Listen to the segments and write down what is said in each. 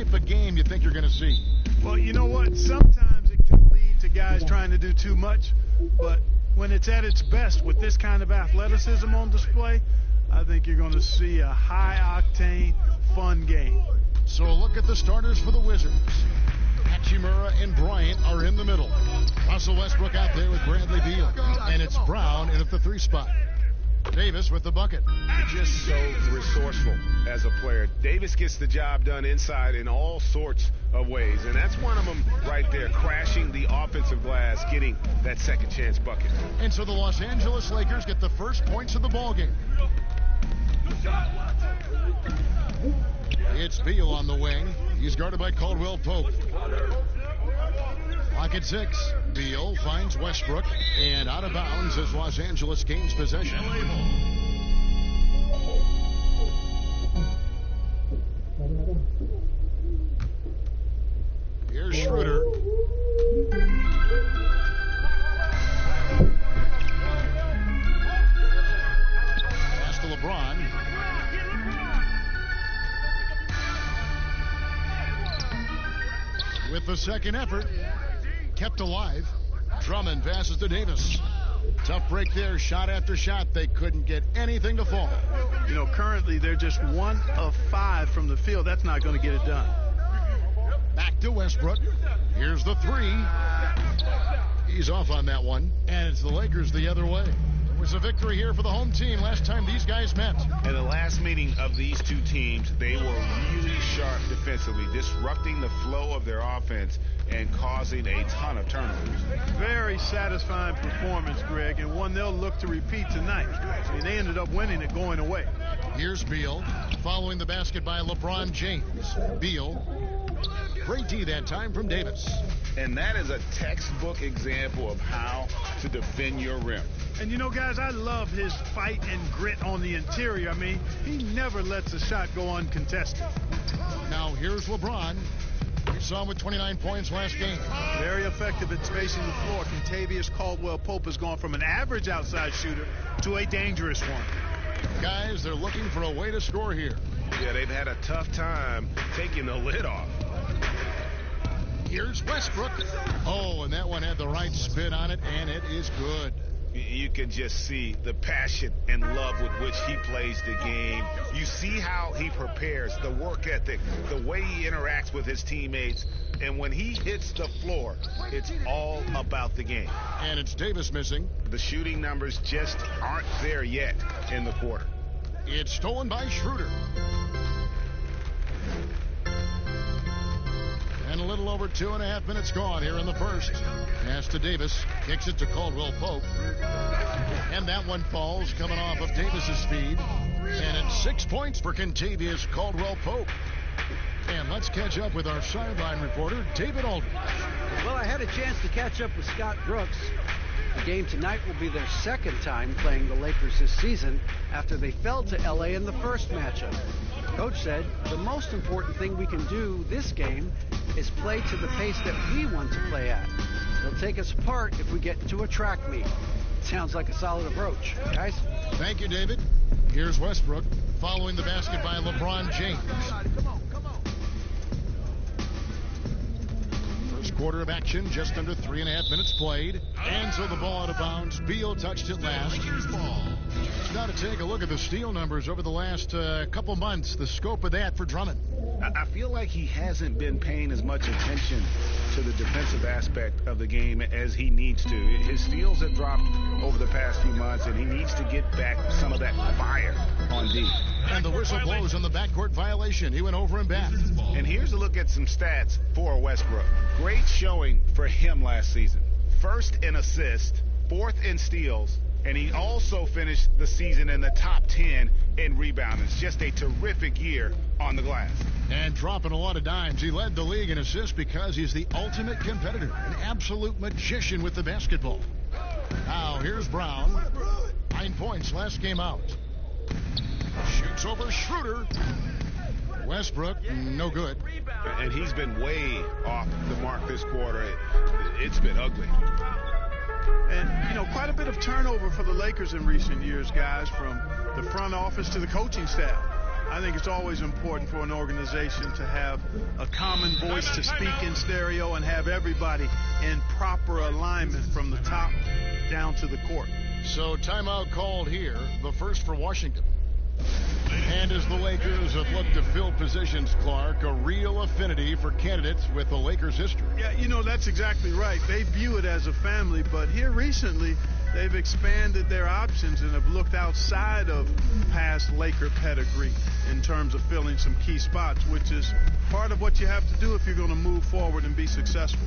type of game you think you're going to see? Well, you know what? Sometimes it can lead to guys trying to do too much, but when it's at its best with this kind of athleticism on display, I think you're going to see a high-octane, fun game. So look at the starters for the Wizards. Hachimura and Bryant are in the middle. Russell Westbrook out there with Bradley Beal. And it's Brown in at the 3 spot. Davis with the bucket. Just so resourceful as a player. Davis gets the job done inside in all sorts of ways. And that's one of them right there, crashing the offensive glass, getting that second chance bucket. And so the Los Angeles Lakers get the first points of the ballgame. It's Beal on the wing. He's guarded by Caldwell Pope. Clock at 6. Beal finds Westbrook, and out of bounds as Los Angeles gains possession. Here's Schroeder. Pass to LeBron. With the second effort, kept alive. Drummond passes to Davis. Tough break there, shot after shot. They couldn't get anything to fall. You know, currently they're just 1 of 5 from the field. That's not going to get it done. Back to Westbrook. Here's the 3. He's off on that one, and it's the Lakers the other way. It was a victory here for the home team last time these guys met. In the last meeting of these two teams, they were really sharp defensively, disrupting the flow of their offense and causing a ton of turnovers. Very satisfying performance, Greg, and one they'll look to repeat tonight. I mean, they ended up winning it going away. Here's Beal, following the basket by LeBron James. Beal, great D that time from Davis. And that is a textbook example of how to defend your rim. And you know, guys, I love his fight and grit on the interior. I mean, he never lets a shot go uncontested. Now here's LeBron. We saw him with 29 points last game. Very effective at spacing the floor. Kentavious Caldwell-Pope has gone from an average outside shooter to a dangerous one. Guys, they're looking for a way to score here. Yeah, they've had a tough time taking the lid off. Here's Westbrook. Oh, and that one had the right spin on it, and it is good. You can just see the passion and love with which he plays the game. You see how he prepares, the work ethic, the way he interacts with his teammates. And when he hits the floor, it's all about the game. And it's Davis missing. The shooting numbers just aren't there yet in the quarter. It's stolen by Schroeder. And a little over 2.5 minutes gone here in the first. Pass to Davis. Kicks it to Caldwell Pope. And that one falls coming off of Davis's feed. And it's 6 points for Kentavious Caldwell Pope. And let's catch up with our sideline reporter, David Aldridge. Well, I had a chance to catch up with Scott Brooks. The game tonight will be their second time playing the Lakers this season after they fell to L.A. in the first matchup. Coach said the most important thing we can do this game is play to the pace that we want to play at. They'll take us apart if we get into a track meet. Sounds like a solid approach. Guys? Thank you, David. Here's Westbrook following the basket by LeBron James. First quarter of action, just under 3.5 minutes played. And so the ball out of bounds. Beal touched it last. Now to take a look at the steal numbers over the last couple months, the scope of that for Drummond. I feel like he hasn't been paying as much attention to the defensive aspect of the game as he needs to. His steals have dropped over the past few months, and he needs to get back some of that fire on D. And the whistle blows on the backcourt violation. He went over and back. And here's a look at some stats for Westbrook. Great showing for him last season. First in assists, fourth in steals, and he also finished the season in the top 10 in rebounding. It's just a terrific year on the glass. And dropping a lot of dimes. He led the league in assists because he's the ultimate competitor, an absolute magician with the basketball. Now here's Brown. 9 points last game out. Shoots over Schroeder. Westbrook, no good. And he's been way off the mark this quarter. It's been ugly. And, you know, quite a bit of turnover for the Lakers in recent years, guys, from the front office to the coaching staff. I think it's always important for an organization to have a common voice to speak in stereo and have everybody in proper alignment from the top down to the court. So timeout called here, the first for Washington. And as the Lakers have looked to fill positions, Clark, a real affinity for candidates with the Lakers' history. Yeah, you know, that's exactly right. They view it as a family, but here recently they've expanded their options and have looked outside of past Laker pedigree in terms of filling some key spots, which is part of what you have to do if you're going to move forward and be successful.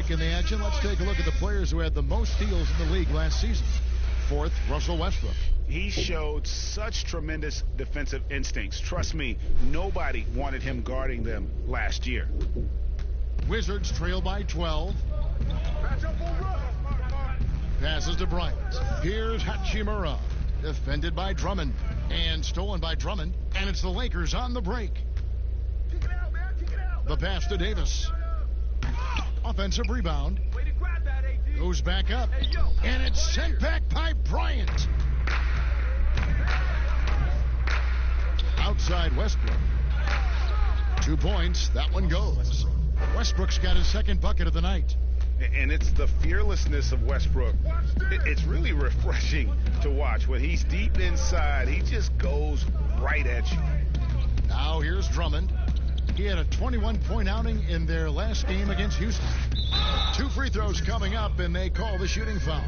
In the action, let's take a look at the players who had the most steals in the league last season. Fourth, Russell Westbrook. He showed such tremendous defensive instincts. Trust me, nobody wanted him guarding them last year. Wizards trail by 12. Passes to Bryant. Here's Hachimura. Defended by Drummond. And stolen by Drummond. And it's the Lakers on the break. The pass to Davis. Offensive rebound. Goes back up. And it's sent back by Bryant. Outside Westbrook. 2 points. That one goes. Westbrook's got his second bucket of the night. And it's the fearlessness of Westbrook. It's really refreshing to watch. When he's deep inside, he just goes right at you. Now here's Drummond. He had a 21-point outing in their last game against Houston. 2 free throws coming up, and they call the shooting foul.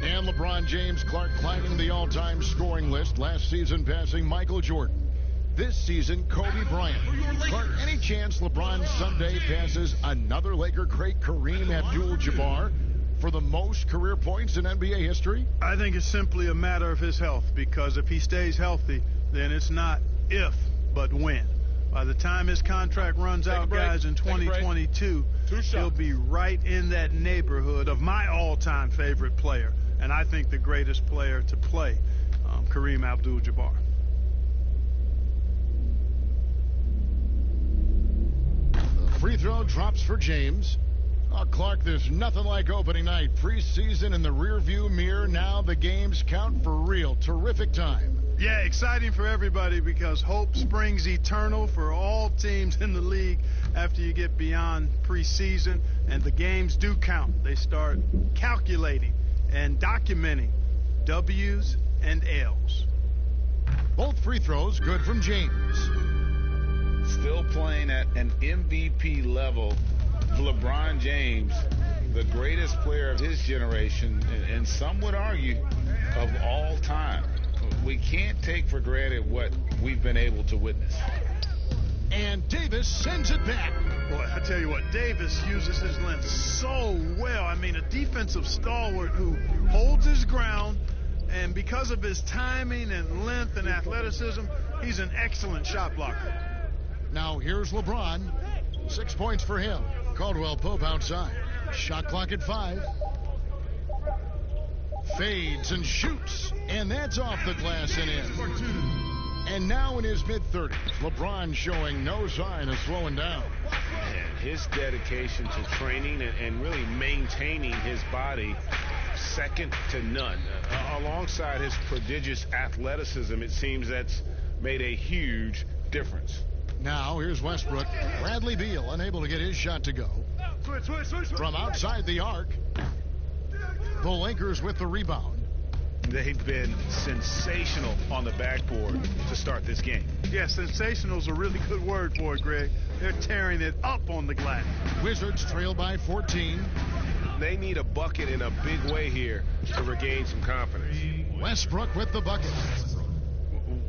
And LeBron James, Clark, climbing the all-time scoring list, last season passing Michael Jordan. This season, Kobe Bryant. Clark, any chance LeBron Sunday passes another Laker great, Kareem Abdul-Jabbar, for the most career points in NBA history? I think it's simply a matter of his health, because if he stays healthy, then it's not if, but when. By the time his contract runs out, guys, in 2022, he'll be right in that neighborhood of my all-time favorite player, and I think the greatest player to play, Kareem Abdul-Jabbar. The free throw drops for James. Oh, Clark, there's nothing like opening night. Preseason in the rearview mirror. Now the games count for real. Terrific time. Yeah, exciting for everybody because hope springs eternal for all teams in the league after you get beyond preseason, and the games do count. They start calculating and documenting W's and L's. Both free throws good from James. Still playing at an MVP level. LeBron James, the greatest player of his generation, and some would argue of all time. We can't take for granted what we've been able to witness. And Davis sends it back. Boy, I tell you what, Davis uses his length so well. I mean, a defensive stalwart who holds his ground, and because of his timing and length and athleticism, he's an excellent shot blocker. Now here's LeBron. 6 points for him. Caldwell Pope outside. Shot clock at 5. Fades and shoots, and that's off the glass and in. And now in his mid-30s, LeBron showing no sign of slowing down. And his dedication to training and really maintaining his body, second to none. Alongside his prodigious athleticism, it seems that's made a huge difference. Now here's Westbrook. Bradley Beal unable to get his shot to go. From outside the arc. The Lakers with the rebound. They've been sensational on the backboard to start this game. Yeah, sensational is a really good word for it, Greg. They're tearing it up on the glass. Wizards trail by 14. They need a bucket in a big way here to regain some confidence. Westbrook with the bucket.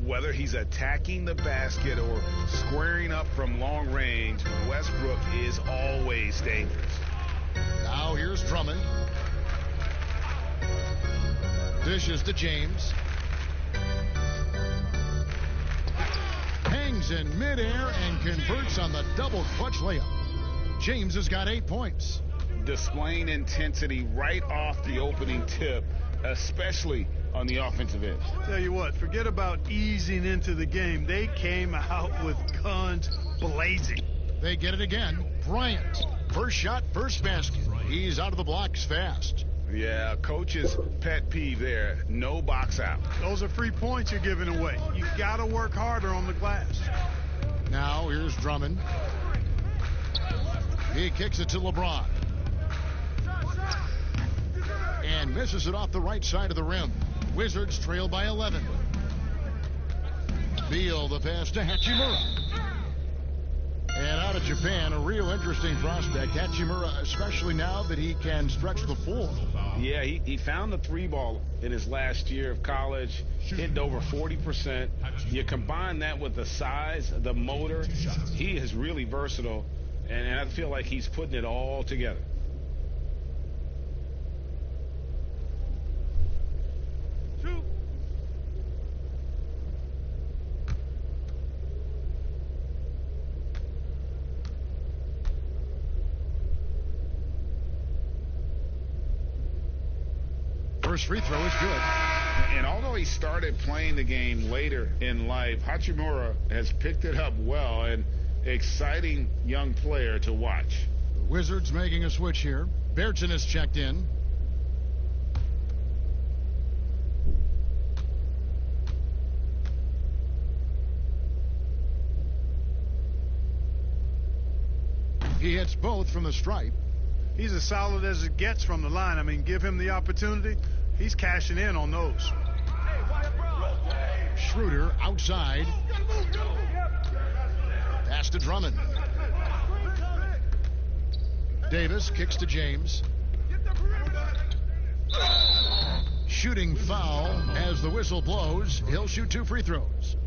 Whether he's attacking the basket or squaring up from long range, Westbrook is always dangerous. Now here's Drummond. Dishes to James. Hangs in midair and converts on the double clutch layup. James has got 8 points. Displaying intensity right off the opening tip, especially on the offensive end. Tell you what, forget about easing into the game. They came out with guns blazing. They get it again. Bryant. First shot, first basket. He's out of the blocks fast. Yeah, coach's pet peeve there. No box out. Those are free points you're giving away. You got to work harder on the glass. Now here's Drummond. He kicks it to LeBron. And misses it off the right side of the rim. Wizards trail by 11. Beal the pass to Hachimura. And out of Japan, a real interesting prospect. Hachimura, especially now that he can stretch the floor. Yeah, he found the three ball in his last year of college, hit over 40%. You combine that with the size, the motor, he is really versatile, and I feel like he's putting it all together. First free throw is good. And although he started playing the game later in life, Hachimura has picked it up well, and exciting young player to watch. The Wizards making a switch here. Bertson is checked in. He hits both from the stripe. He's as solid as it gets from the line. I mean, give him the opportunity. He's cashing in on those. Schroeder outside. Pass to Drummond. Davis kicks to James. Shooting foul as the whistle blows. He'll shoot 2 free throws.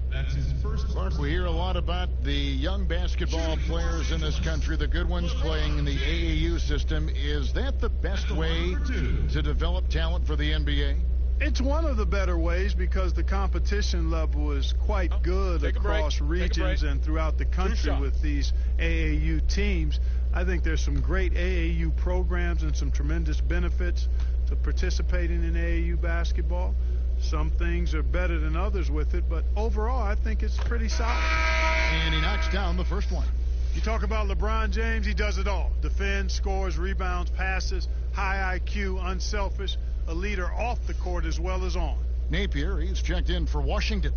That's his first. Clark, we hear a lot about the young basketball players in this country, the good ones playing in the AAU system. Is that the best way to develop talent for the NBA? It's one of the better ways because the competition level is quite good across regions and throughout the country with these AAU teams. I think there's some great AAU programs and some tremendous benefits to participating in AAU basketball. Some things are better than others with it, but overall, I think it's pretty solid. And he knocks down the first one. You talk about LeBron James, he does it all. Defends, scores, rebounds, passes, high IQ, unselfish, a leader off the court as well as on. Napier, he's checked in for Washington.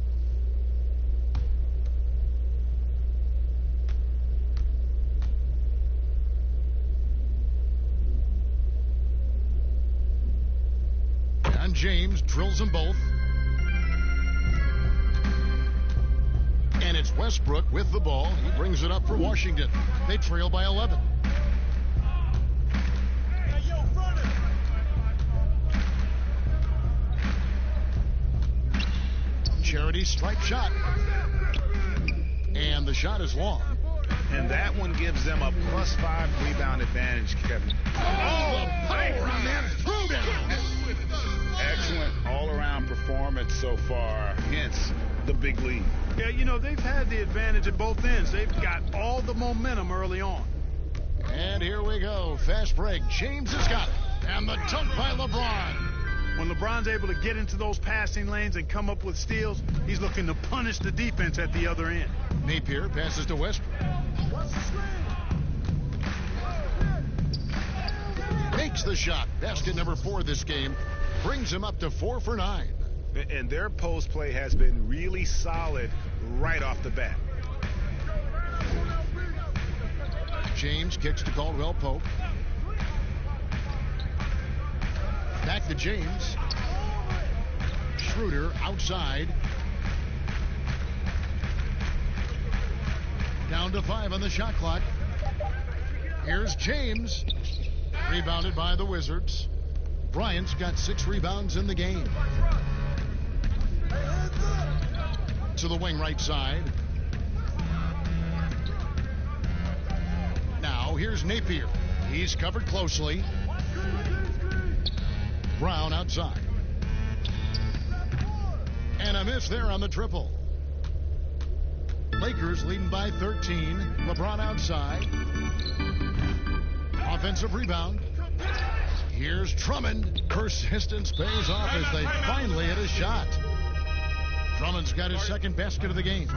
And James drills them both. And it's Westbrook with the ball. He brings it up for Washington. They trail by 11. Charity stripe shot. And the shot is long. And that one gives them a +5 rebound advantage, Kevin. Oh, the power on that throwdown. Excellent all-around performance so far, hence the big lead. Yeah, you know, they've had the advantage at both ends. They've got all the momentum early on. And here we go. Fast break. James has got it. And the dunk by LeBron. When LeBron's able to get into those passing lanes and come up with steals, he's looking to punish the defense at the other end. Napier passes to Westbrook. Makes the shot. Basket number 4 this game. Brings him up to 4 for 9. And their post play has been really solid right off the bat. James kicks to Caldwell Pope. Back to James. Schroeder outside. Down to 5 on the shot clock. Here's James. Rebounded by the Wizards. Bryant's got 6 rebounds in the game. to the wing right side. Now here's Napier. He's covered closely. Brown outside. And a miss there on the triple. Lakers leading by 13. LeBron outside. Offensive rebound. Here's Drummond. Persistence pays off as they finally hit a shot. Drummond's got his second basket of the game.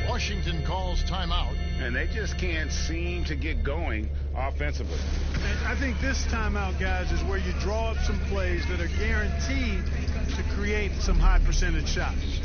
Washington calls timeout. And they just can't seem to get going offensively. And I think this timeout, guys, is where you draw up some plays that are guaranteed to create some high percentage shots.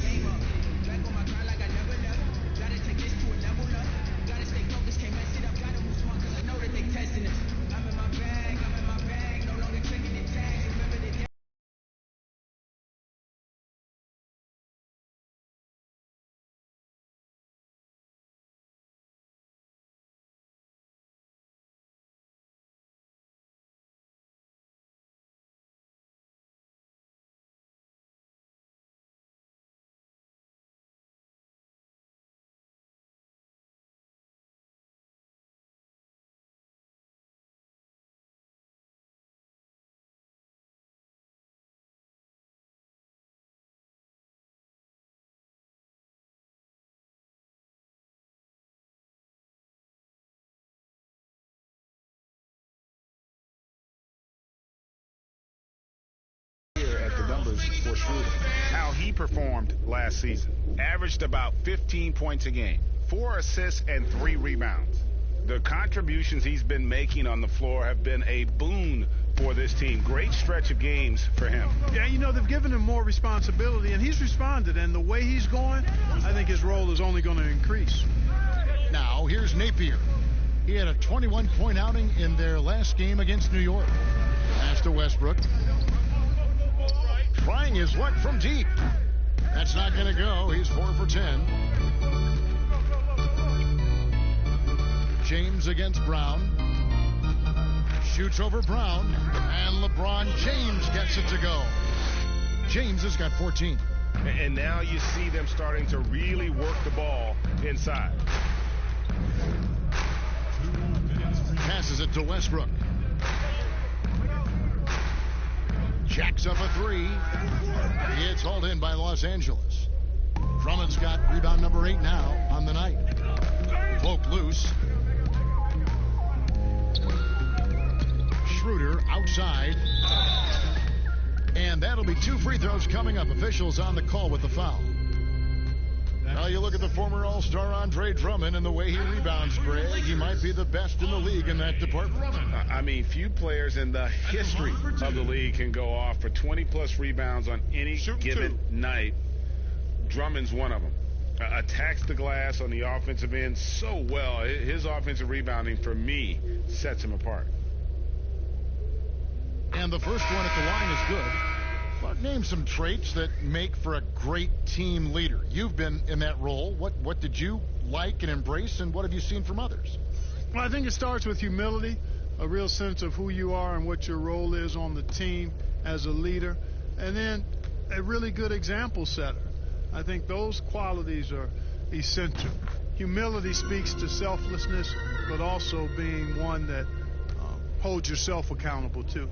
For Schroeder. How he performed last season. Averaged about 15 points a game, 4 assists and 3 rebounds. The contributions he's been making on the floor have been a boon for this team. Great stretch of games for him. Yeah, you know, they've given him more responsibility, and he's responded. And the way he's going, I think his role is only going to increase. Now, here's Napier. He had a 21-point outing in their last game against New York. Pass to Westbrook. Trying his luck from deep. That's not going to go. He's 4 for 10. James against Brown. Shoots over Brown. And LeBron James gets it to go. James has got 14. And now you see them starting to really work the ball inside. Passes it to Westbrook. Jacks up a 3. It's hauled in by Los Angeles. Drummond's got rebound number 8 now on the night. Poke loose. Schroeder outside. And that'll be 2 free throws coming up. Officials on the call with the foul. Now you look at the former All-Star Andre Drummond and the way he rebounds, Greg. He might be the best in the league in that department. I mean, few players in the history of the league can go off for 20-plus rebounds on any given night. Drummond's one of them. Attacks the glass on the offensive end so well. His offensive rebounding, for me, sets him apart. And the first one at the line is good. But name some traits that make for a great team leader. You've been in that role. What did you like and embrace, and what have you seen from others? Well, I think it starts with humility, a real sense of who you are and what your role is on the team as a leader, and then a really good example setter. I think those qualities are essential. Humility speaks to selflessness, but also being one that holds yourself accountable too.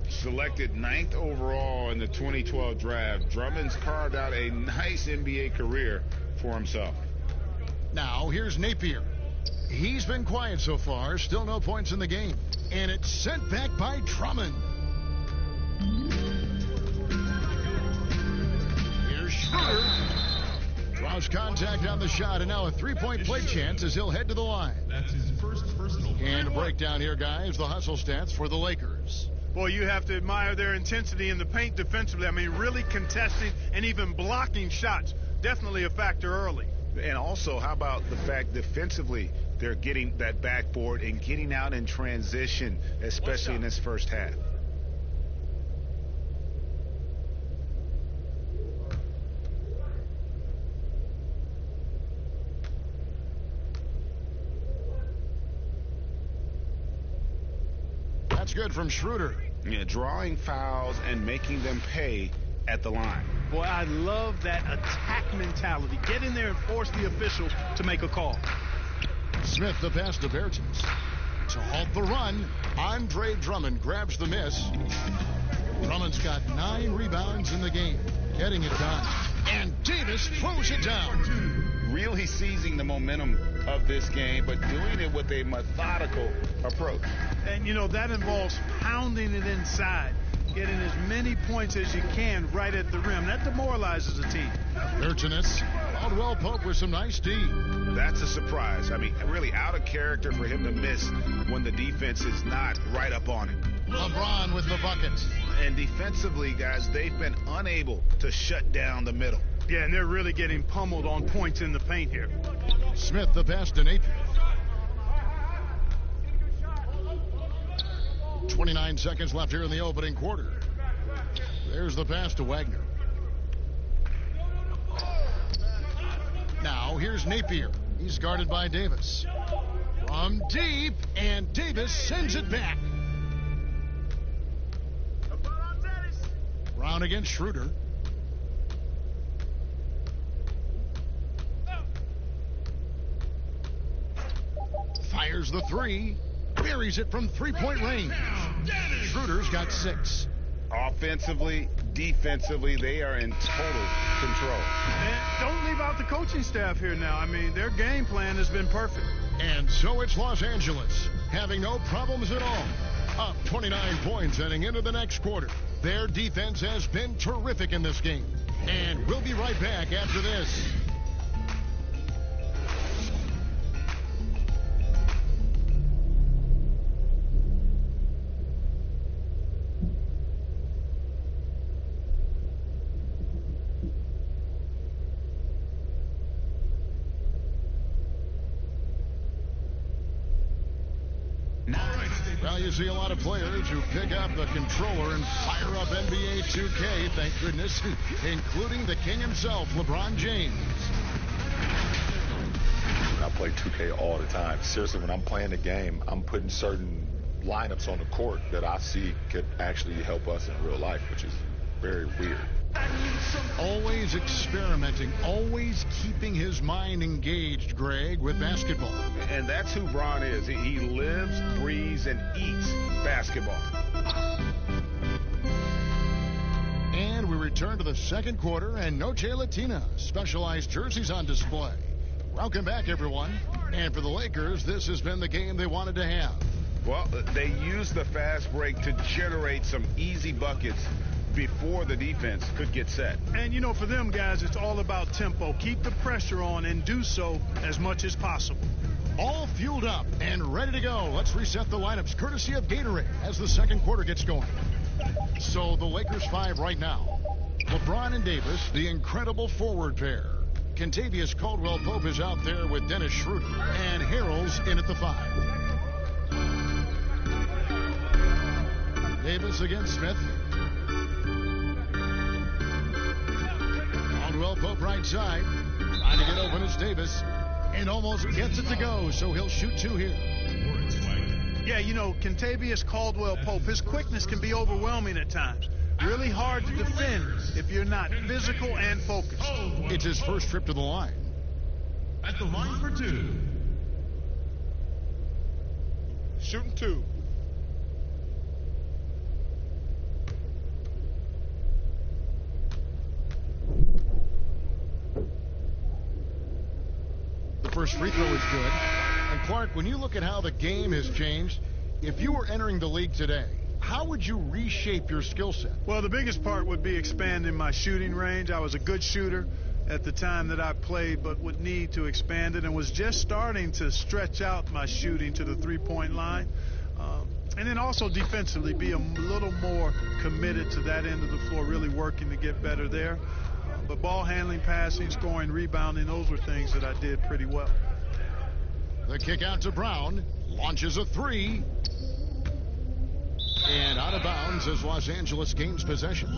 Selected 9th overall in the 2012 draft, Drummond's carved out a nice NBA career for himself. Now, here's Napier. He's been quiet so far, still no points in the game. And it's sent back by Drummond. Here's Schroeder. Draws contact on the shot, and now a 3-point play chance as he'll head to the line. That's his first personal. And a breakdown here, guys, the hustle stats for the Lakers. Boy, you have to admire their intensity in the paint defensively. I mean, really contesting and even blocking shots. Definitely a factor early. And also, how about the fact defensively, they're getting that backboard and getting out in transition, especially in this first half. That's good from Schroeder. Yeah, drawing fouls and making them pay at the line. Boy, I love that attack mentality. Get in there and force the official to make a call. Smith the pass to Bertens. To halt the run, Andre Drummond grabs the miss. Drummond's got 9 rebounds in the game, getting it done. And Davis throws it down. Really seizing the momentum of this game, but doing it with a methodical approach. And, you know, that involves pounding it inside, getting as many points as you can right at the rim. That demoralizes a team. Bertens, Caldwell Pope with some nice D. That's a surprise. I mean, really out of character for him to miss when the defense is not right up on him. LeBron with the bucket. And defensively, guys, they've been unable to shut down the middle. Yeah, and they're really getting pummeled on points in the paint here. Smith the pass to Napier. 29 seconds left here in the opening quarter. There's the pass to Wagner. Now here's Napier. He's guarded by Davis. From deep, and Davis sends it back. Brown against Schroeder. Fires the three. Buries it from three-point range. Schroeder's got 6. Offensively, defensively, they are in total control. And don't leave out the coaching staff here now. I mean, their game plan has been perfect. And so it's Los Angeles, having no problems at all. Up 29 points heading into the next quarter. Their defense has been terrific in this game. And we'll be right back after this. Well, you see a lot of players who pick up the controller and fire up NBA 2K, thank goodness, including the king himself, LeBron James. I play 2K all the time. Seriously, when I'm playing the game, I'm putting certain lineups on the court that I see could actually help us in real life, which is very weird. Always experimenting, always keeping his mind engaged, Greg, with basketball. And that's who Bron is. He lives, breathes, and eats basketball. And we return to the second quarter, and Noche Latina specialized jerseys on display. Welcome back, everyone. And for the Lakers, this has been the game they wanted to have. Well, they used the fast break to generate some easy buckets before the defense could get set. And, you know, for them guys, it's all about tempo. Keep the pressure on and do so as much as possible. All fueled up and ready to go. Let's reset the lineups courtesy of Gatorade as the second quarter gets going. So the Lakers 5 right now. LeBron and Davis, the incredible forward pair. Kentavious Caldwell-Pope is out there with Dennis Schroeder. And Harrell's in at the 5. Davis against Smith. Caldwell-Pope right side. Trying to get open is Davis. And almost gets it to go, so he'll shoot 2 here. Yeah, you know, Kentavious Caldwell-Pope, his quickness can be overwhelming at times. Really hard to defend if you're not physical and focused. It's his first trip to the line. At the line for 2. Shooting 2. The first free throw is good. And Clark, when you look at how the game has changed, if you were entering the league today, how would you reshape your skill set? Well, the biggest part would be expanding my shooting range. I was a good shooter at the time that I played, but would need to expand it and was just starting to stretch out my shooting to the three-point line. And then also defensively, be a little more committed to that end of the floor, really working to get better there. But ball handling, passing, scoring, rebounding, those were things that I did pretty well. The kick out to Brown. Launches a 3. And out of bounds as Los Angeles gains possession.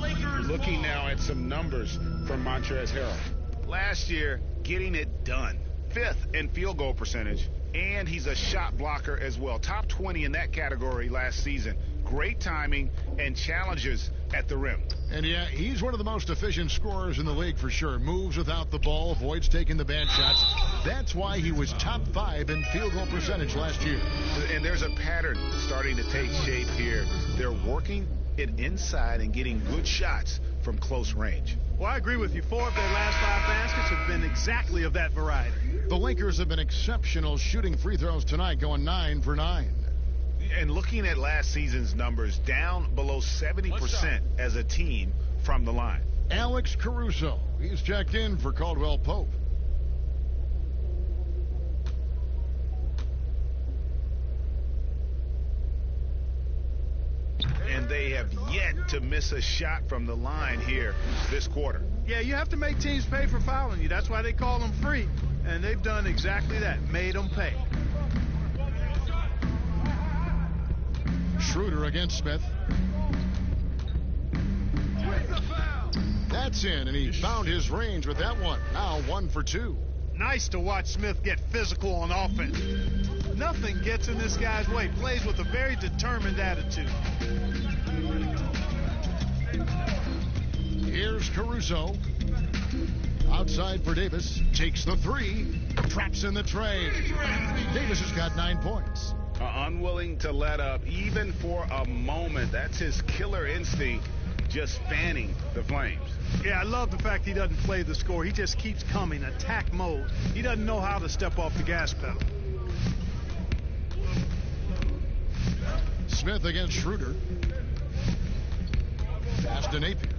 Looking now at some numbers from Montrezl Harrell. Last year, getting it done. 5th in field goal percentage. And he's a shot blocker as well. Top 20 in that category last season. great timing and challenges at the rim. And yeah, he's one of the most efficient scorers in the league for sure. Moves without the ball, avoids taking the bad shots. That's why he was top 5 in field goal percentage last year. And there's a pattern starting to take shape here. They're working it inside and getting good shots from close range. Well, I agree with you. 4 of their last 5 baskets have been exactly of that variety. The Lakers have been exceptional shooting free throws tonight, going 9 for 9. And looking at last season's numbers, down below 70% as a team from the line. Alex Caruso, he's checked in for Caldwell Pope. And they have yet to miss a shot from the line here this quarter. Yeah, you have to make teams pay for fouling you. That's why they call them free. And they've done exactly that, made them pay. Schroeder against Smith. That's in, and he found his range with that one. Now 1 for 2. Nice to watch Smith get physical on offense. Nothing gets in this guy's way. Plays with a very determined attitude. Here's Caruso. Outside for Davis. Takes the 3. Traps in the tray. Davis has got 9 points. Unwilling to let up even for a moment. That's his killer instinct, just fanning the flames. Yeah, I love the fact he doesn't play the score. He just keeps coming, attack mode. He doesn't know how to step off the gas pedal. Smith against Schroeder. Pass to Napier.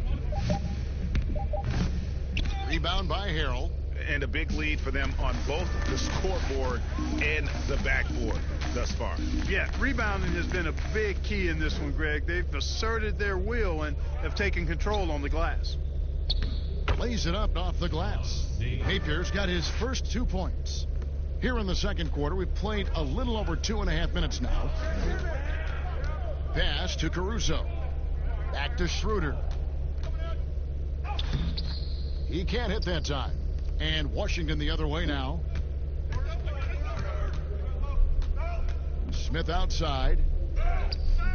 Rebound by Harrell. And a big lead for them on both the scoreboard and the backboard thus far. Yeah, rebounding has been a big key in this one, Greg. They've asserted their will and have taken control on the glass. Lays it up off the glass. Napier's got his first 2 points. Here in the second quarter, we've played a little over 2.5 minutes now. Pass to Caruso. Back to Schroeder. He can't hit that time. And Washington the other way now. Smith outside.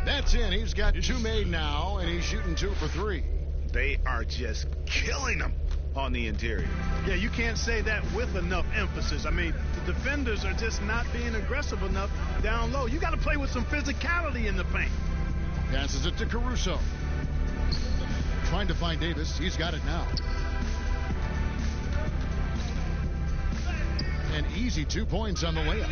That's in. He's got 2 made now, and he's shooting 2 for 3. They are just killing them on the interior. Yeah, you can't say that with enough emphasis. I mean, the defenders are just not being aggressive enough down low. You got to play with some physicality in the paint. Passes it to Caruso. Trying to find Davis. He's got it now. An easy 2 points on the layup.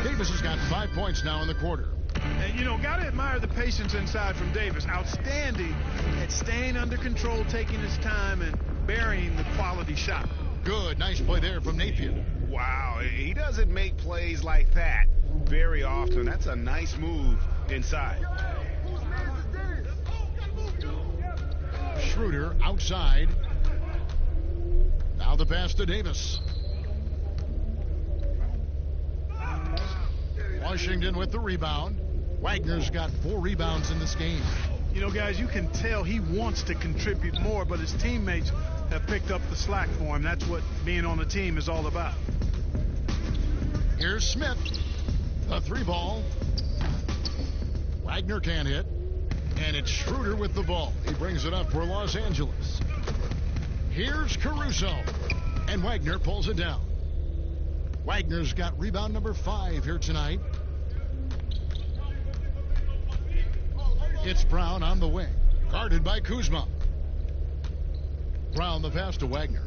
Davis has got 5 points now in the quarter. And, you know, got to admire the patience inside from Davis. Outstanding at staying under control, taking his time, and burying the quality shot. Good. Nice play there from Napier. Wow, he doesn't make plays like that very often. That's a nice move inside. Schroeder outside. Now the pass to Davis. Washington with the rebound. Wagner's got 4 rebounds in this game. You know, guys, you can tell he wants to contribute more, but his teammates have picked up the slack for him. That's what being on a team is all about. Here's Smith. A 3-ball. Wagner can't hit. And it's Schroeder with the ball. He brings it up for Los Angeles. Here's Caruso. And Wagner pulls it down. Wagner's got rebound number 5 here tonight. It's Brown on the wing. Guarded by Kuzma. Brown the pass to Wagner.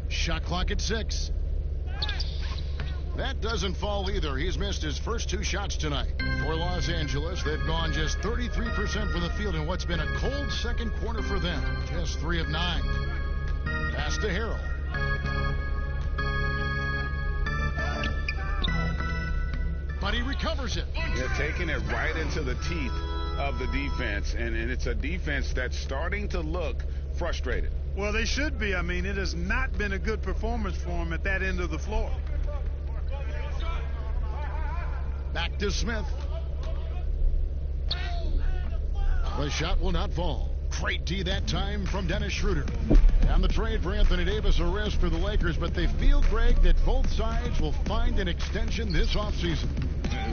Shot clock at 6. That doesn't fall either. He's missed his first 2 shots tonight. For Los Angeles, they've gone just 33% from the field in what's been a cold second quarter for them. Just 3 of 9. Pass to Harrell. But he recovers it. They're taking it right into the teeth of the defense, and it's a defense that's starting to look frustrated. Well, they should be. I mean, it has not been a good performance for them at that end of the floor. Back to Smith. The shot will not fall. Great D that time from Dennis Schroeder. And the trade for Anthony Davis, a risk for the Lakers, but they feel, Greg, that both sides will find an extension this offseason.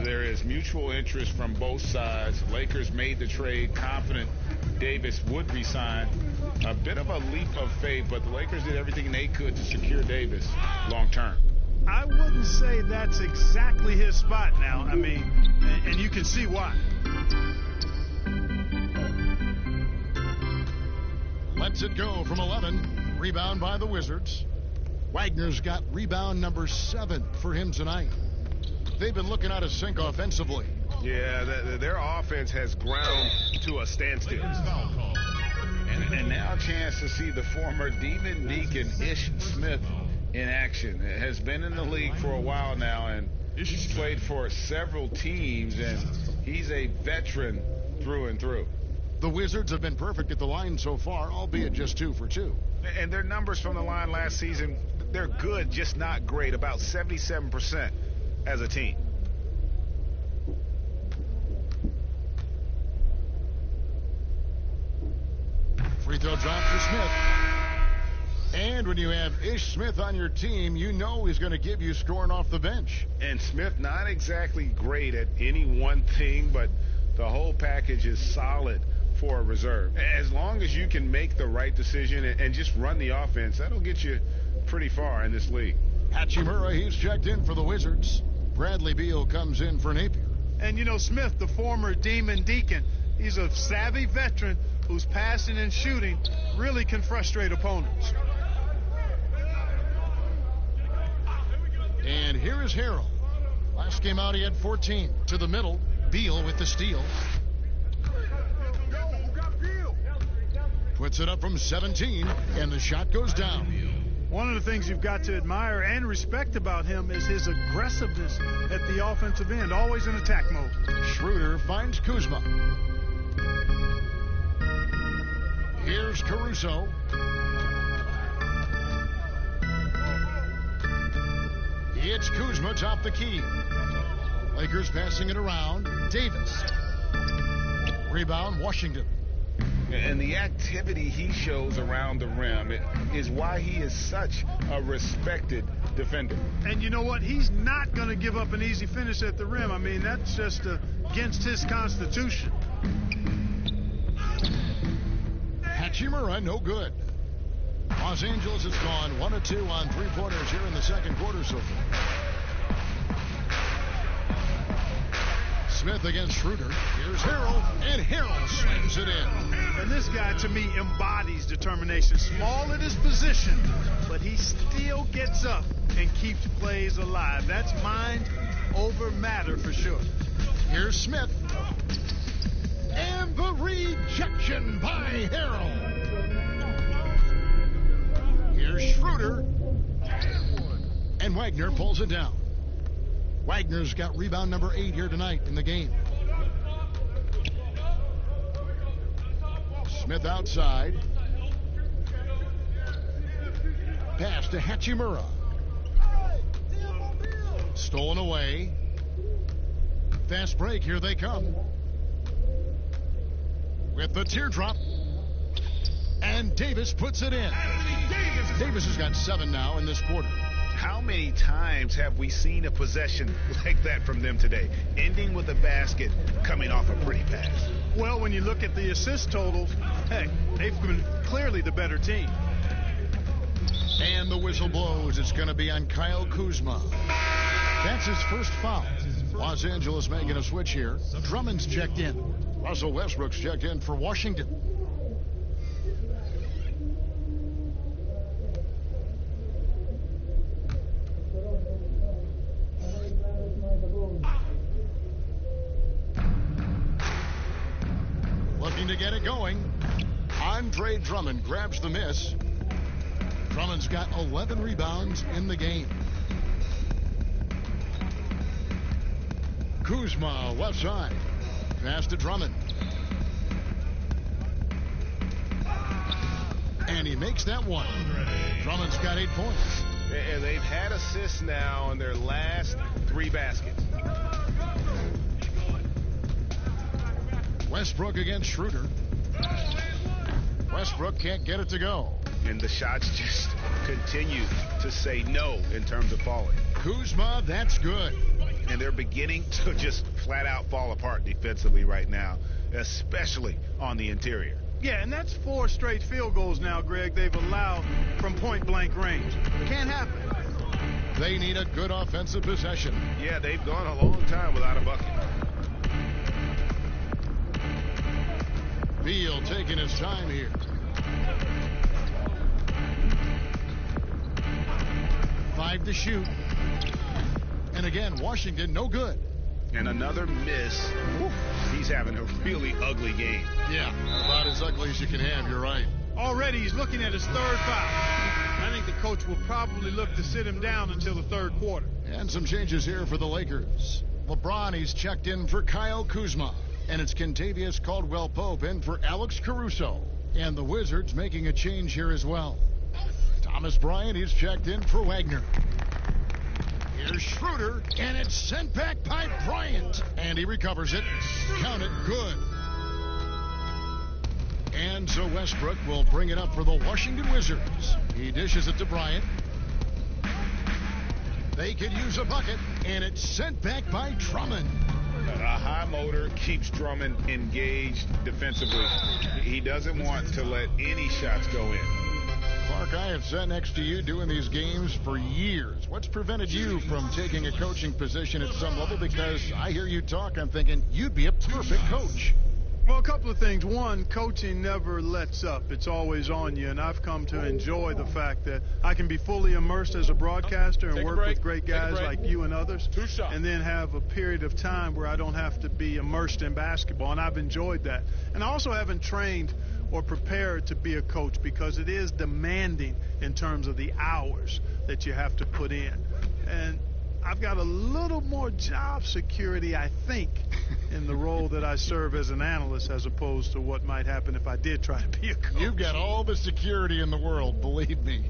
There is mutual interest from both sides. Lakers made the trade confident Davis would resign. A bit of a leap of faith, but the Lakers did everything they could to secure Davis long term. I wouldn't say that's exactly his spot now. I mean, and you can see why. Lets it go from 11. Rebound by the Wizards. Wagner's got rebound number 7 for him tonight. They've been looking out of sync offensively. Yeah, their offense has ground to a standstill. And now a chance to see the former Demon Deacon Ish Smith in action. Has been in the league for a while now, and he's played for several teams, and he's a veteran through and through. The Wizards have been perfect at the line so far, albeit just 2 for 2. And their numbers from the line last season, they're good, just not great. About 77% as a team. Free throw drop for Smith. And when you have Ish Smith on your team, you know he's going to give you scoring off the bench. And Smith not exactly great at any one thing, but the whole package is solid for a reserve. As long as you can make the right decision and just run the offense, that'll get you pretty far in this league. Hachimura, he's checked in for the Wizards. Bradley Beal comes in for Napier. And, you know, Smith, the former Demon Deacon, he's a savvy veteran whose passing and shooting really can frustrate opponents. And here is Harrell. Last game out, he had 14. To the middle, Beal with the steal. Puts it up from 17, and the shot goes down. One of the things you've got to admire and respect about him is his aggressiveness at the offensive end, always in attack mode. Schroeder finds Kuzma. Here's Caruso. It's Kuzma top the key. Lakers passing it around. Davis. Rebound, Washington. And the activity he shows around the rim is why he is such a respected defender. And you know what? He's not going to give up an easy finish at the rim. I mean, that's just against his constitution. Hachimura, no good. Los Angeles has gone 1 of 2 on three-pointers here in the second quarter so far. Smith against Schroeder. Here's Harrell, and Harrell slams it in. And this guy, to me, embodies determination. Small at his position, but he still gets up and keeps plays alive. That's mind over matter for sure. Here's Smith. And the rejection by Harrell. Here's Schroeder. And Wagner pulls it down. Wagner's got rebound number 8 here tonight in the game. Smith outside. Pass to Hachimura. Stolen away. Fast break, here they come. With the teardrop. And Davis puts it in. Davis has got 7 now in this quarter. How many times have we seen a possession like that from them today, ending with a basket coming off a pretty pass? Well, when you look at the assist totals, hey, they've been clearly the better team. And the whistle blows. It's going to be on Kyle Kuzma. That's his first foul. Los Angeles making a switch here. Drummond's checked in. Russell Westbrook's checked in for Washington. Looking to get it going. Andre Drummond grabs the miss. Drummond's got 11 rebounds in the game. Kuzma left side. Pass to Drummond. And he makes that one. Drummond's got 8 points. And they've had assists now in their last 3 baskets. Westbrook against Schroeder. Westbrook can't get it to go. And the shots just continue to say no in terms of falling. Kuzma, that's good. and they're beginning to just flat out fall apart defensively right now, especially on the interior. Yeah, and that's 4 straight field goals now, Greg, they've allowed from point-blank range. Can't happen. They need a good offensive possession. Yeah, they've gone a long time without a bucket. Beal taking his time here. Five to shoot. And again, Washington no good. And another miss. He's having a really ugly game. Yeah, about as ugly as you can have, you're right. Already he's looking at his 3rd foul. I think the coach will probably look to sit him down until the 3rd quarter. And some changes here for the Lakers. LeBron, he's checked in for Kyle Kuzma. And it's Kentavious Caldwell-Pope in for Alex Caruso. And the Wizards making a change here as well. Thomas Bryant, he's checked in for Wagner. Here's Schroeder, and it's sent back by Bryant. And he recovers it. Count it, good. And so Westbrook will bring it up for the Washington Wizards. He dishes it to Bryant. They could use a bucket, and it's sent back by Drummond. A high motor keeps Drummond engaged defensively. He doesn't want to let any shots go in. Clark, I have sat next to you doing these games for years. What's prevented you from taking a coaching position at some level? Because I hear you talk, I'm thinking you'd be a perfect coach. Well, a couple of things. One, coaching never lets up. It's always on you, and I've come to enjoy the fact that I can be fully immersed as a broadcaster and work with great guys like you and others, and then have a period of time where I don't have to be immersed in basketball, and I've enjoyed that. And I also haven't trained or prepared to be a coach because it is demanding in terms of the hours that you have to put in. And I've got a little more job security, I think, in the role that I serve as an analyst as opposed to what might happen if I did try to be a coach. You've got all the security in the world, believe me.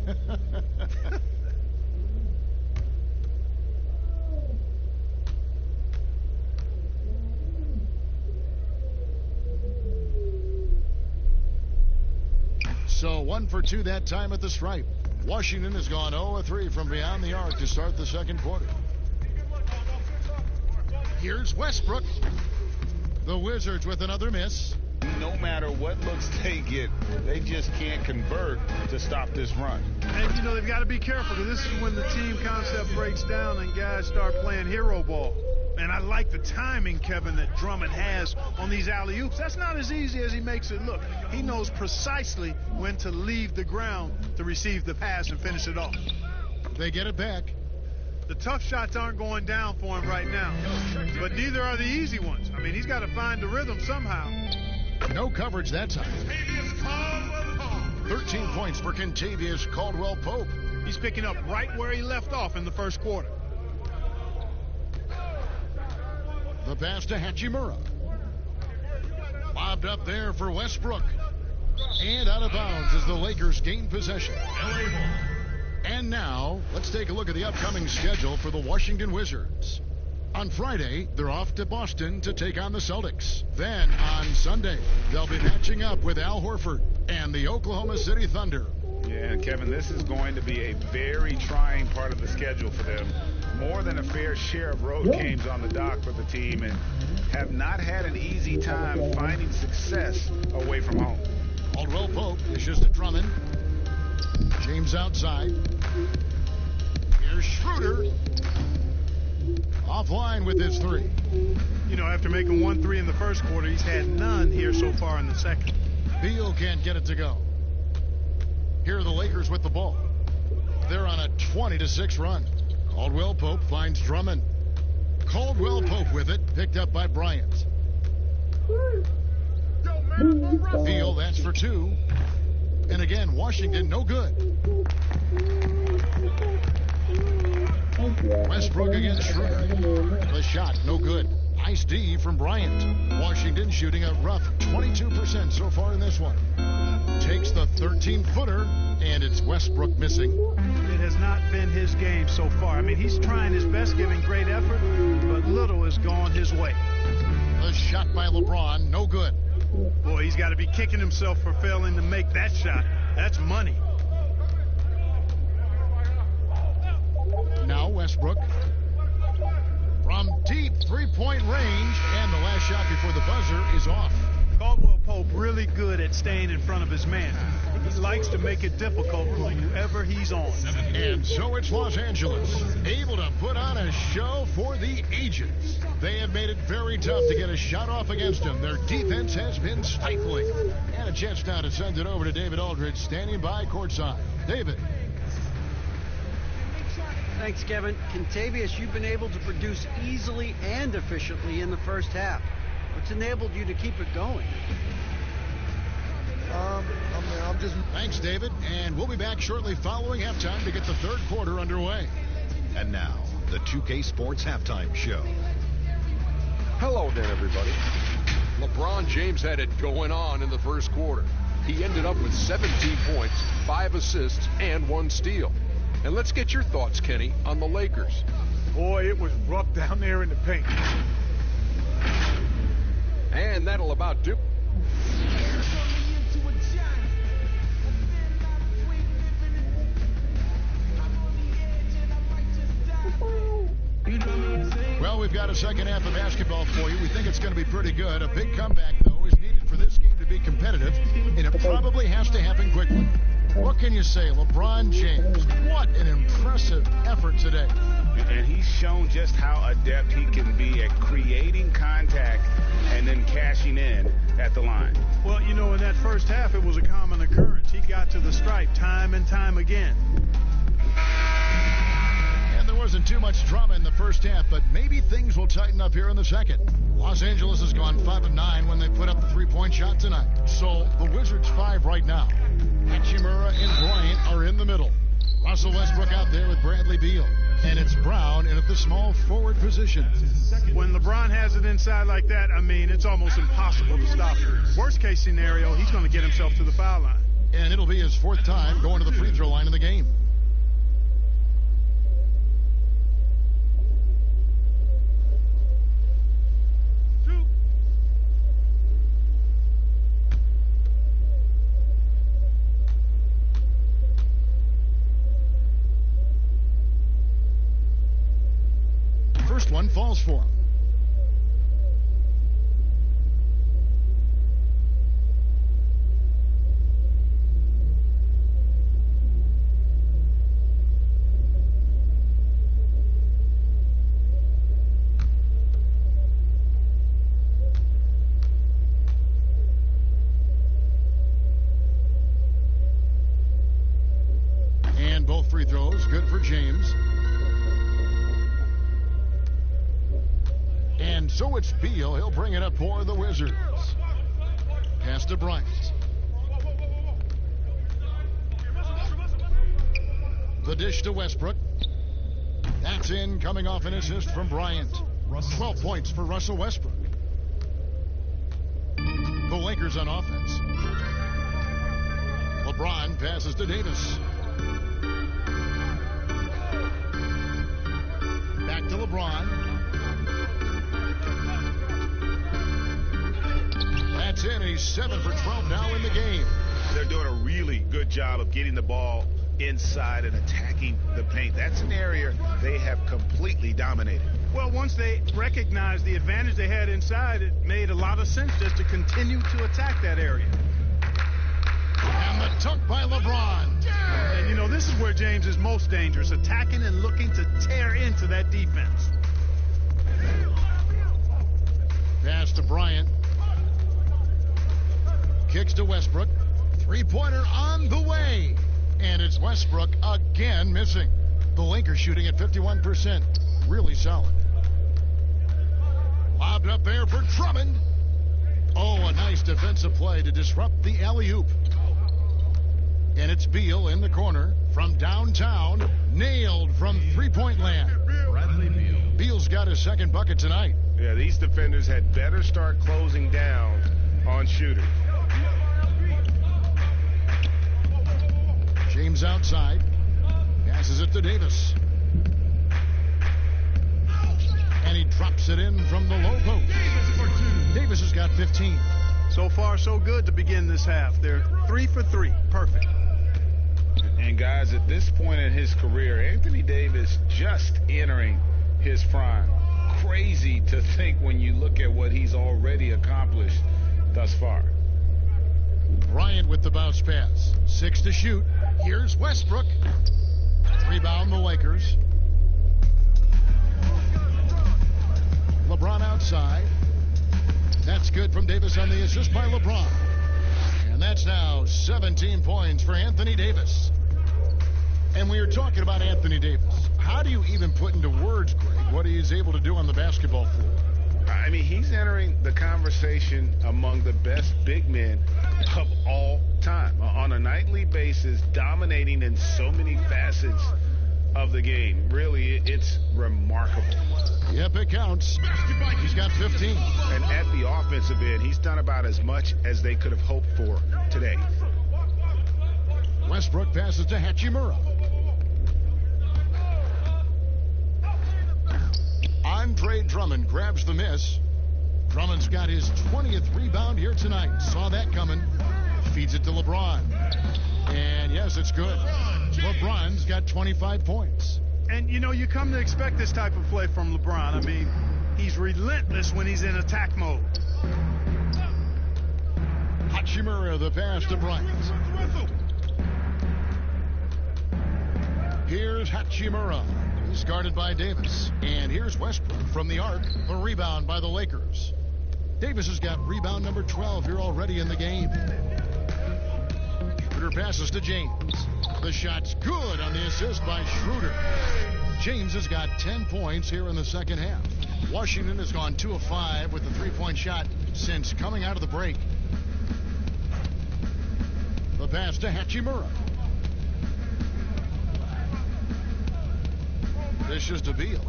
So 1 for 2 that time at the stripe. Washington has gone 0-3 from beyond the arc to start the second quarter. Here's Westbrook. The Wizards with another miss. No matter what looks they get, they just can't convert to stop this run. And, you know, they've got to be careful because this is when the team concept breaks down and guys start playing hero ball. And I like the timing, Kevin, that Drummond has on these alley-oops. That's not as easy as he makes it look. He knows precisely when to leave the ground to receive the pass and finish it off. They get it back. The tough shots aren't going down for him right now, but neither are the easy ones. I mean, he's got to find the rhythm somehow. No coverage that time. 13 points for Kentavious Caldwell-Pope. He's picking up right where he left off in the first quarter. The pass to Hachimura. Lobbed up there for Westbrook. And out of bounds as the Lakers gain possession. And now, let's take a look at the upcoming schedule for the Washington Wizards. On Friday, they're off to Boston to take on the Celtics. Then, on Sunday, they'll be matching up with Al Horford and the Oklahoma City Thunder. Yeah, and Kevin, this is going to be a very trying part of the schedule for them. More than a fair share of road games on the dock for the team, and have not had an easy time finding success away from home. Caldwell-Pope dishes to Drummond. James outside. Here's Schroeder. Offline with his 3. You know, after making 1 3 in the first quarter, he's had none here so far in the second. Beal can't get it to go. Here are the Lakers with the ball. They're on a 20-6 run. Caldwell-Pope finds Drummond. Caldwell-Pope with it, picked up by Bryant. Beal, that's for 2. And again, Washington, no good. Westbrook against Schroeder. The shot, no good. Nice D from Bryant. Washington shooting a rough 22% so far in this one. Takes the 13-footer, and it's Westbrook missing. It has not been his game so far. I mean, he's trying his best, giving great effort, but little has gone his way. The shot by LeBron, no good. Boy, he's got to be kicking himself for failing to make that shot. That's money. Now Westbrook. from deep three-point range, and the last shot before the buzzer is off. Caldwell Pope really good at staying in front of his man. He likes to make it difficult for whoever he's on. And so it's Los Angeles, able to put on a show for the ages. They have made it very tough to get a shot off against them. Their defense has been stifling. And a chance now to send it over to David Aldridge, standing by courtside. David. Thanks, Kevin. Contavious, you've been able to produce easily and efficiently in the first half. What's enabled you to keep it going? Thanks, David. And we'll be back shortly following halftime to get the third quarter underway. And now, the 2K Sports Halftime Show. Hello there, everybody. LeBron James had it going on in the first quarter. He ended up with 17 points, 5 assists, and 1 steal. And let's get your thoughts, Kenny, on the Lakers. Boy, it was rough down there in the paint. And that'll about do. Well, we've got a second half of basketball for you. We think it's going to be pretty good. A big comeback, though, is needed for this game to be competitive, and it probably has to happen quickly. What can you say? LeBron James, what an impressive effort today. And he's shown just how adept he can be at creating contact and then cashing in at the line. Well, you know, in that first half, it was a common occurrence. He got to the stripe time and time again. And there wasn't too much drama in the first half, but maybe things will tighten up here in the second. Los Angeles has gone 5 of 9 when they put up the three-point shot tonight. So the Wizards 5 right now. Hachimura and Bryant are in the middle. Russell Westbrook out there with Bradley Beal. And it's Brown in at the small forward position. When LeBron has it inside like that, I mean, it's almost impossible to stop him. Worst case scenario, he's going to get himself to the foul line. And it'll be his 4th time going to the free throw line in the game. First one falls for him. And both free throws good for James. And so it's Beal. He'll bring it up for the Wizards. Pass to Bryant. The dish to Westbrook. That's in, coming off an assist from Bryant. 12 points for Russell Westbrook. The Lakers on offense. LeBron passes to Davis. Back to LeBron. That's in. He's 7 for 12 now in the game. They're doing a really good job of getting the ball inside and attacking the paint. That's an area they have completely dominated. Well, once they recognized the advantage they had inside, it made a lot of sense just to continue to attack that area. And the dunk by LeBron. And, you know, this is where James is most dangerous, attacking and looking to tear into that defense. Pass to Bryant. Kicks to Westbrook. Three-pointer on the way. And it's Westbrook again missing. The Lakers shooting at 51%. Really solid. Lobbed up there for Drummond. Oh, a nice defensive play to disrupt the alley-oop. And it's Beal in the corner from downtown. Nailed from three-point land. Bradley Beal. Beal's got his second bucket tonight. Yeah, these defenders had better start closing down on shooters. James outside. Passes it to Davis. And he drops it in from the low post. Davis has got 15. So far, so good to begin this half. They're 3 for 3. Perfect. And guys, at this point in his career, Anthony Davis just entering his prime. crazy to think when you look at what he's already accomplished thus far. Bryant with the bounce pass. 6 to shoot. Here's Westbrook. Rebound the Lakers. LeBron outside. That's good from Davis on the assist by LeBron. And that's now 17 points for Anthony Davis. And we were talking about Anthony Davis. How do you even put into words, Greg, what he is able to do on the basketball floor? I mean, he's entering the conversation among the best big men of all time. On a nightly basis, dominating in so many facets of the game. Really, it's remarkable. Yep, it counts. He's got 15. And at the offensive end, he's done about as much as they could have hoped for today. Westbrook passes to Hachimura. Andre Drummond grabs the miss. Drummond's got his 20th rebound here tonight. Saw that coming. Feeds it to LeBron. And yes, it's good. LeBron's got 25 points. And, you know, you come to expect this type of play from LeBron. I mean, he's relentless when he's in attack mode. Hachimura, the pass to Bryant. Here's Hachimura. He's guarded by Davis. And here's Westbrook from the arc. A rebound by the Lakers. Davis has got rebound number 12 here already in the game. Schroeder passes to James. The shot's good on the assist by Schroeder. James has got 10 points here in the second half. Washington has gone 2 of 5 with the three-point shot since coming out of the break. The pass to Hachimura. This is to Beal.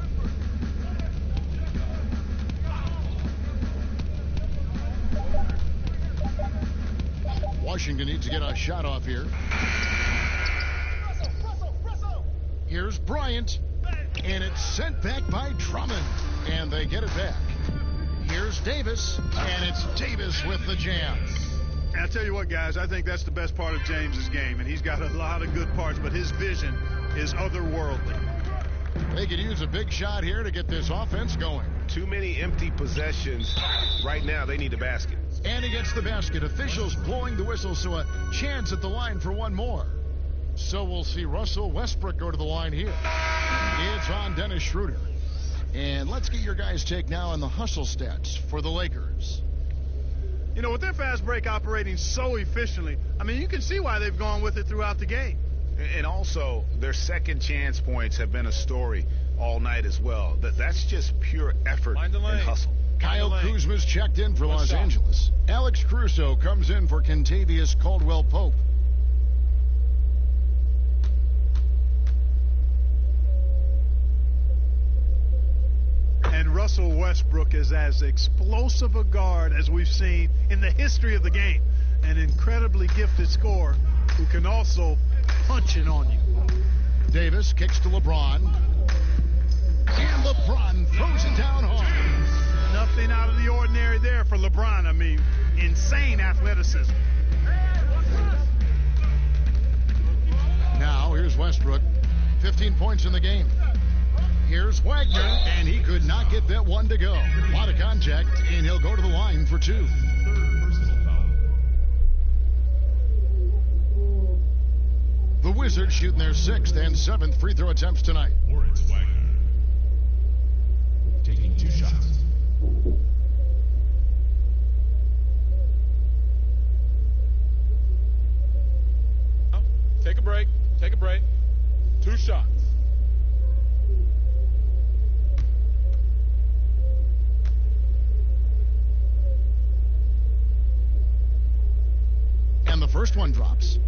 Washington needs to get a shot off here. Here's Bryant. And it's sent back by Drummond. And they get it back. Here's Davis. And it's Davis with the jam. And I'll tell you what, guys, I think that's the best part of James's game. And he's got a lot of good parts, but his vision is otherworldly. They could use a big shot here to get this offense going. Too many empty possessions. Right now, they need a basket. And he gets the basket. Officials blowing the whistle, so a chance at the line for one more. So we'll see Russell Westbrook go to the line here. It's on Dennis Schroeder. And let's get your guys' take now on the hustle stats for the Lakers. You know, with their fast break operating so efficiently, I mean, you can see why they've gone with it throughout the game. And also, their second chance points have been a story all night as well. That's just pure effort and hustle. Kyle Kuzma's checked in for Los Angeles. Alex Caruso comes in for Kentavious Caldwell-Pope. And Russell Westbrook is as explosive a guard as we've seen in the history of the game. An incredibly gifted scorer who can also punch it on you. Davis kicks to LeBron. And LeBron throws it down hard. Nothing out of the ordinary there for LeBron. I mean, insane athleticism. Now, here's Westbrook. 15 points in the game. Here's Wagner, and he could not get that one to go. A lot of contact, and he'll go to the line for 2. The Wizards shooting their 6th and 7th free throw attempts tonight. Moritz Wagner taking 2 shots. Take a break. Take a break. 2 shots. And the first one drops.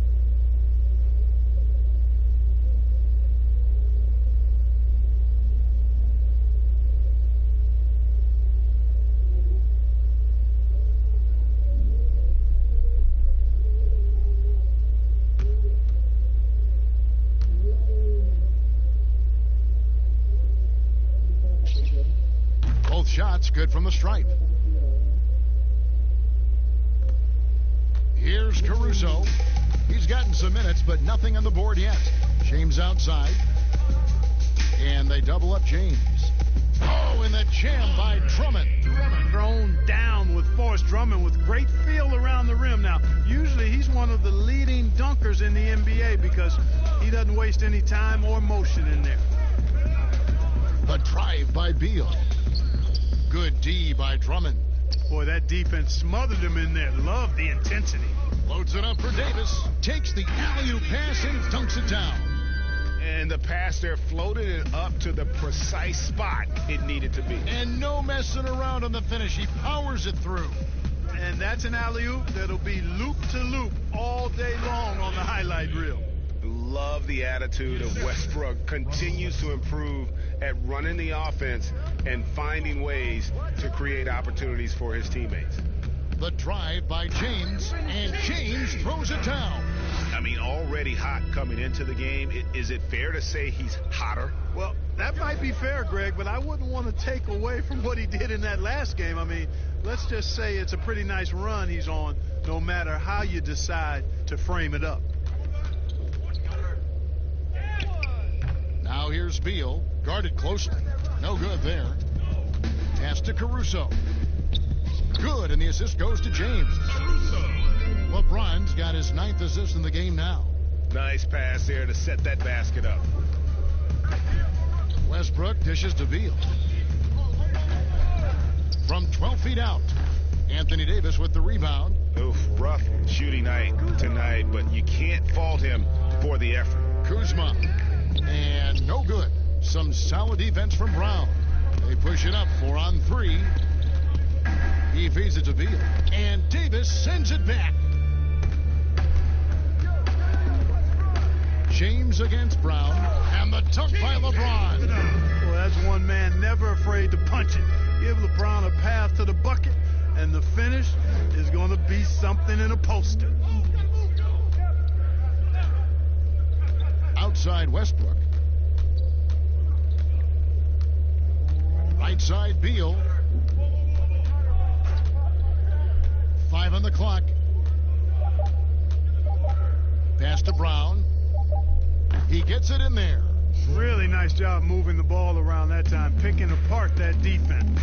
Both shots good from the stripe. Here's Caruso. He's gotten some minutes, but nothing on the board yet. James outside. And they double up James. Oh, and the jam by Drummond. Thrown down with force. Drummond with great feel around the rim. Now, usually he's one of the leading dunkers in the NBA because he doesn't waste any time or motion in there. The drive by Beal. Good D by Drummond. Boy, that defense smothered him in there. Love the intensity. Loads it up for Davis. Takes the alley-oop pass and dunks it down. And the pass there floated it up to the precise spot it needed to be. And no messing around on the finish. He powers it through. And that's an alley-oop that'll be loop-to-loop all day long on the highlight reel. Love the attitude of Westbrook. Continues to improve at running the offense and finding ways to create opportunities for his teammates. The drive by James, and James throws it down. I mean, already hot coming into the game. Is it fair to say he's hotter? Well, that might be fair, Greg, but I wouldn't want to take away from what he did in that last game. I mean, let's just say it's a pretty nice run he's on, no matter how you decide to frame it up. Now here's Beal, guarded closely. No good there. Pass to Caruso. Good, and the assist goes to James. LeBron's got his 9th assist in the game now. Nice pass there to set that basket up. Westbrook dishes to Beal. From 12 feet out, Anthony Davis with the rebound. Oof, rough shooting night tonight, but you can't fault him for the effort. Kuzma. And no good. Some solid defense from Brown. They push it up 4 on 3. He feeds it to Beal. And Davis sends it back. James against Brown. And the dunk by LeBron. Well, that's one man never afraid to punch it. Give LeBron a path to the bucket, and the finish is going to be something in a poster. Outside Westbrook. Right side Beal. 5 on the clock. Pass to Brown. He gets it in there. Really nice job moving the ball around that time, picking apart that defense.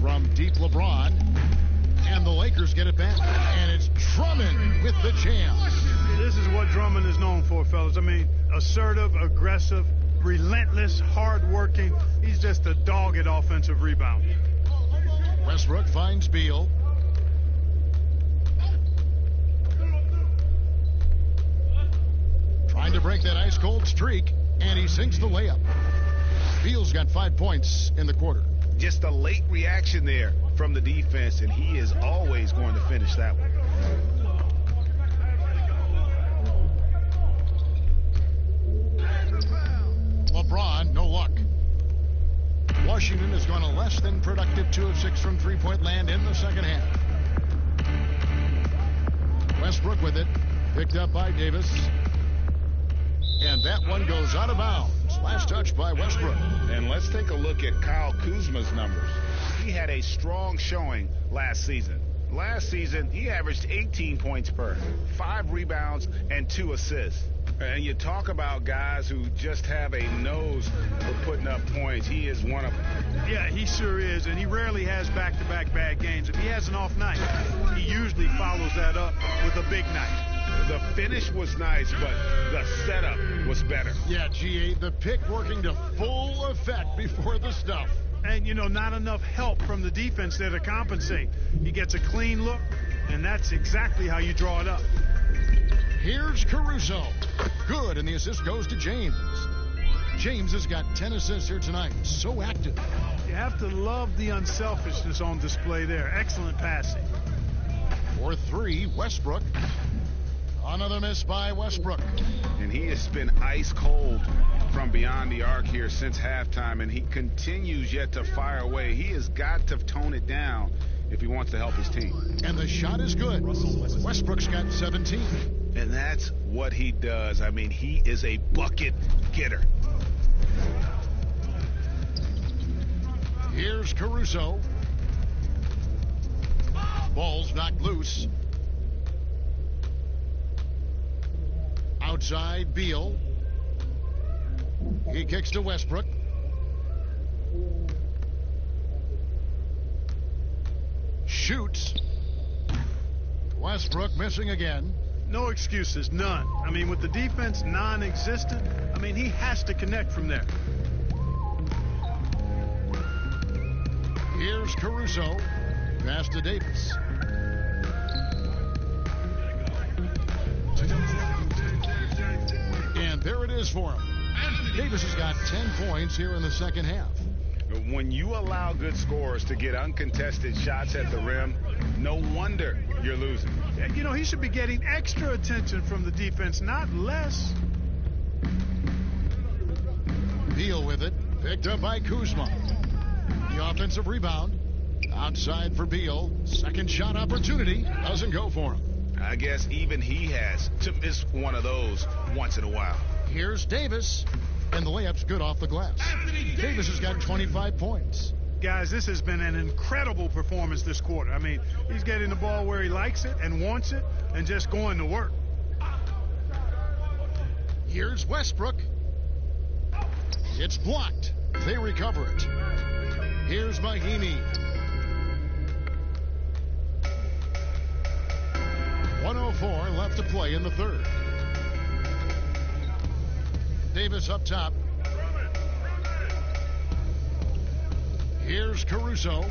From deep LeBron. And the Lakers get it back. And it's Drummond with the jam. This is what Drummond is known for, fellas. I mean, assertive, aggressive, relentless, hard-working. He's just a dogged offensive rebound. Westbrook finds Beal. Trying to break that ice-cold streak, and he sinks the layup. Beal's got 5 points in the quarter. Just a late reaction there from the defense, and he is always going to finish that one. LeBron, no luck. Washington has gone a less than productive 2 of 6 from three-point land in the second half. Westbrook with it, picked up by Davis. And that one goes out of bounds. Last touch by Westbrook. And let's take a look at Kyle Kuzma's numbers. He had a strong showing last season. Last season, he averaged 18 points per, 5 rebounds, and 2 assists. And you talk about guys who just have a nose for putting up points. He is one of them. Yeah, he sure is, and he rarely has back-to-back bad games. If he has an off night, he usually follows that up with a big night. The finish was nice, but the setup was better. Yeah, GA, the pick working to full effect before the stuff. And, you know, not enough help from the defense there to compensate. He gets a clean look, and that's exactly how you draw it up. Here's Caruso. Good, and the assist goes to James. James has got 10 assists here tonight. So active. You have to love the unselfishness on display there. Excellent passing. For 3, Westbrook. Another miss by Westbrook. And he has been ice cold from beyond the arc here since halftime, and he continues yet to fire away. He has got to tone it down if he wants to help his team. And the shot is good. Westbrook's got 17. And that's what he does. I mean, he is a bucket getter. Here's Caruso. Ball's knocked loose. Outside, Beal. He kicks to Westbrook. Shoots. Westbrook missing again. No excuses, none. I mean, with the defense non-existent, I mean, he has to connect from there. Here's Caruso. Pass to Davis. And there it is for him. Davis has got 10 points here in the second half. When you allow good scorers to get uncontested shots at the rim, no wonder you're losing. You know, he should be getting extra attention from the defense, not less. Beal with it. Picked up by Kuzma. The offensive rebound. Outside for Beal. Second shot opportunity. Doesn't go for him. I guess even he has to miss one of those once in a while. Here's Davis. And the layup's good off the glass. Davis has got 25 points. Guys, this has been an incredible performance this quarter. I mean, he's getting the ball where he likes it and wants it and just going to work. Here's Westbrook. It's blocked. They recover it. Here's Mahimi. 1:04 left to play in the third. Davis up top. Here's Caruso.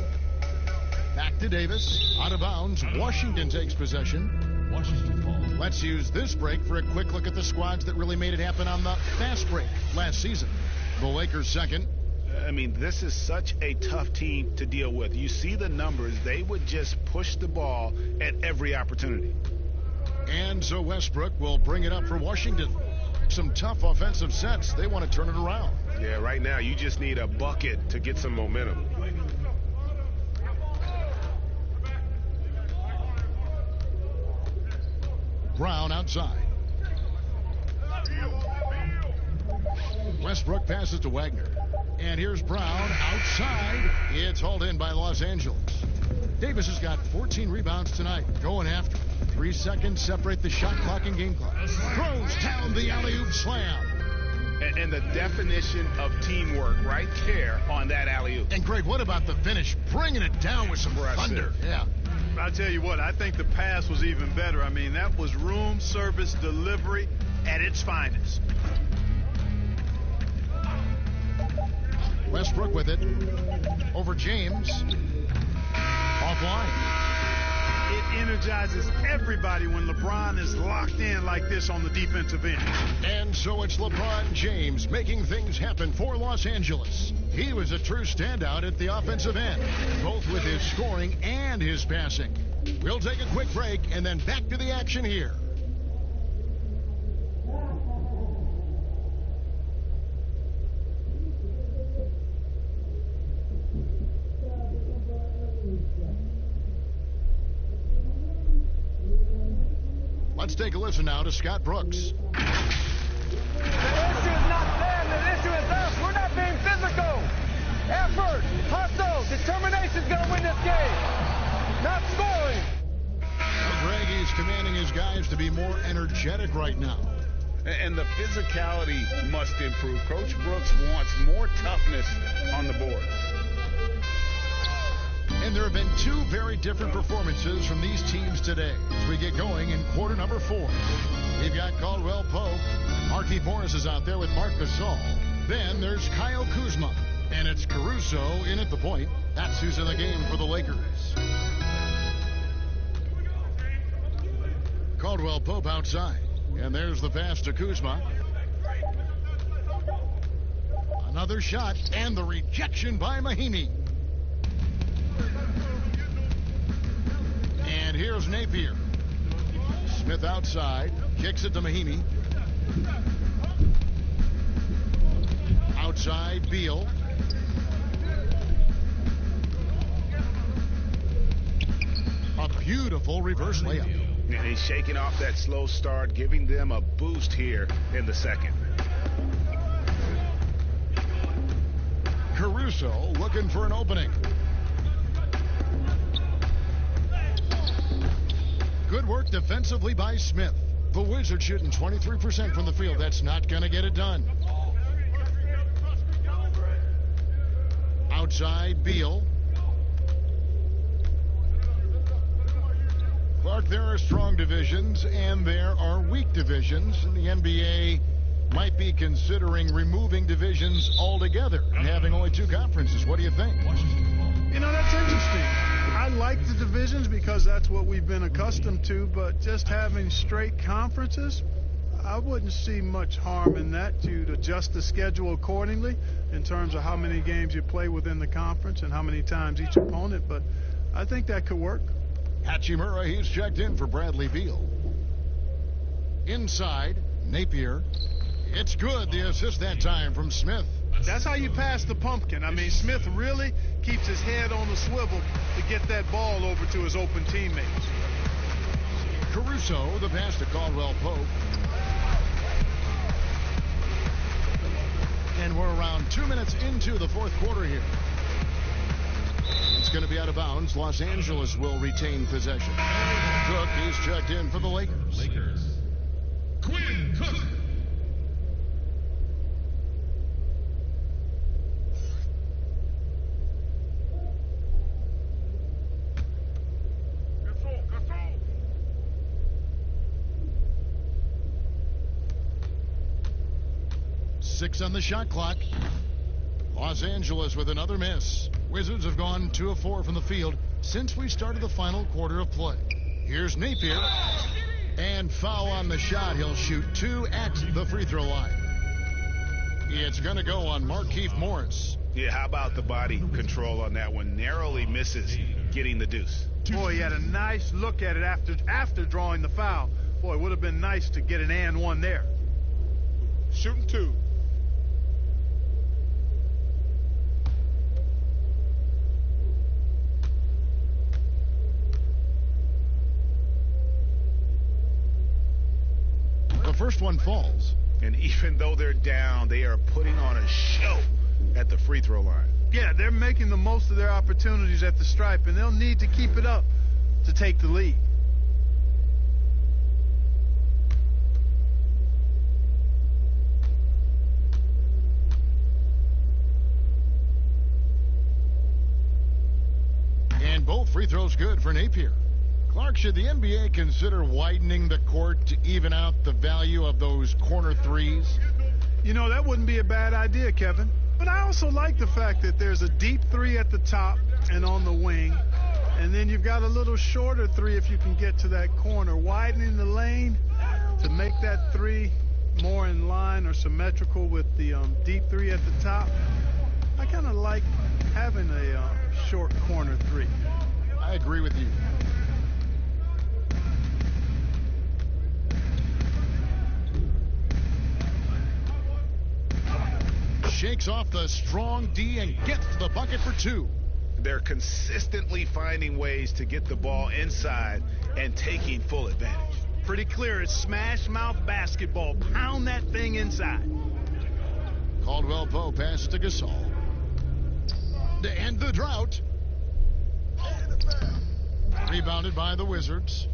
Back to Davis. Out of bounds. Washington takes possession. Washington ball. Let's use this break for a quick look at the squads that really made it happen on the fast break last season. The Lakers second. I mean, this is such a tough team to deal with. You see the numbers. They would just push the ball at every opportunity. And so Westbrook will bring it up for Washington. Some tough offensive sets. They want to turn it around. Yeah, right now you just need a bucket to get some momentum. Brown outside. Westbrook passes to Wagner. And here's Brown outside. It's hauled in by Los Angeles. Davis has got 14 rebounds tonight. Going after it. 3 seconds separate the shot clock and game clock. Throws down the alley-oop slam. And the definition of teamwork right there on that alley-oop. And Greg, what about the finish? Bringing it down with some thunder. Yeah. I'll tell you what, I think the pass was even better. I mean, that was room service delivery at its finest. Westbrook with it. Over James. Offline. It energizes everybody when LeBron is locked in like this on the defensive end. And so it's LeBron James making things happen for Los Angeles. He was a true standout at the offensive end, both with his scoring and his passing. We'll take a quick break and then back to the action here. Let's take a listen now to Scott Brooks. The issue is not them. The issue is us. We're not being physical. Effort, hustle, determination is going to win this game. Not scoring. Greg, he's commanding his guys to be more energetic right now. And the physicality must improve. Coach Brooks wants more toughness on the board. And there have been two very different performances from these teams today as we get going in quarter number 4. We've got Caldwell Pope. Markieff Morris is out there with Marc Gasol. Then there's Kyle Kuzma. And it's Caruso in at the point. That's who's in the game for the Lakers. Caldwell Pope outside. And there's the pass to Kuzma. Another shot and the rejection by Mahimi. And here's Napier. Smith outside. Kicks it to Mahimi. Outside, Beal. A beautiful reverse layup. And he's shaking off that slow start, giving them a boost here in the second. Caruso looking for an opening. Good work defensively by Smith. The Wizards shooting 23% from the field. That's not going to get it done. outside, Beal. Clark, there are strong divisions and there are weak divisions, and the NBA might be considering removing divisions altogether and having only 2 conferences. What do you think? You know, that's interesting. I like the divisions because that's what we've been accustomed to, but just having straight conferences, I wouldn't see much harm in that. You'd adjust the schedule accordingly in terms of how many games you play within the conference and how many times each opponent, but I think that could work. Hachimura, he's checked in for Bradley Beal. Inside, Napier. It's good, the assist that time from Smith. That's how you pass the pumpkin. I mean, Smith really keeps his head on the swivel to get that ball over to his open teammates. Caruso, the pass to Caldwell Pope. And we're around 2 minutes into the fourth quarter here. It's going to be out of bounds. Los Angeles will retain possession. Cook, he's checked in for the Lakers. Quinn Cook. Six on the shot clock. Los Angeles with another miss. Wizards have gone 2 of 4 from the field since we started the final quarter of play. Here's Napier. And foul on the shot. He'll shoot 2 at the free throw line. It's going to go on Markieff Morris. Yeah, how about the body control on that one? Narrowly misses getting the deuce. Boy, he had a nice look at it after drawing the foul. Boy, it would have been nice to get an and one there. Shooting 2. The first one falls. And even though they're down, they are putting on a show at the free throw line. Yeah, they're making the most of their opportunities at the stripe, and they'll need to keep it up to take the lead. And both free throws good for Napier. Clark, should the NBA consider widening the court to even out the value of those corner threes? You know, that wouldn't be a bad idea, Kevin. But I also like the fact that there's a deep 3 at the top and on the wing. And then you've got a little shorter 3 if you can get to that corner. Widening the lane to make that 3 more in line or symmetrical with the deep 3 at the top. I kind of like having a short corner 3. I agree with you. Shakes off the strong D and gets to the bucket for 2. They're consistently finding ways to get the ball inside and taking full advantage. Pretty clear. It's smash mouth basketball. Pound that thing inside. Caldwell Pope pass to Gasol. To end the drought. Rebounded by the Wizards.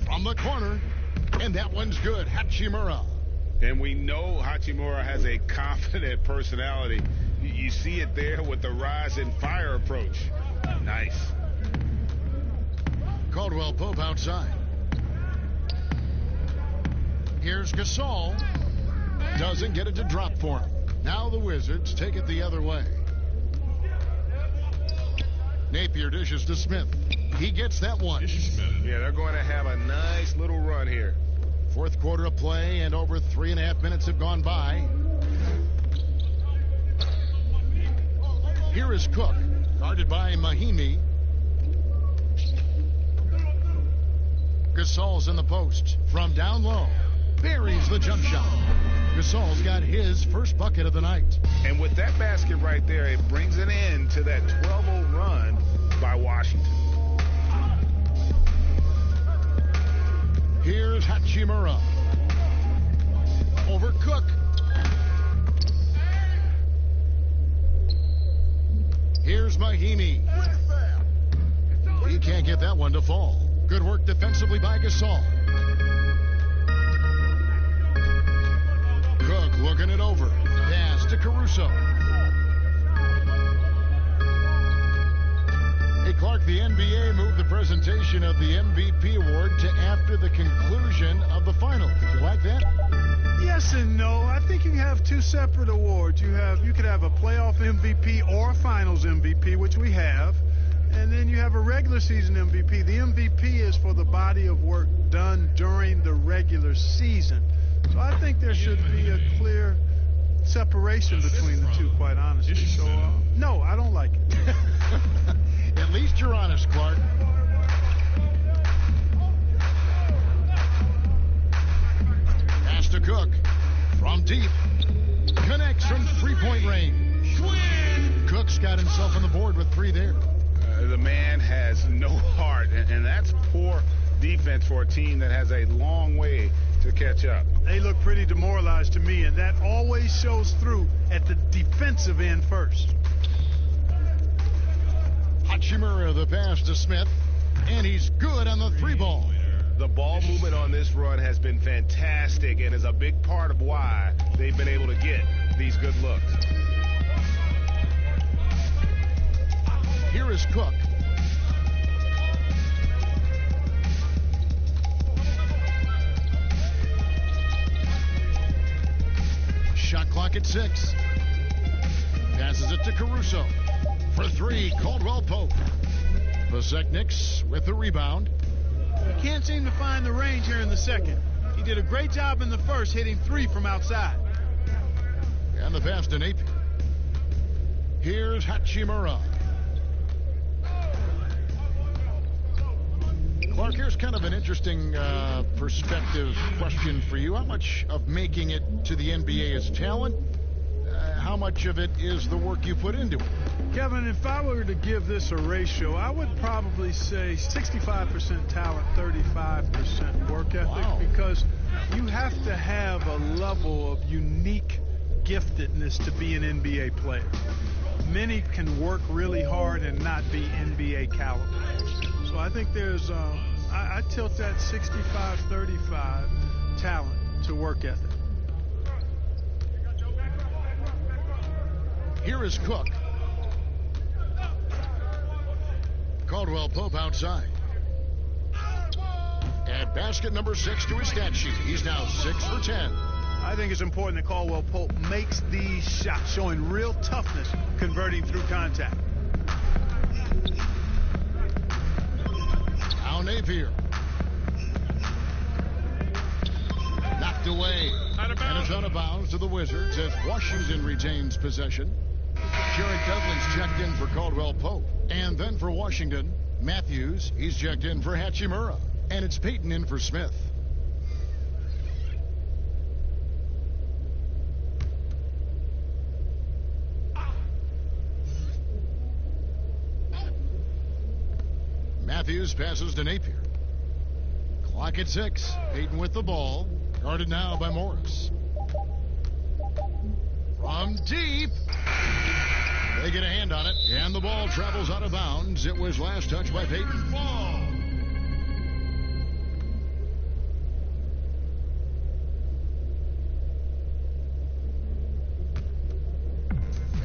From the corner. And that one's good. Hachimura. And we know Hachimura has a confident personality. You see it there with the rise and fire approach. Nice. Caldwell Pope outside. Here's Gasol. Doesn't get it to drop for him. Now the Wizards take it the other way. Napier dishes to Smith. He gets that one. Yeah, they're going to have a nice little run here. Fourth quarter of play, and over 3.5 minutes have gone by. Here is Cook, guarded by Mahimi. Gasol's in the post. From down low, buries the jump shot. Gasol's got his first bucket of the night. And with that basket right there, it brings an end to that 12-0 run by Washington. Here's Hachimura. Over Cook. Here's Mahimi. He can't get that one to fall. Good work defensively by Gasol. Cook looks Working it over. Pass to Caruso. Hey, Clark, the NBA moved the presentation of the MVP award to after the conclusion of the final. Did you like that? Yes and no. I think you can have two separate awards. You could have a playoff MVP or a finals MVP, which we have. And then you have a regular season MVP. The MVP is for the body of work done during the regular season. So I think there should be a clear separation between the two, quite honestly. So, no, I don't like it. At least you're honest, Clark. Pass to Cook. From deep. Connects from three-point range. Cook's got himself on the board with 3 there. The man has no heart, and that's poor defense for a team that has a long way to catch up. They look pretty demoralized to me, and that always shows through at the defensive end first. Hachimura the pass to Smith, and he's good on the 3-ball. The ball movement on this run has been fantastic and is a big part of why they've been able to get these good looks. Here is Cook. Shot clock at 6. Passes it to Caruso. For 3, Caldwell Pope. Vasekniks with the rebound. He can't seem to find the range here in the second. He did a great job in the first, hitting 3 from outside. And the pass to Napier. Here's Hachimura. Clark, here's kind of an interesting perspective question for you. How much of making it to the NBA is talent? How much of it is the work you put into it? Kevin, if I were to give this a ratio, I would probably say 65% talent, 35% work ethic. Wow. Because you have to have a level of unique giftedness to be an NBA player. Many can work really hard and not be NBA caliber. So I think there's, I tilt that 65-35 talent to work ethic. Here is Cook. Caldwell Pope outside. Add basket number 6 to his stat sheet. He's now 6 for 10. I think it's important that Caldwell Pope makes these shots, showing real toughness, converting through contact. Now Napier. Knocked away. And it's out of bounds to the Wizards as Washington retains possession. Jared Dudley's checked in for Caldwell Pope. And then for Washington, Matthews, he's checked in for Hachimura. And it's Payton in for Smith. Matthews passes to Napier. Clock at 6. Payton with the ball. Guarded now by Morris. From deep. They get a hand on it, and the ball travels out of bounds. It was last touched by Payton.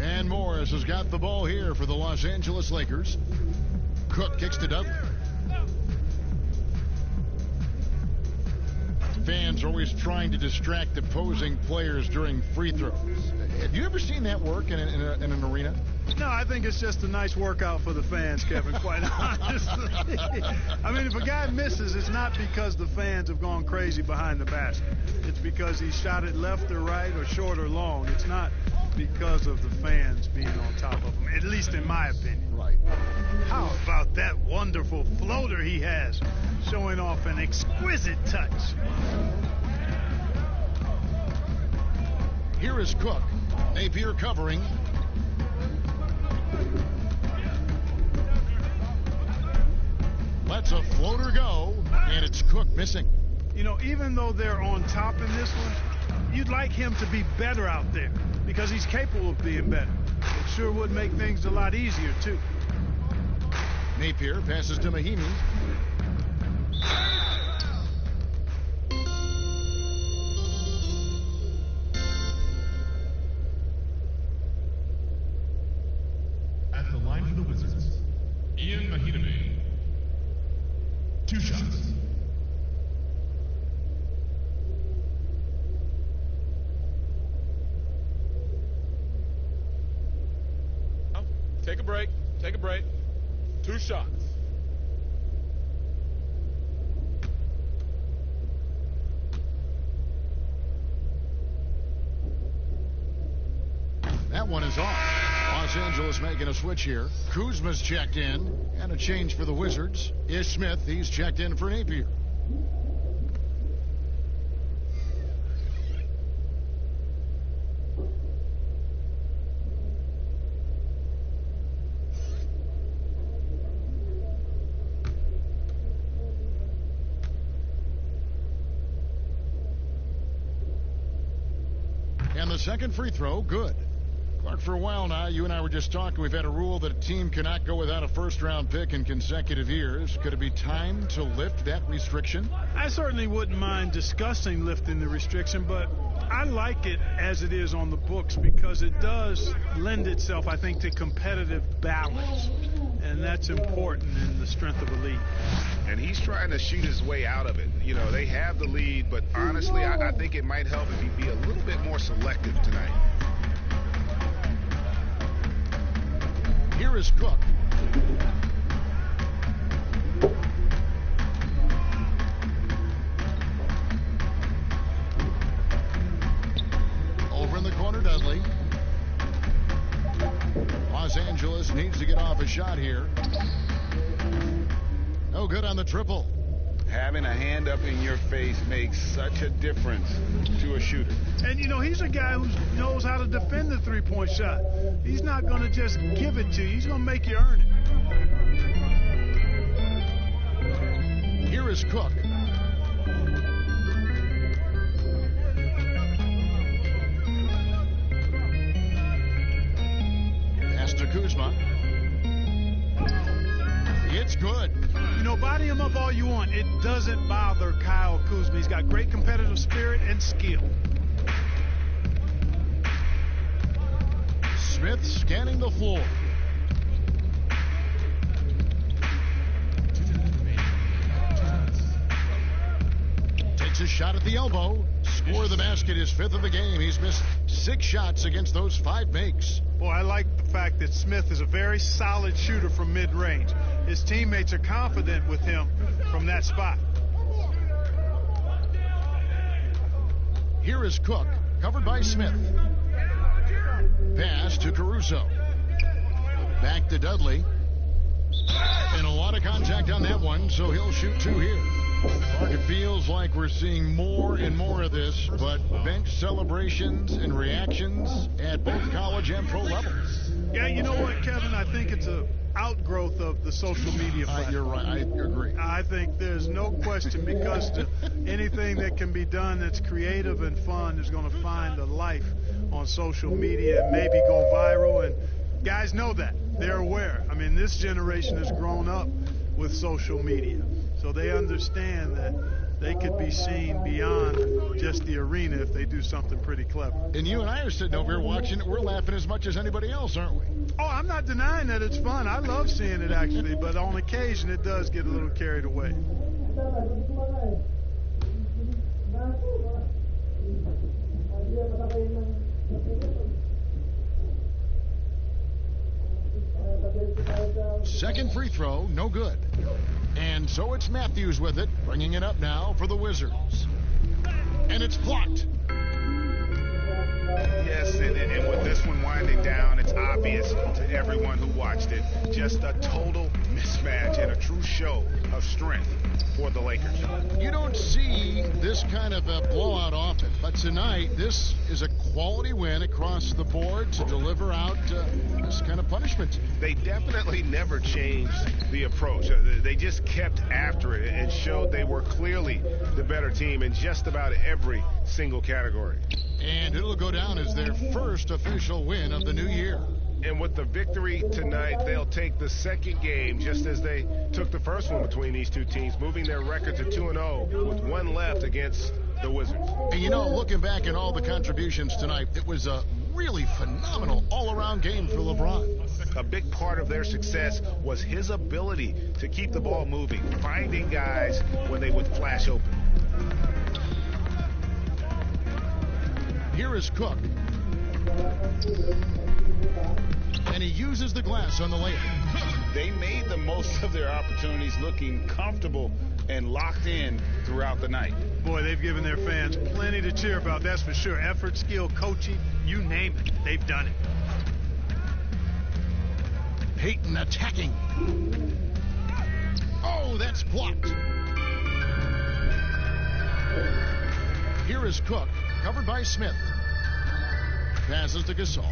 And Morris has got the ball here for the Los Angeles Lakers. Cook kicks to Dudley. Fans are always trying to distract opposing players during free throws. Have you ever seen that work in an arena? No, I think it's just a nice workout for the fans, Kevin, quite honestly. I mean, if a guy misses, it's not because the fans have gone crazy behind the basket. It's because he shot it left or right or short or long. It's not because of the fans being on top of him, at least in my opinion. Right. How about that wonderful floater he has, showing off an exquisite touch? Here is Cook. Napier covering. Lets a floater go, and it's Cook missing. You know, even though they're on top in this one, you'd like him to be better out there because he's capable of being better. It sure would make things a lot easier, too. Napier passes to Mahinmi. 2 shots. Take a break. Take a break. 2 shots. That one is off. Los Angeles making a switch here. Kuzma's checked in. And a change for the Wizards. Ish Smith, he's checked in for Napier. And the second free throw, good. Clark, for a while now, you and I were just talking. We've had a rule that a team cannot go without a first-round pick in consecutive years. Could it be time to lift that restriction? I certainly wouldn't mind discussing lifting the restriction, but I like it as it is on the books because it does lend itself, I think, to competitive balance. And that's important in the strength of a league. And he's trying to shoot his way out of it. You know, they have the lead, but honestly, I think it might help if he be a little bit more selective tonight. Here is Cook. Over in the corner, Dudley. Los Angeles needs to get off a shot here. No good on the triple. Having a hand up in your face makes such a difference to a shooter. And, you know, he's a guy who knows how to defend the three-point shot. He's not going to just give it to you. He's going to make you earn it. Here is Cook. Pass to Kuzma. It's good. You know, body him up all you want. It doesn't bother Kyle Kuzma. He's got great competitive spirit and skill. Smith scanning the floor. Takes a shot at the elbow. Score of the basket, his 5th of the game. He's missed 6 shots against those 5 makes. Boy, I like the fact that Smith is a very solid shooter from mid-range. His teammates are confident with him from that spot. Here is Cook, covered by Smith. Pass to Caruso. Back to Dudley. And a lot of contact on that one, so he'll shoot 2 here. It feels like we're seeing more and more of this, but bench celebrations and reactions at both college and pro levels. Yeah, you know what, Kevin? I think it's a outgrowth of the social media platform. You're right. I agree. I think there's no question because anything that can be done that's creative and fun is going to find a life on social media and maybe go viral. And guys know that. They're aware. I mean, this generation has grown up with social media. So they understand that they could be seen beyond just the arena if they do something pretty clever. And you and I are sitting over here watching it. We're laughing as much as anybody else, aren't we? Oh, I'm not denying that it's fun. I love seeing it, actually. But on occasion, it does get a little carried away. Second free throw, no good. And so it's Matthews with it, bringing it up now for the Wizards. And it's blocked. Yes, and with this one winding down, it's obvious to everyone who watched it. Just a total mismatch and a true show of strength for the Lakers. You don't see this kind of a blowout often, but tonight this is a quality win across the board to deliver out this kind of punishment. They definitely never changed the approach. They just kept after it and showed they were clearly the better team in just about every single category. And it'll go down as their first official win of the new year. And with the victory tonight, they'll take the second game just as they took the first one between these two teams, moving their record to 2-0 with one left against the Wizards. And you know, looking back at all the contributions tonight, it was a really phenomenal all-around game for LeBron. A big part of their success was his ability to keep the ball moving, finding guys when they would flash open. Here is Cook. And he uses the glass on the layup. They made the most of their opportunities, looking comfortable and locked in throughout the night. Boy, they've given their fans plenty to cheer about, that's for sure. Effort, skill, coaching, you name it, they've done it. Payton attacking. Oh, that's blocked. Here is Cook, covered by Smith. Passes to Gasol.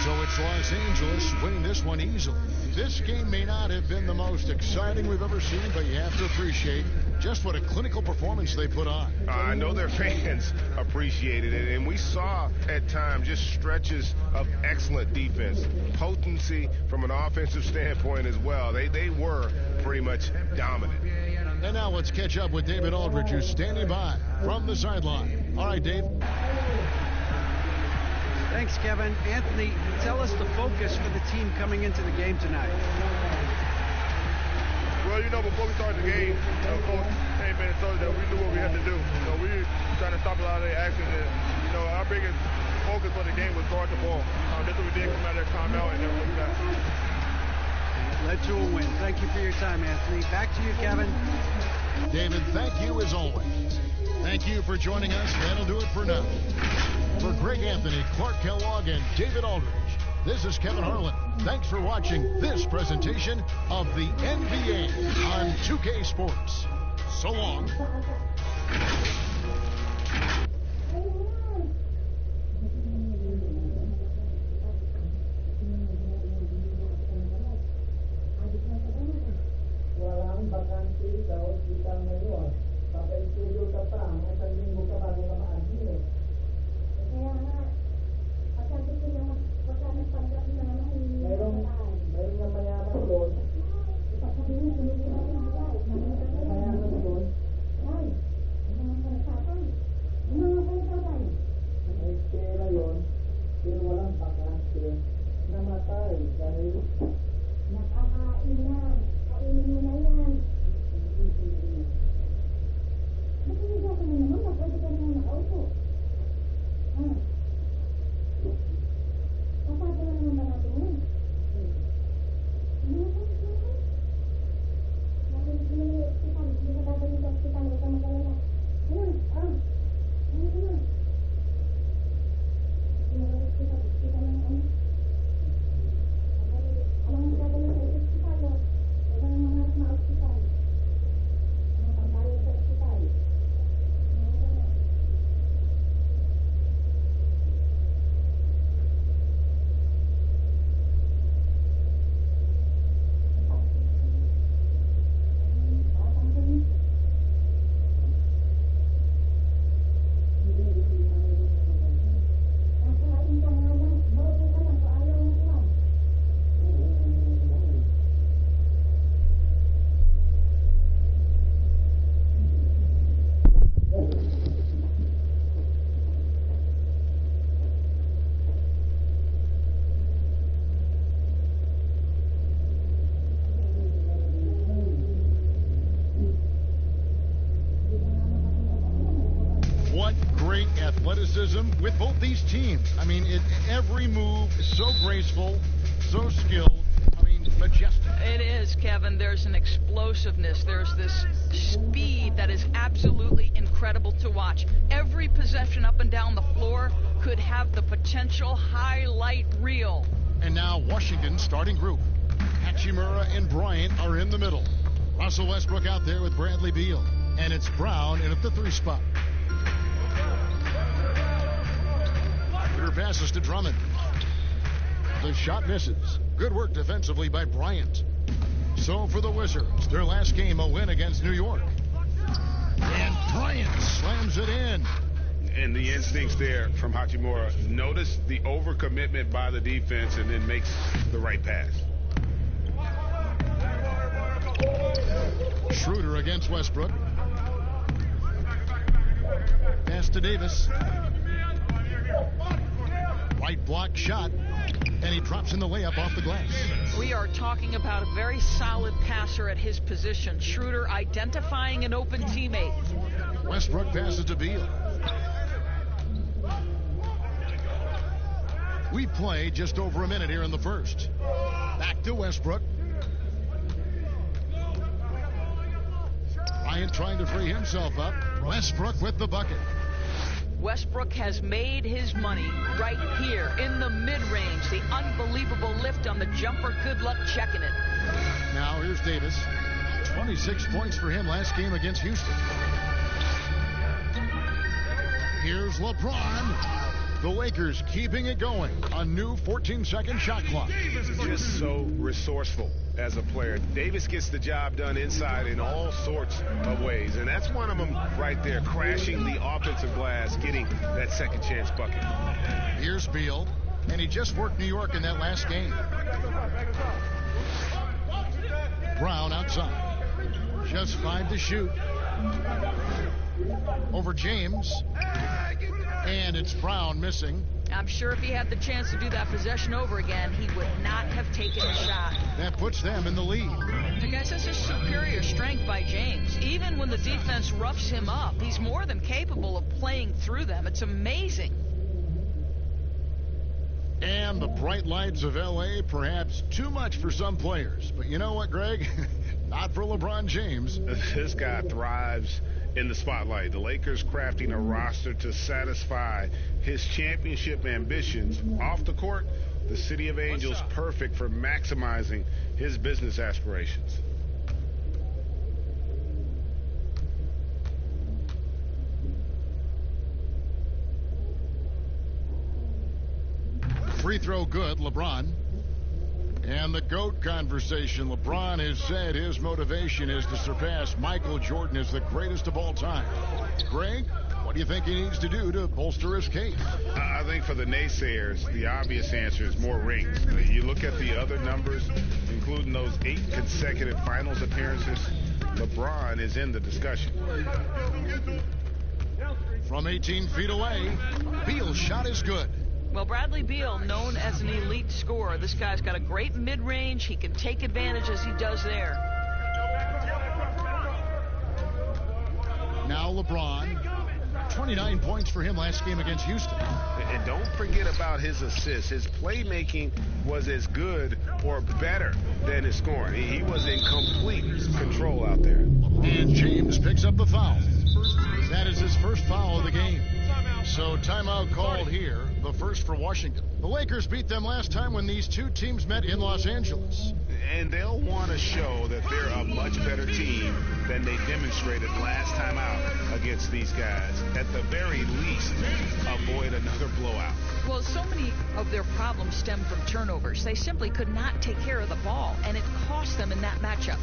So it's Los Angeles winning this one easily. This game may not have been the most exciting we've ever seen, but you have to appreciate just what a clinical performance they put on. I know their fans appreciated it, and we saw at times just stretches of excellent defense, potency from an offensive standpoint as well. They were pretty much dominant. And now let's catch up with David Aldridge, who's standing by from the sideline. All right, Dave. Thanks, Kevin. Anthony, tell us the focus for the team coming into the game tonight. Well, you know, before we started the game, Coach came in and told us that we knew what we had to do. So we were trying to stop a lot of their action. And, our biggest focus for the game was guard the ball. That's what we did, come out of their timeout, and then we got. Led to a win. Thank you for your time, Anthony. Back to you, Kevin. David, thank you as always. Thank you for joining us. That'll do it for now. For Greg Anthony, Clark Kellogg, and David Aldridge, this is Kevin Harlan. Thanks for watching this presentation of the NBA on 2K Sports. So long. With both these teams. I mean, every move is so graceful, so skilled, majestic. It is, Kevin. There's an explosiveness. There's this speed that is absolutely incredible to watch. Every possession up and down the floor could have the potential highlight reel. And now Washington's starting group. Hachimura and Bryant are in the middle. Russell Westbrook out there with Bradley Beal. And it's Brown in at the 3 spot. Passes to Drummond. The shot misses. Good work defensively by Bryant. So for the Wizards, their last game a win against New York. And Bryant slams it in. And the instincts there from Hachimura. Notice the overcommitment by the defense and then makes the right pass. Schroeder against Westbrook. Pass to Davis. Right block shot. And he drops in the layup off the glass. We are talking about a very solid passer at his position. Schroeder identifying an open teammate. Westbrook passes to Beal. We play just over a minute here in the first. Back to Westbrook. Bryant trying to free himself up. Westbrook with the bucket. Westbrook has made his money right here in the mid-range. The unbelievable lift on the jumper. Good luck checking it. Now here's Davis. 26 points for him last game against Houston. Here's LeBron. The Lakers keeping it going. A new 14-second shot clock. Just so resourceful as a player. Davis gets the job done inside in all sorts of ways. And that's one of them right there, crashing the offensive glass, getting that second chance bucket. Here's Beal. And he just worked New York in that last game. Brown outside. Just 5 to shoot. Over James. And it's Brown missing. I'm sure if he had the chance to do that possession over again, he would not have taken the shot. That puts them in the lead. I guess this is superior strength by James. Even when the defense roughs him up, he's more than capable of playing through them. It's amazing. And the bright lights of L.A., perhaps too much for some players. But you know what, Greg? Not for LeBron James. This guy thrives in the spotlight. The Lakers crafting a roster to satisfy his championship ambitions. Off the court, the City of Angels perfect for maximizing his business aspirations. Free throw good, LeBron. And the GOAT conversation. LeBron has said his motivation is to surpass Michael Jordan as the greatest of all time. Greg, what do you think he needs to do to bolster his case? I think for the naysayers, the obvious answer is more rings. You look at the other numbers, including those 8 consecutive finals appearances, LeBron is in the discussion. From 18 feet away, Beal's shot is good. Well, Bradley Beal, known as an elite scorer. This guy's got a great mid-range. He can take advantage as he does there. Now LeBron. 29 points for him last game against Houston. And don't forget about his assists. His playmaking was as good or better than his scoring. He was in complete control out there. And James picks up the foul. That is his first foul of the game. So timeout called here, the first for Washington. The Lakers beat them last time when these two teams met in Los Angeles. And they'll want to show that they're a much better team than they demonstrated last time out against these guys. At the very least, avoid another blowout. Well, so many of their problems stem from turnovers. They simply could not take care of the ball, and it cost them in that matchup.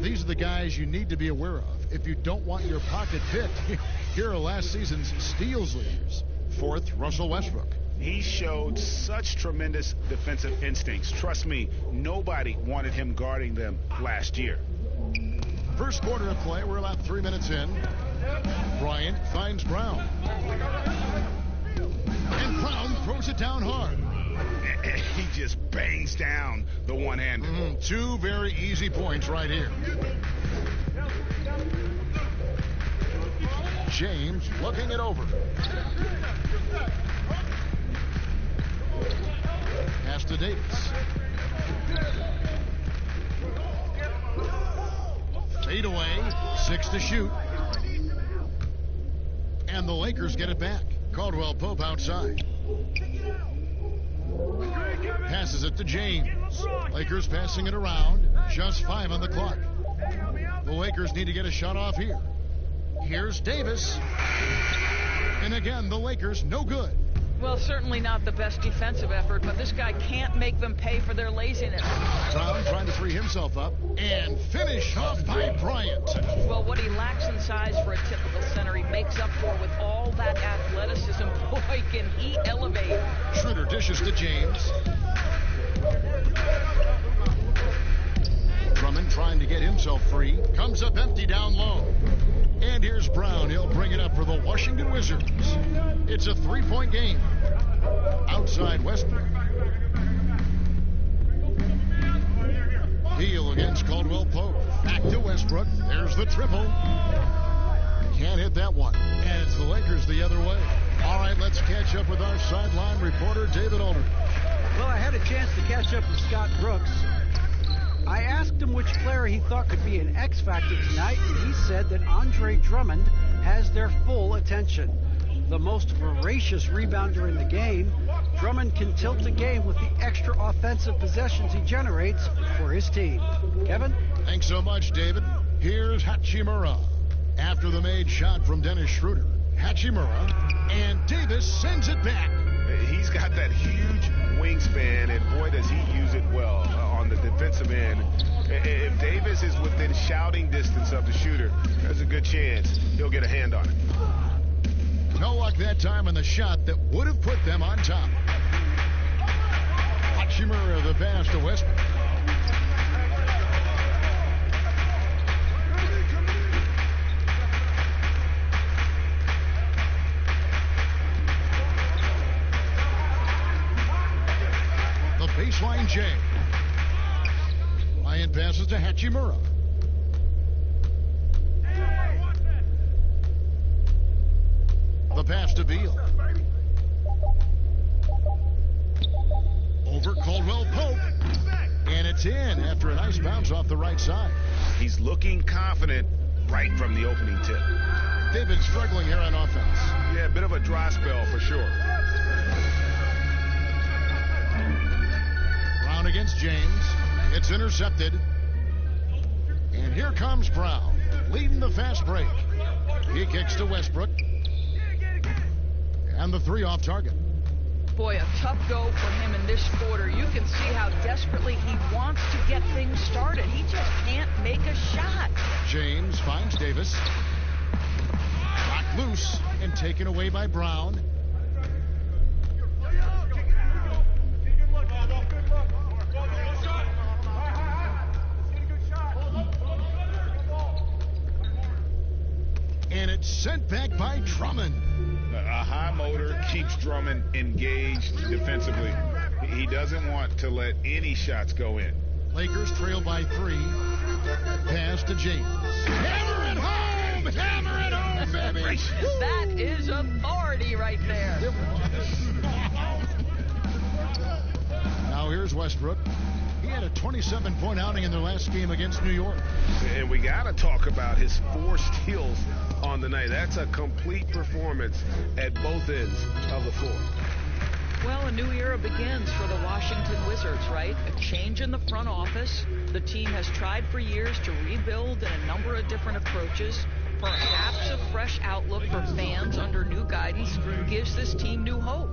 These are the guys you need to be aware of if you don't want your pocket picked. Here are last season's steals leaders. 4th, Russell Westbrook. He showed such tremendous defensive instincts. Trust me, nobody wanted him guarding them last year. First quarter of play, we're about 3 minutes in. Bryant finds Brown. And Brown throws it down hard. He just bangs down the one-handed. 2 very easy points right here. James looking it over. Pass to Davis. Fade away. 6 to shoot. And the Lakers get it back. Caldwell Pope outside. Passes it to James. Lakers passing it around. Just 5 on the clock. The Lakers need to get a shot off here. Here's Davis. And again, the Lakers no good. Well, certainly not the best defensive effort, but this guy can't make them pay for their laziness. Brown trying to free himself up and finish off by Bryant. Well, what he lacks in size for a typical center, he makes up for with all that athleticism. Boy, can he elevate. Schroeder dishes to James. Drummond trying to get himself free. Comes up empty down low. And here's Brown. He'll bring it up for the Washington Wizards. It's a 3-point game. Outside Westbrook. Beal against Caldwell Pope. Back to Westbrook. There's the triple. Can't hit that one. And it's the Lakers the other way. All right, let's catch up with our sideline reporter, David Aldridge. Well, I had a chance to catch up with Scott Brooks. I asked him which player he thought could be an X factor tonight, and he said that Andre Drummond has their full attention. The most voracious rebounder in the game, Drummond can tilt the game with the extra offensive possessions he generates for his team. Kevin? Thanks so much, David. Here's Hachimura. After the made shot from Dennis Schroeder, Hachimura, and Davis sends it back. He's got that huge wingspan, and boy, does he use it well on the defensive end. If Davis is within shouting distance of the shooter, there's a good chance he'll get a hand on it. No luck that time on the shot that would have put them on top. Hachimura the pass to Westbrook. Baseline J. Ryan passes to Hachimura. The pass to Beal. Over Caldwell Pope. And it's in after a nice bounce off the right side. He's looking confident right from the opening tip. David's struggling here on offense. Yeah, a bit of a dry spell for sure. Brown against James. It's intercepted. And here comes Brown, leading the fast break. He kicks to Westbrook. And the 3 off target. Boy, a tough go for him in this quarter. You can see how desperately he wants to get things started. He just can't make a shot. James finds Davis. Knocked loose and taken away by Brown. And it's sent back by Drummond. A high motor keeps Drummond engaged defensively. He doesn't want to let any shots go in. Lakers trail by 3. Pass to James. Hammer it home! Hammer it home, baby! That is authority right there. Now here's Westbrook. He had a 27-point outing in their last game against New York. And we got to talk about his 4 steals on the night. That's a complete performance at both ends of the floor. Well, a new era begins for the Washington Wizards, right? A change in the front office. The team has tried for years to rebuild in a number of different approaches. Perhaps a fresh outlook for fans under new guidance gives this team new hope.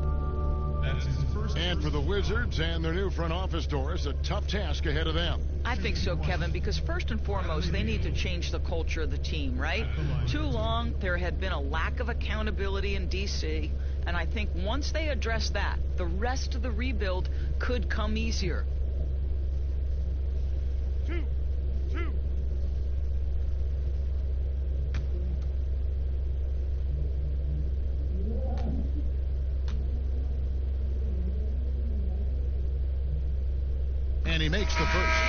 And for the Wizards and their new front office, Doris, a tough task ahead of them. I think so, Kevin, because first and foremost, they need to change the culture of the team, right? Too long, there had been a lack of accountability in D.C., and I think once they address that, the rest of the rebuild could come easier. And he makes the first.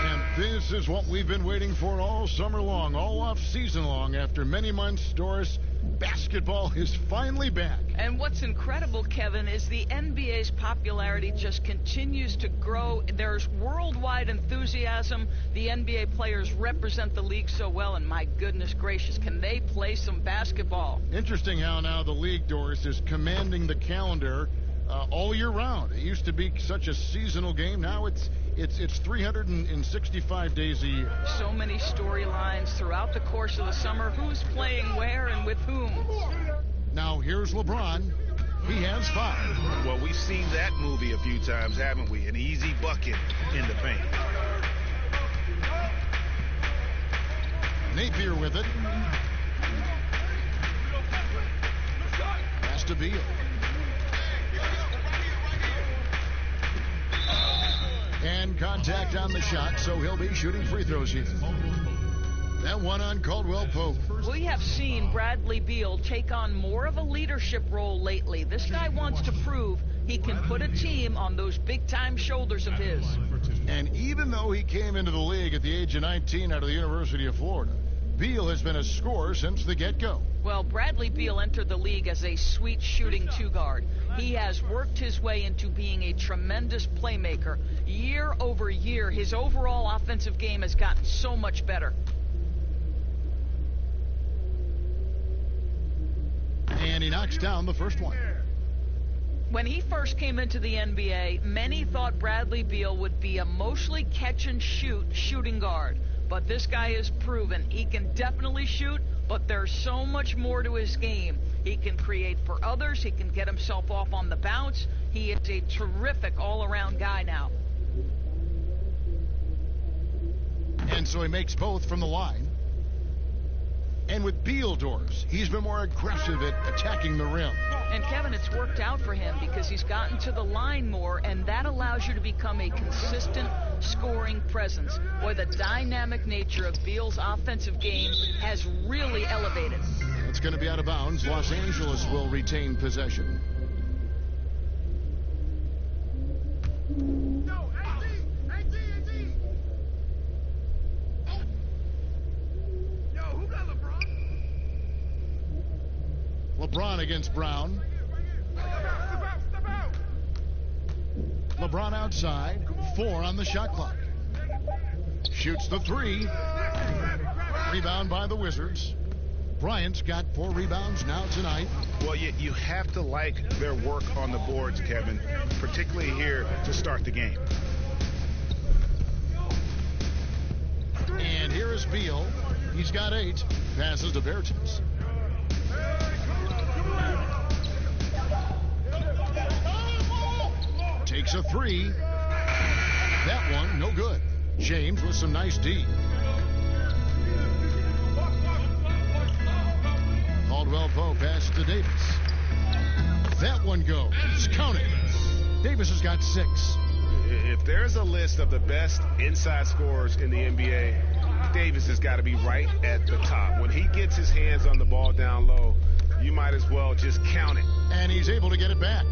And This is what we've been waiting for all summer long, all off season long. After many months, Doris, basketball is finally back. And what's incredible, Kevin, is the NBA's popularity just continues to grow. There's worldwide enthusiasm. The NBA players represent the league so well, and my goodness gracious, can they play some basketball? Interesting how now the league, Doris, is commanding the calendar all year round. It used to be such a seasonal game. Now it's 365 days a year. So many storylines throughout the course of the summer. Who's playing where and with whom? Now here's LeBron. He has 5. Well, we've seen that movie a few times, haven't we? An easy bucket in the paint. Napier with it. Pass to Beal. And contact on the shot, so he'll be shooting free throws here. That one on Caldwell Pope. We have seen Bradley Beal take on more of a leadership role lately. This guy wants to prove he can put a team on those big-time shoulders of his. And even though he came into the league at the age of 19 out of the University of Florida, Beal has been a scorer since the get-go. Well, Bradley Beal entered the league as a sweet shooting two-guard. He has worked his way into being a tremendous playmaker. Year over year, his overall offensive game has gotten so much better. And he knocks down the first one. When he first came into the NBA, many thought Bradley Beal would be a mostly catch-and-shoot shooting guard. But this guy has proven he can definitely shoot, but there's so much more to his game. He can create for others. He can get himself off on the bounce. He is a terrific all-around guy now. And so he makes both from the line. And with Beal, Doris, he's been more aggressive at attacking the rim. And Kevin, it's worked out for him because he's gotten to the line more, and that allows you to become a consistent scoring presence. Boy, the dynamic nature of Beal's offensive game has really elevated. It's going to be out of bounds. Los Angeles will retain possession. LeBron against Brown. LeBron outside. 4 on the shot clock. Shoots the 3. Rebound by the Wizards. Bryant's got 4 rebounds now tonight. Well, you have to like their work on the boards, Kevin, particularly here to start the game. And here is Beal. He's got 8. Passes to Bertens. Takes a 3. That one, no good. James with some nice D. Caldwell Pope pass to Davis. That one goes. Count it. Davis has got 6. If there's a list of the best inside scorers in the NBA, Davis has got to be right at the top. When he gets his hands on the ball down low, you might as well just count it. And he's able to get it back.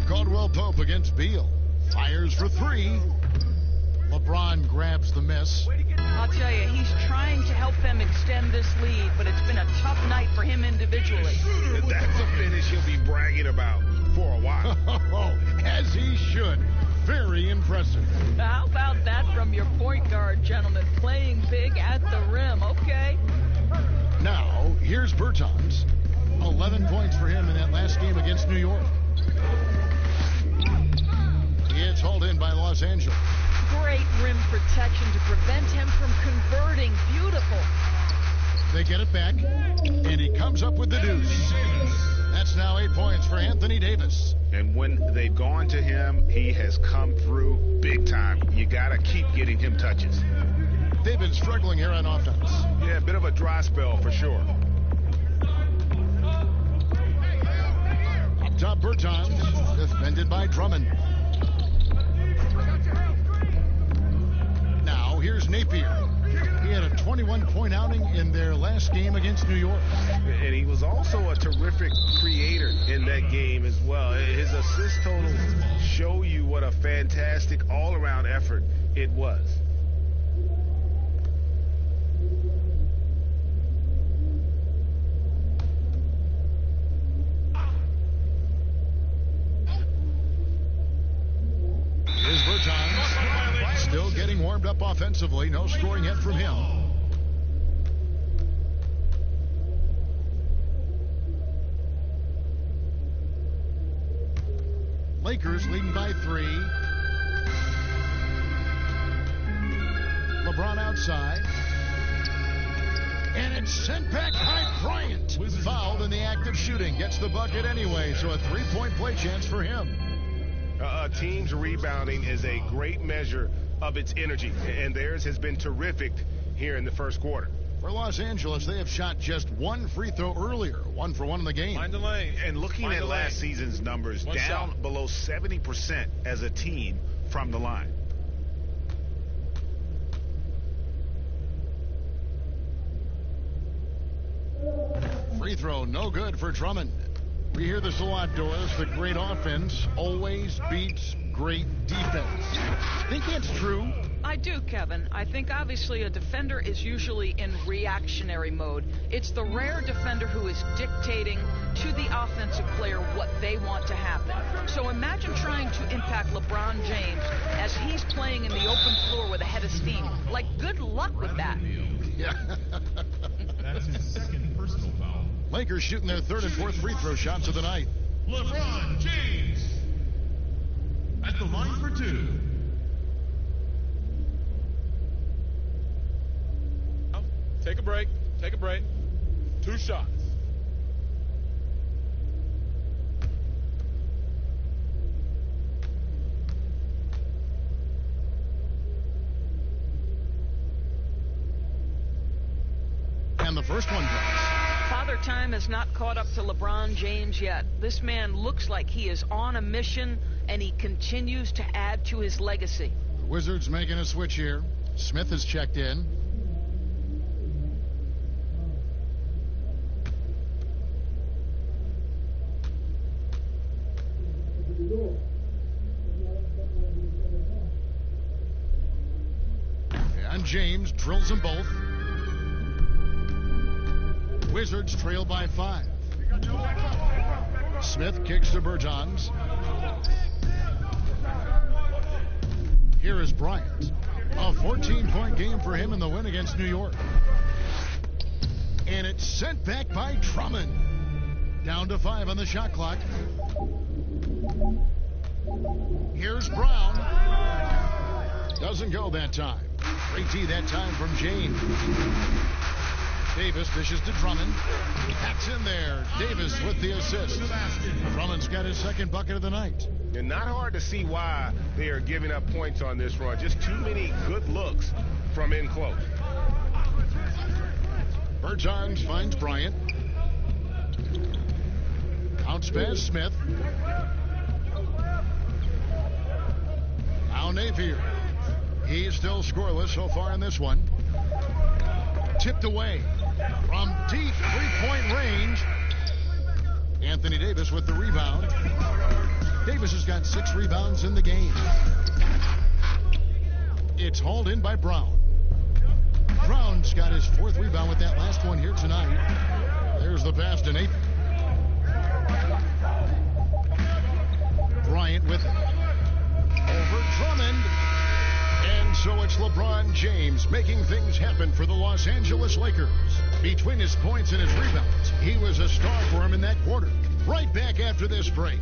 Caldwell Pope against Beal. Fires for 3. LeBron grabs the miss. I'll tell you, he's trying to help them extend this lead, but it's been a tough night for him individually. That's a finish he'll be bragging about for a while. As he should. Very impressive. How about that from your point guard, gentlemen? Playing big at the rim, okay? Now, here's Bertans. 11 points for him in that last game against New York. It's hauled in by Los Angeles. Great rim protection to prevent him from converting. Beautiful. They get it back, and he comes up with the deuce. That's now 8 points for Anthony Davis. And when they've gone to him, he has come through big time. You got to keep getting him touches. They've been struggling here on offense. Yeah, a bit of a dry spell for sure. Up top, Bertans, defended by Drummond. Now, here's Napier. He had a 21-point outing in their last game against New York. And he was also a terrific creator in that game as well. His assist totals show you what a fantastic all-around effort it was. Here's Bertans, still getting warmed up offensively. No scoring yet from him. Lakers leading by 3. LeBron outside. And it's sent back by Bryant. Fouled in the act of shooting. Gets the bucket anyway, so a 3-point play chance for him. A team's rebounding is a great measure of its energy, and theirs has been terrific here in the first quarter. For Los Angeles, they have shot just one free throw earlier, 1 for 1 in the game. Find the lane. And looking at last season's numbers, down below 70% as a team from the line. Free throw, no good for Drummond. We hear this a lot, Doris. The great offense always beats great defense. Think that's true? I do, Kevin. I think obviously a defender is usually in reactionary mode. It's the rare defender who is dictating to the offensive player what they want to happen. So imagine trying to impact LeBron James as he's playing in the open floor with a head of steam. Like, good luck with that. Yeah. That's his second personal foul. Lakers shooting their third and fourth free throw shots of the night. LeBron James at the line for 2. Take a break. Take a break. 2 shots. And the first one goes. Father Time has not caught up to LeBron James yet. This man looks like he is on a mission, and he continues to add to his legacy. The Wizards making a switch here. Smith has checked in. And James drills them both. Wizards trail by 5. Smith kicks to Bertans. Here is Bryant. A 14-point game for him in the win against New York. And it's sent back by Drummond. Down to 5 on the shot clock. Here's Brown. Doesn't go that time. Great D that time from James. Davis dishes to Drummond. That's in there. Davis with the assist. Drummond's got his second bucket of the night. And not hard to see why they are giving up points on this run. Just too many good looks from in close. Bertans finds Bryant. Bounce pass Smith. Now Napier. He's still scoreless so far in this one. Tipped away from deep three-point range. Anthony Davis with the rebound. Davis has got 6 rebounds in the game. It's hauled in by Brown. Brown's got his 4th rebound with that last one here tonight. There's the pass to Napier. Bryant with it. Over Drummond. And so it's LeBron James making things happen for the Los Angeles Lakers. Between his points and his rebounds, he was a star for him in that quarter. Right back after this break.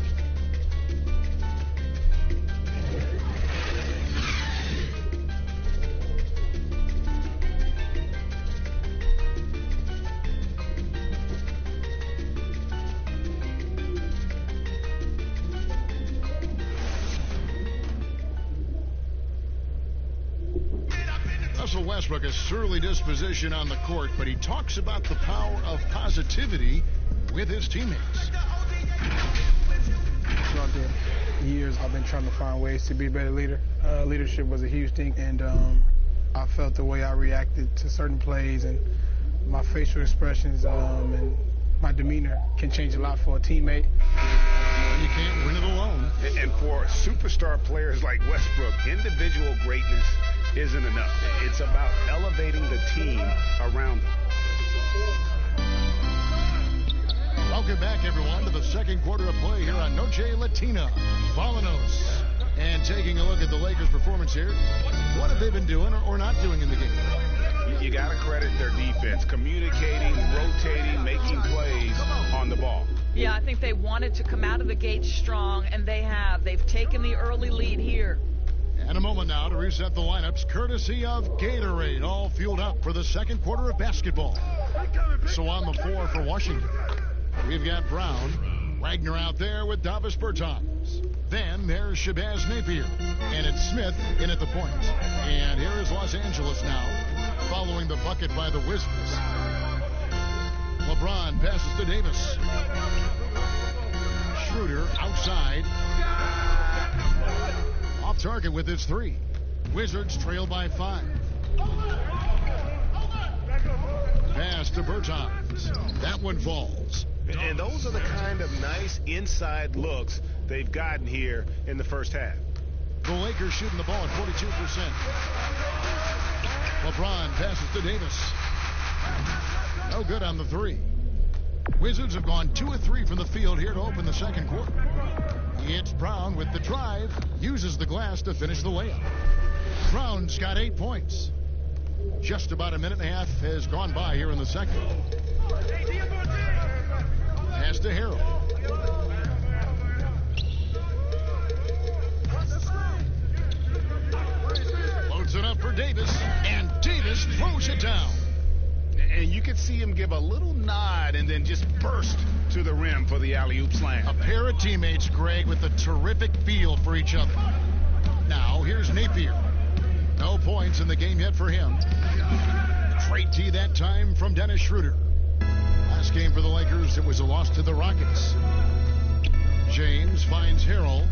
Russell Westbrook, a surly disposition on the court, but he talks about the power of positivity with his teammates. Throughout the years, I've been trying to find ways to be a better leader. Leadership was a huge thing, and I felt the way I reacted to certain plays, and my facial expressions and my demeanor can change a lot for a teammate. Well, you can't win it alone. And for superstar players like Westbrook, individual greatness isn't enough. It's about elevating the team around them. Welcome back, everyone, to the second quarter of play here on Noche Latina. Bolanos. And taking a look at the Lakers' performance here, what have they been doing or not doing in the game? You got to credit their defense, communicating, rotating, making plays on the ball. Yeah, I think they wanted to come out of the gate strong, and they have. They've taken the early lead here. And a moment now to reset the lineups, courtesy of Gatorade, all fueled up for the second quarter of basketball. So on the floor for Washington, we've got Brown, Wagner out there with Davis Bertans. Then there's Shabazz Napier, and it's Smith in at the point. And here is Los Angeles now, following the bucket by the Wizards. LeBron passes to Davis. Schroeder outside. Off target with his three. Wizards trail by 5. Pass to Bertans. That one falls. And those are the kind of nice inside looks they've gotten here in the first half. The Lakers shooting the ball at 42%. LeBron passes to Davis. No good on the three. Wizards have gone 2 of 3 from the field here to open the second quarter. It's Brown with the drive, uses the glass to finish the layup. Brown's got 8 points. Just about a minute and a half has gone by here in the second. Pass to Harrell. Loads it up for Davis, and Davis throws it down. And you could see him give a little nod and then just burst to the rim for the alley-oop slam. A pair of teammates, Greg, with a terrific feel for each other. Now, here's Napier. No points in the game yet for him. Great D that time from Dennis Schroeder. Last game for the Lakers, it was a loss to the Rockets. James finds Harrell.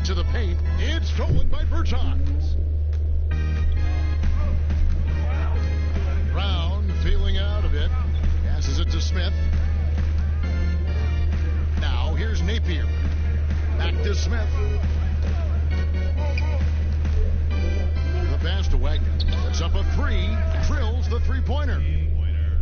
To the paint. It's stolen by Bertans. Brown feeling out a bit. Passes it to Smith. Now here's Napier. Back to Smith. The pass to Wagner. Sets up a three. Drills the three-pointer.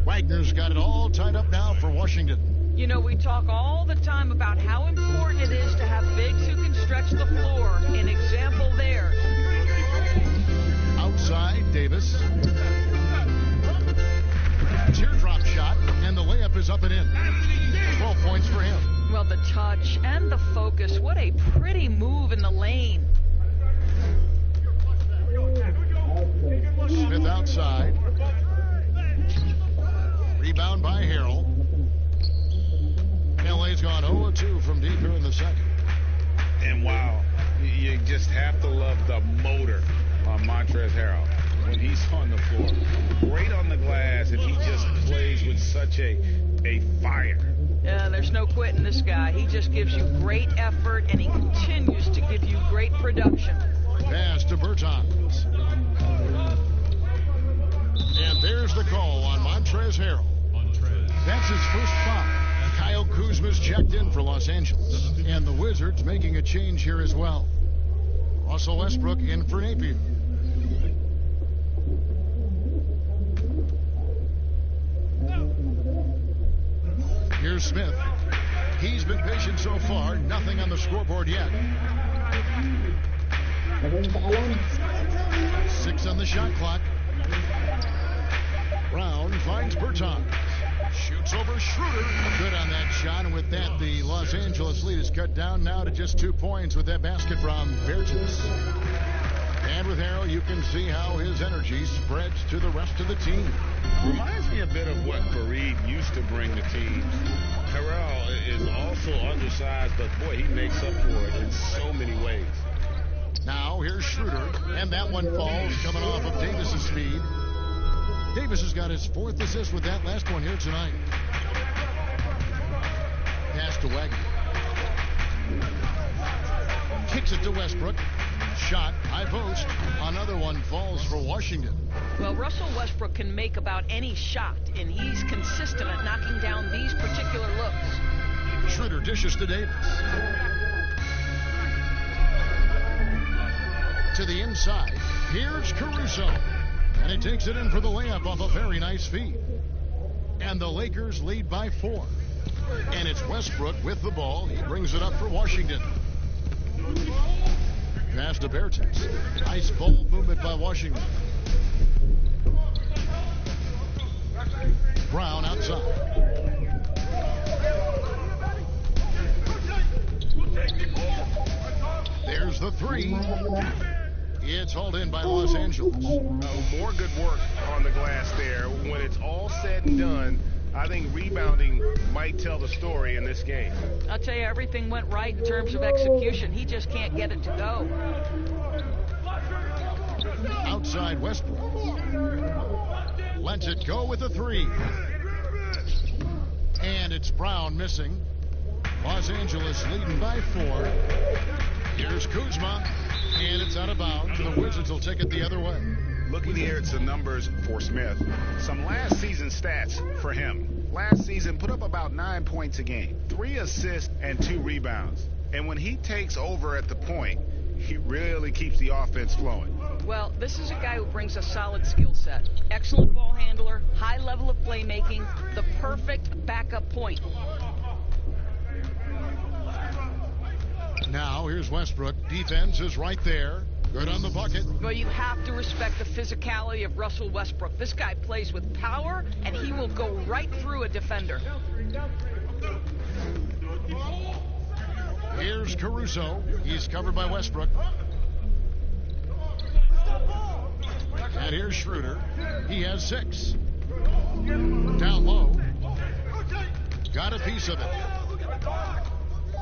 Wagner's got it all tied up now for Washington. You know, we talk all the time about how important it is to have bigs who can stretch the floor. An example there. Outside, Davis. Teardrop shot, and the layup is up and in. 12 points for him. Well, the touch and the focus. What a pretty move in the lane. Smith outside. Rebound by Harrell. LA's gone 0-2 from deep here in the second. And wow, you just have to love the motor on Montrezl Harrell when he's on the floor. Great on the glass, and he just plays with such a fire. Yeah, there's no quitting this guy. He just gives you great effort, and he continues to give you great production. Pass to Bertans. And there's the call on Montrezl Harrell. That's his first foul. Kyle Kuzma's checked in for Los Angeles. And the Wizards making a change here as well. Russell Westbrook in for Napier. Here's Smith. He's been patient so far. Nothing on the scoreboard yet. 6 on the shot clock. Brown finds Bertans. Shoots over Schroeder. Good on that shot. And with that, the Los Angeles lead is cut down now to just 2 points with that basket from Bertans. And with Harrell, you can see how his energy spreads to the rest of the team. Reminds me a bit of what Fareed used to bring the team. Harrell is also undersized, but boy, he makes up for it in so many ways. Now here's Schroeder, and that one falls coming off of Davis's speed. Davis has got his 4th assist with that last one here tonight. Pass to Wagner. Kicks it to Westbrook. Shot, high post. Another one falls for Washington. Well, Russell Westbrook can make about any shot, and he's consistent at knocking down these particular looks. Schroeder dishes to Davis. To the inside, here's Caruso. And he takes it in for the layup off a very nice feed. And the Lakers lead by 4. And it's Westbrook with the ball. He brings it up for Washington. Pass to Bertens. Nice ball movement by Washington. Brown outside. There's the three. It's hauled in by Los Angeles. More good work on the glass there. When it's all said and done, I think rebounding might tell the story in this game. I'll tell you, everything went right in terms of execution. He just can't get it to go. Outside Westbrook. Lets it go with a three. And it's Brown missing. Los Angeles leading by 4. Here's Kuzma. And it's out of bounds. The Wizards will take it the other way. Looking here at some numbers for Smith. Some last season stats for him. Last season put up about 9 points a game, 3 assists and 2 rebounds. And when he takes over at the point, he really keeps the offense flowing. Well, this is a guy who brings a solid skill set. Excellent ball handler, high level of playmaking, the perfect backup point. Now, here's Westbrook. Defense is right there. Good on the bucket. Well, you have to respect the physicality of Russell Westbrook. This guy plays with power, and he will go right through a defender. Here's Caruso. He's covered by Westbrook. And here's Schroeder. He has 6. Down low. Got a piece of it.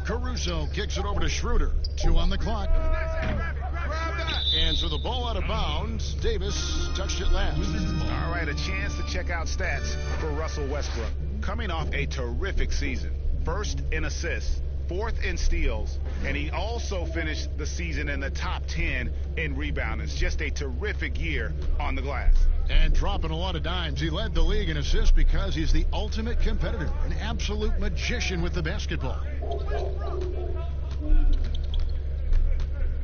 Caruso kicks it over to Schroeder. 2 on the clock. And so the ball out of bounds. Davis touched it last. All right, a chance to check out stats for Russell Westbrook. Coming off a terrific season. 1st in assists, 4th in steals, and he also finished the season in the top 10 in rebounding. It's just a terrific year on the glass. And dropping a lot of dimes. He led the league in assists because he's the ultimate competitor, an absolute magician with the basketball.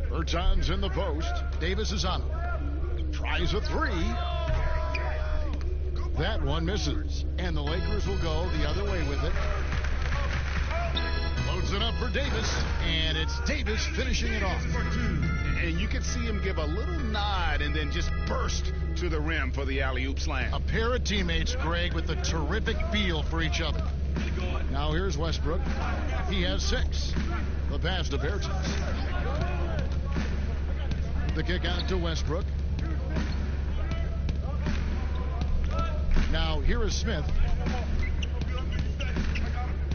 Bertans in the post. Davis is on him. Tries a 3. That one misses. And the Lakers will go the other way with it. Loads it up for Davis. And it's Davis finishing it off. And you can see him give a little nod and then just burst to the rim for the alley-oop slam. A pair of teammates, Greg, with a terrific feel for each other. Now here's Westbrook. He has 6. The pass to Bertans. The kick out to Westbrook. Now here is Smith.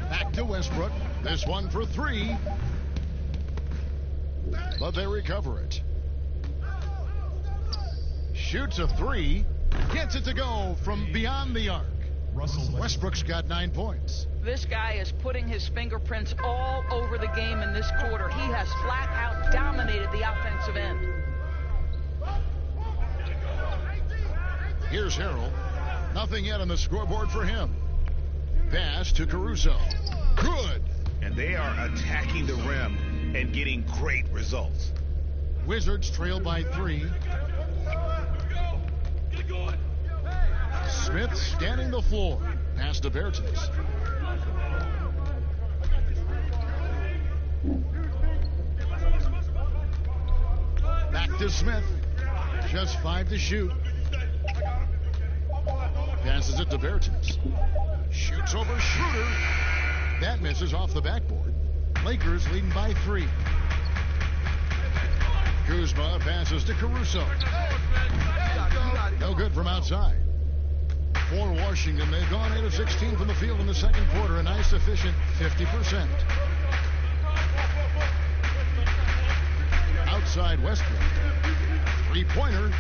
Back to Westbrook. This one for 3. But they recover it. Shoots a 3. Gets it to go from beyond the arc. Westbrook's got 9 points. This guy is putting his fingerprints all over the game in this quarter. He has flat out dominated the offensive end. Here's Harrell. Nothing yet on the scoreboard for him. Pass to Caruso. Good. And they are attacking the rim and getting great results. Wizards trail by 3. Smith scanning the floor. Pass to Bertans. Back to Smith. Just 5 to shoot. Passes it to Bertans. Shoots over Schroeder. That misses off the backboard. Lakers leading by 3. Kuzma passes to Caruso. No good from outside. For Washington, they've gone 8 of 16 from the field in the second quarter. A nice, efficient 50%. Outside Westbrook. 3-pointer.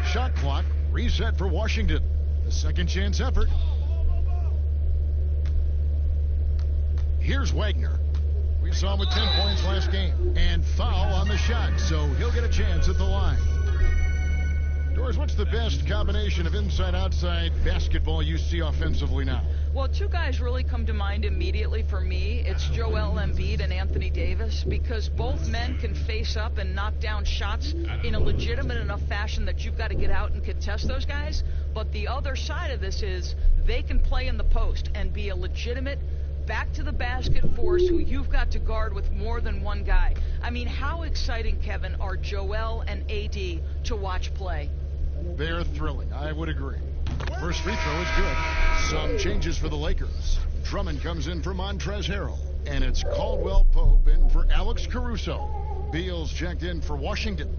Shot clock reset for Washington. The second chance effort. Here's Wagner. We saw him with 10 points last game. And foul on the shot, so he'll get a chance at the line. Doris, what's the best combination of inside-outside basketball you see offensively now? Well, two guys really come to mind immediately for me. It's Joel Embiid and Anthony Davis, because both men can face up and knock down shots in a legitimate enough fashion that you've got to get out and contest those guys. But the other side of this is they can play in the post and be a legitimate back-to-the-basket force who you've got to guard with more than one guy. I mean, how exciting, Kevin, are Joel and AD to watch play? They're thrilling. I would agree. First free throw is good. Some changes for the Lakers. Drummond comes in for Montrezl Harrell. And it's Caldwell Pope in for Alex Caruso. Beal's checked in for Washington.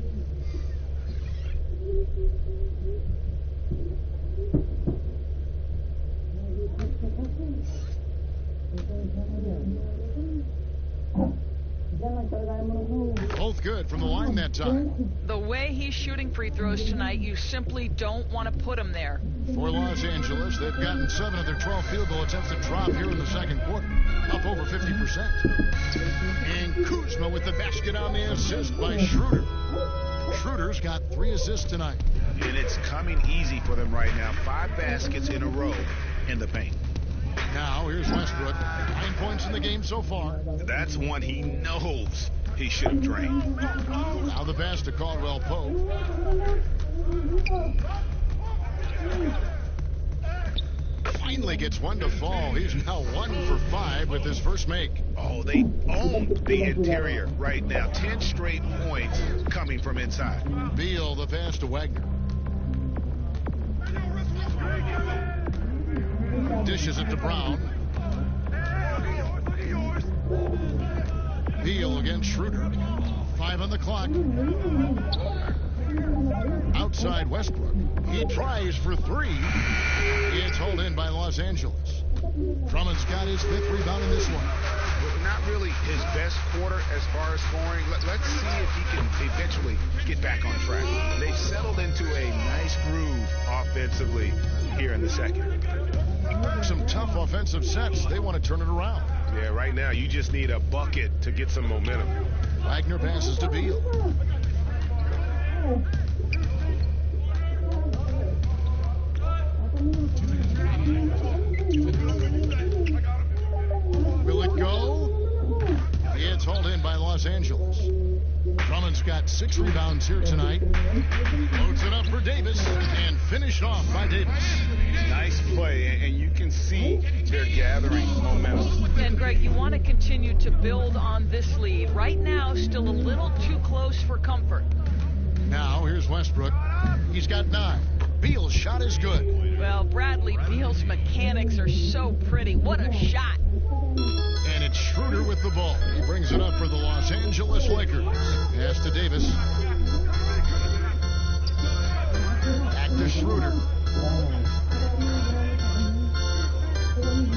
Both good from the line that time. The way he's shooting free throws tonight, you simply don't want to put him there. For Los Angeles, they've gotten 7 of their 12 field goal attempts to drop here in the second quarter, up over 50%. And Kuzma with the basket on the assist by Schroeder. Schroeder's got 3 assists tonight. And it's coming easy for them right now. 5 baskets in a row in the paint. Now, here's Westbrook. 9 points in the game so far. That's one he knows he should have drained. Now the pass to Caldwell Pope. Finally gets one to fall. He's now 1 for 5 with his first make. Oh, they own the interior right now. 10 straight points coming from inside. Beal, the pass to Wagner. Dishes it to Brown. Beal against Schroeder. 5 on the clock. Outside Westbrook. He tries for 3. It's hauled in by Los Angeles. Drummond's got his 5th rebound in this one. Not really his best quarter as far as scoring. Let's see if he can eventually get back on track. They've settled into a nice groove offensively here in the second. Some tough offensive sets. They want to turn it around. Yeah, right now you just need a bucket to get some momentum. Wagner passes to Beal. Will it go? It's hauled in by Los Angeles. Drummond's got 6 rebounds here tonight. Loads it up for Davis and finished off by Davis. Nice play, and you can see they're gathering momentum. And Greg, you want to continue to build on this lead. Right now, still a little too close for comfort. Now, here's Westbrook. He's got 9. Beal's shot is good. Well, Bradley Beal's mechanics are so pretty. What a shot. And it's Schroeder with the ball. He brings it up for the Los Angeles Lakers. Pass to Davis. Back to Schroeder.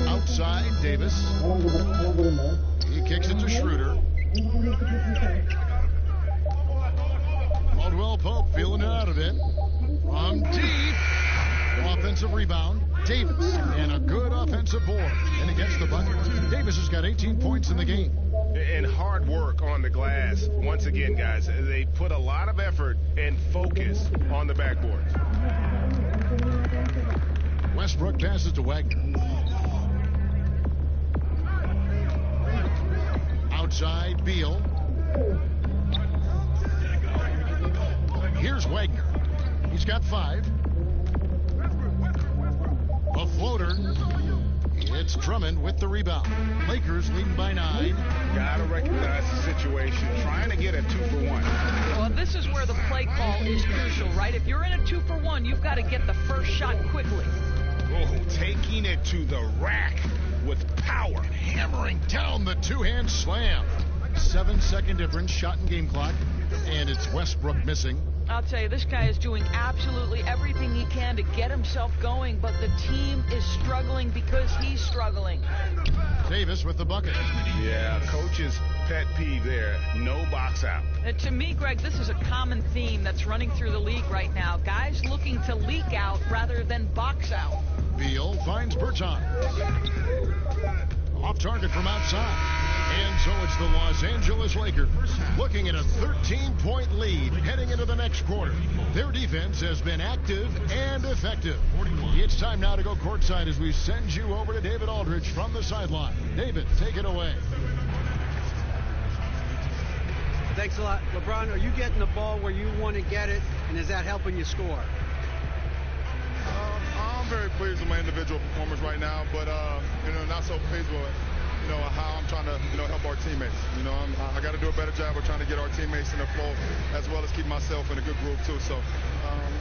Outside, Davis. He kicks it to Schroeder. Caldwell Pope feeling it out of it. From deep. Offensive rebound. Davis. And a good offensive board. And he gets the bucket. Davis has got 18 points in the game. And hard work on the glass. Once again, guys, they put a lot of effort and focus on the backboard. Westbrook passes to Wagner. Outside, Beal. Here's Wagner. He's got 5. A floater. It's Drummond with the rebound. Lakers leading by 9. Gotta recognize the situation. Trying to get a 2-for-1. Well, this is where the play call is crucial, right? If you're in a 2-for-1, you've got to get the first shot quickly. Oh, taking it to the rack with power. Hammering down the 2-hand slam. 7-second difference, shot and game clock. And it's Westbrook missing. I'll tell you, this guy is doing absolutely everything he can to get himself going, but the team is struggling because he's struggling. Davis with the bucket. Yeah, coach's pet peeve there. No box out. And to me, Greg, this is a common theme that's running through the league right now. Guys looking to leak out rather than box out. Beal finds Berton. Off target from outside. And so it's It's the Los Angeles Lakers looking at a 13-point lead heading into the next quarter. Their defense has been active and effective. It's time now to go courtside as we send you over to David Aldridge from the sideline. David, take it away. Thanks a lot. LeBron, are you getting the ball where you want to get it, and is that helping you score? I'm very pleased with my individual performance right now, but not so pleased with how I'm trying to help our teammates. I got to do a better job of trying to get our teammates in the flow, as well as keep myself in a good groove too. So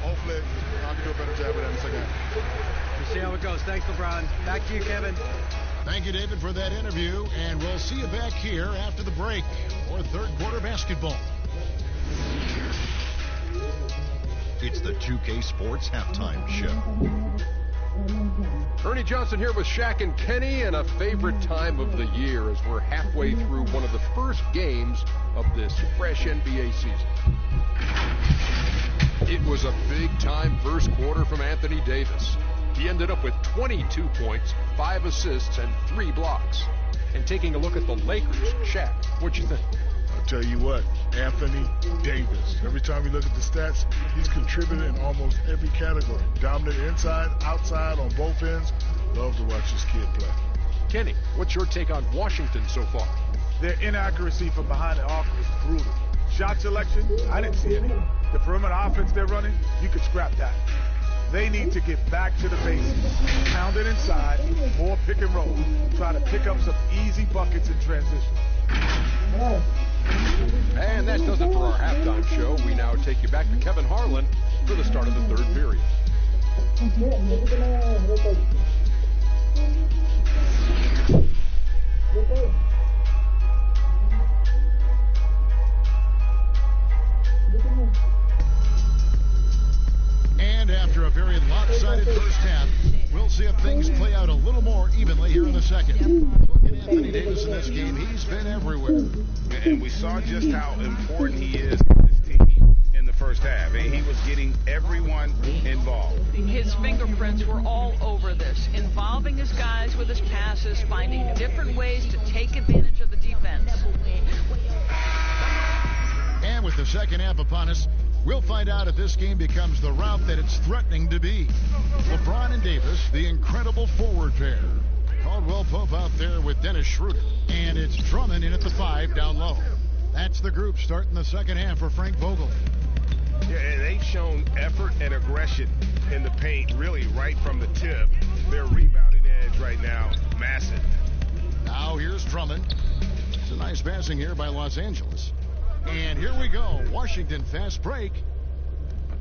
hopefully I can do a better job of that in the second half. We'll see how it goes. Thanks, LeBron. Back to you, Kevin. Thank you, David, for that interview, and we'll see you back here after the break for third quarter basketball. It's the 2K Sports Halftime Show. Ernie Johnson here with Shaq and Kenny, and a favorite time of the year as we're halfway through one of the first games of this fresh NBA season. It was a big-time first quarter from Anthony Davis. He ended up with 22 points, 5 assists, and 3 blocks. And taking a look at the Lakers, Shaq, what'd you think? I'll tell you what, Anthony Davis. Every time you look at the stats, he's contributed in almost every category. Dominant inside, outside, on both ends. Love to watch this kid play. Kenny, what's your take on Washington so far? Their inaccuracy from behind the arc is brutal. Shot selection, I didn't see any. The perimeter offense they're running, you could scrap that. They need to get back to the basics. Pound it inside, more pick and roll. Try to pick up some easy buckets in transition. And that does it for our halftime show. We now take you back to Kevin Harlan for the start of the third period. And after a very lopsided first half, we'll see if things play out a little more evenly here in the second. Look at Anthony Davis in this game. He's been everywhere. And we saw just how important he is to this team in the first half. And he was getting everyone involved. His fingerprints were all over this, involving his guys with his passes, finding different ways to take advantage of the defense. And with the second half upon us, we'll find out if this game becomes the route that it's threatening to be. LeBron and Davis, the incredible forward pair. Caldwell Pope out there with Dennis Schroeder. And it's Drummond in at the 5 down low. That's the group starting the second half for Frank Vogel. Yeah, and they've shown effort and aggression in the paint, really right from the tip. Their rebounding edge right now, massive. Now here's Drummond. It's a nice passing here by Los Angeles. And here we go. Washington fast break.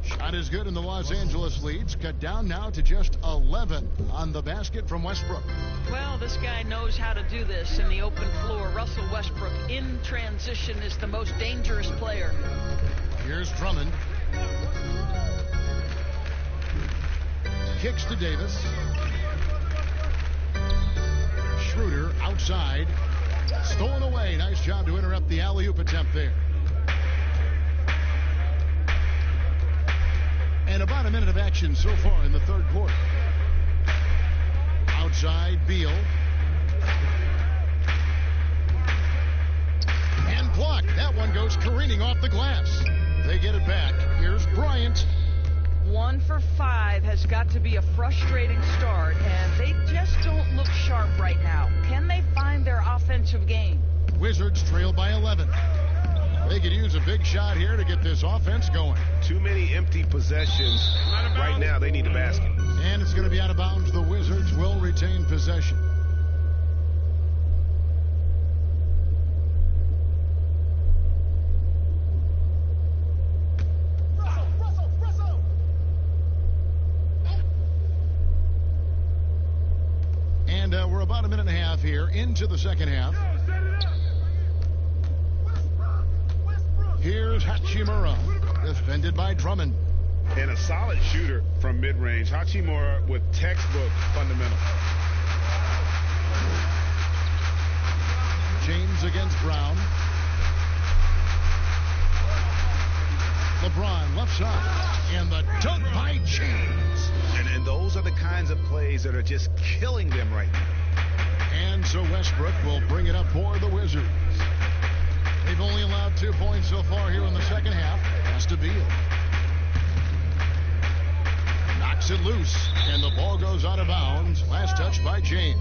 Shot is good, and the Los Angeles leads cut down now to just 11 on the basket from Westbrook. Well, this guy knows how to do this in the open floor. Russell Westbrook in transition is the most dangerous player. Here's Drummond. Kicks to Davis. Schroeder outside. Stolen away. Nice job to interrupt the alley-oop attempt there. And about a minute of action so far in the third quarter. Outside, Beal. And blocked. That one goes careening off the glass. They get it back. Here's Bryant. 1 for 5 has got to be a frustrating start, and they just don't look sharp right now. Can they find their offensive game? Wizards trail by 11. They could use a big shot here to get this offense going. Too many empty possessions. Right now, they need a basket. And it's going to be out of bounds. The Wizards will retain possession. And we're about a minute and a half here into the second half. Here's Hachimura, defended by Drummond. And a solid shooter from mid-range. Hachimura with textbook fundamentals. James against Brown. LeBron left side. And the dunk by James. And those are the kinds of plays that are just killing them right now. And so Westbrook will bring it up for the Wizards. 2 points so far here in the second half. Pass to Beal. Knocks it loose, and the ball goes out of bounds. Last touch by James.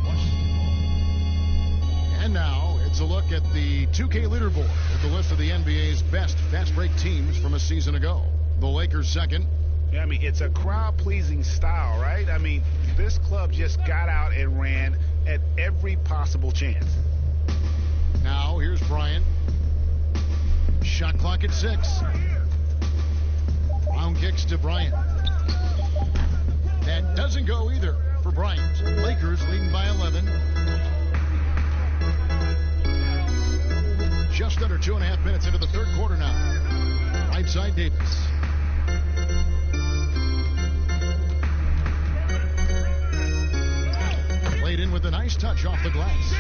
And now it's a look at the 2K leaderboard with the list of the NBA's best fast break teams from a season ago. The Lakers second. Yeah, I mean, it's a crowd-pleasing style, right? I mean, this club just got out and ran at every possible chance. Now here's Bryant. Shot clock at 6. Brown kicks to Bryant. That doesn't go either for Bryant. Lakers leading by 11. Just under 2.5 minutes into the third quarter now. Right side, Davis. Played in with a nice touch off the glass.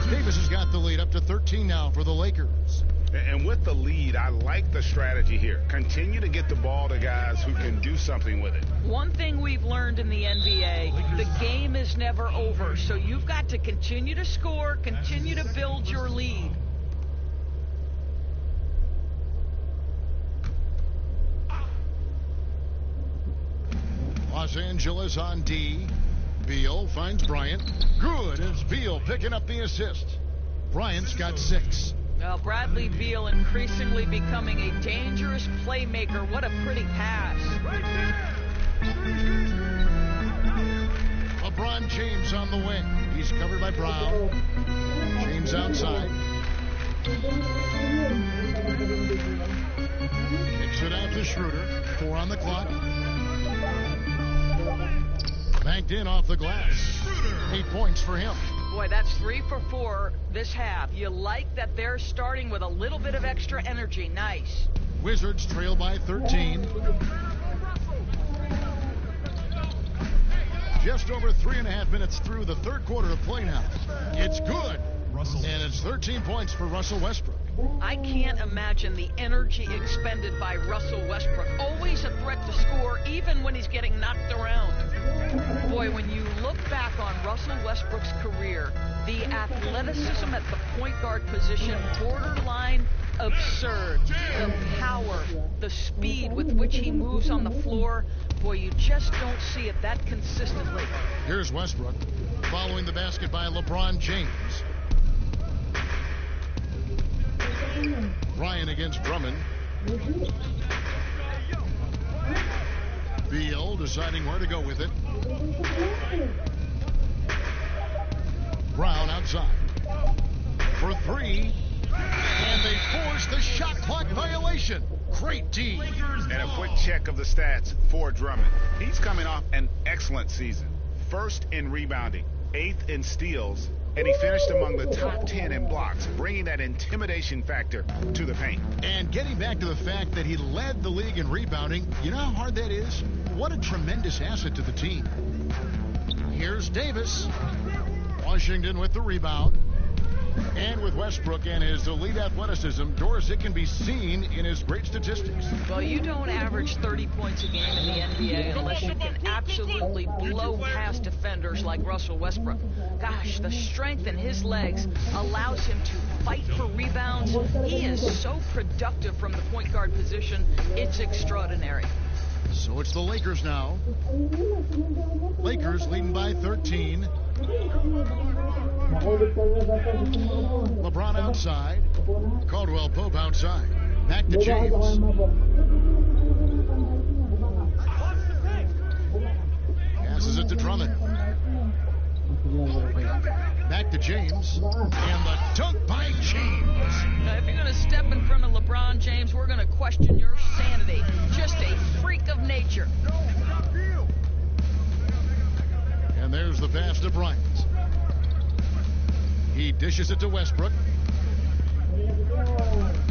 Davis has got the lead up to 13 now for the Lakers. And with the lead, I like the strategy here. Continue to get the ball to guys who can do something with it. One thing we've learned in the NBA, the game is never over. So you've got to continue to score, continue to build your lead. Los Angeles on D. Beal finds Bryant. Good as Beal picking up the assist. Bryant's got 6. Well, Bradley Beal increasingly becoming a dangerous playmaker. What a pretty pass. LeBron James on the wing. He's covered by Brown. James outside. Kicks it out to Schroeder. 4 on the clock. Banked in off the glass. 8 points for him. Boy, that's 3 for 4 this half. You like that they're starting with a little bit of extra energy. Nice. Wizards trail by 13. Just over 3.5 minutes through the third quarter of play now. It's good. And it's 13 points for Russell Westbrook. I can't imagine the energy expended by Russell Westbrook. Always a threat to score, even when he's getting knocked around. Boy, when you look back on Russell Westbrook's career, the athleticism at the point guard position, borderline absurd. The power, the speed with which he moves on the floor, boy, you just don't see it that consistently. Here's Westbrook following the basket by LeBron James. Bryant against Drummond. Beal deciding where to go with it. Brown outside for 3. And they force the shot clock violation. Great D. And a quick check of the stats for Drummond. He's coming off an excellent season. 1st in rebounding, 8th in steals, and he finished among the top 10 in blocks, bringing that intimidation factor to the paint. And getting back to the fact that he led the league in rebounding, you know how hard that is? What a tremendous asset to the team. Here's Davis. Washington with the rebound. And with Westbrook and his elite athleticism, Doris, it can be seen in his great statistics. Well, you don't average 30 points a game in the NBA unless you can absolutely blow past defenders like Russell Westbrook. Gosh, the strength in his legs allows him to fight for rebounds. He is so productive from the point guard position. It's extraordinary. So it's the Lakers now. Lakers leading by 13. LeBron outside. Caldwell Pope outside. Back to James. Passes it to Drummond. Back to James. And the dunk by James. Now, if you're going to step in front of LeBron James, we're going to question your sanity. Just a freak of nature. And there's the pass to Bryant. He dishes it to Westbrook.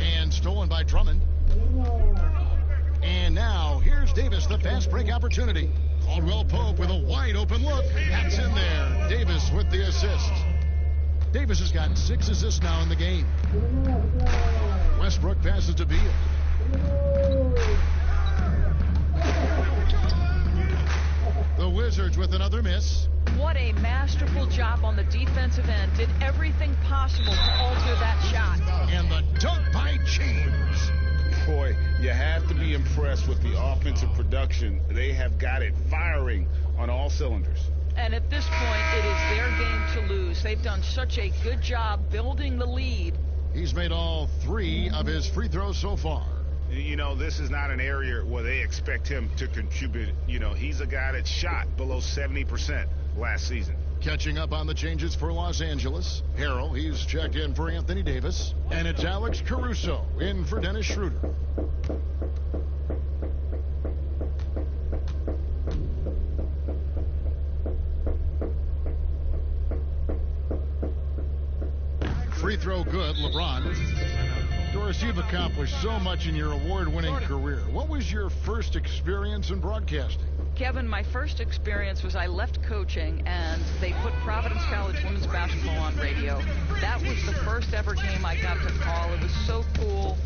And stolen by Drummond. And now here's Davis, the fast break opportunity. Caldwell Pope with a wide open look. That's in there. Davis with the assist. Davis has got 6 assists now in the game. Westbrook passes to Beal. The Wizards with another miss. What a masterful job on the defensive end. Did everything possible to alter that shot. And the dunk by James. to be impressed with the offensive production. They have got it firing on all cylinders. And at this point, it is their game to lose. They've done such a good job building the lead. He's made all 3 of his free throws so far. You know, this is not an area where they expect him to contribute. You know, he's a guy that shot below 70% last season. Catching up on the changes for Los Angeles. Harrell, he's checked in for Anthony Davis. And it's Alex Caruso in for Dennis Schroeder. Free throw good, LeBron. Doris, you've accomplished so much in your award-winning career. What was your first experience in broadcasting? Kevin, my first experience was I left coaching and they put Providence College women's basketball on radio. That was the first ever game I got to call. It was so cool.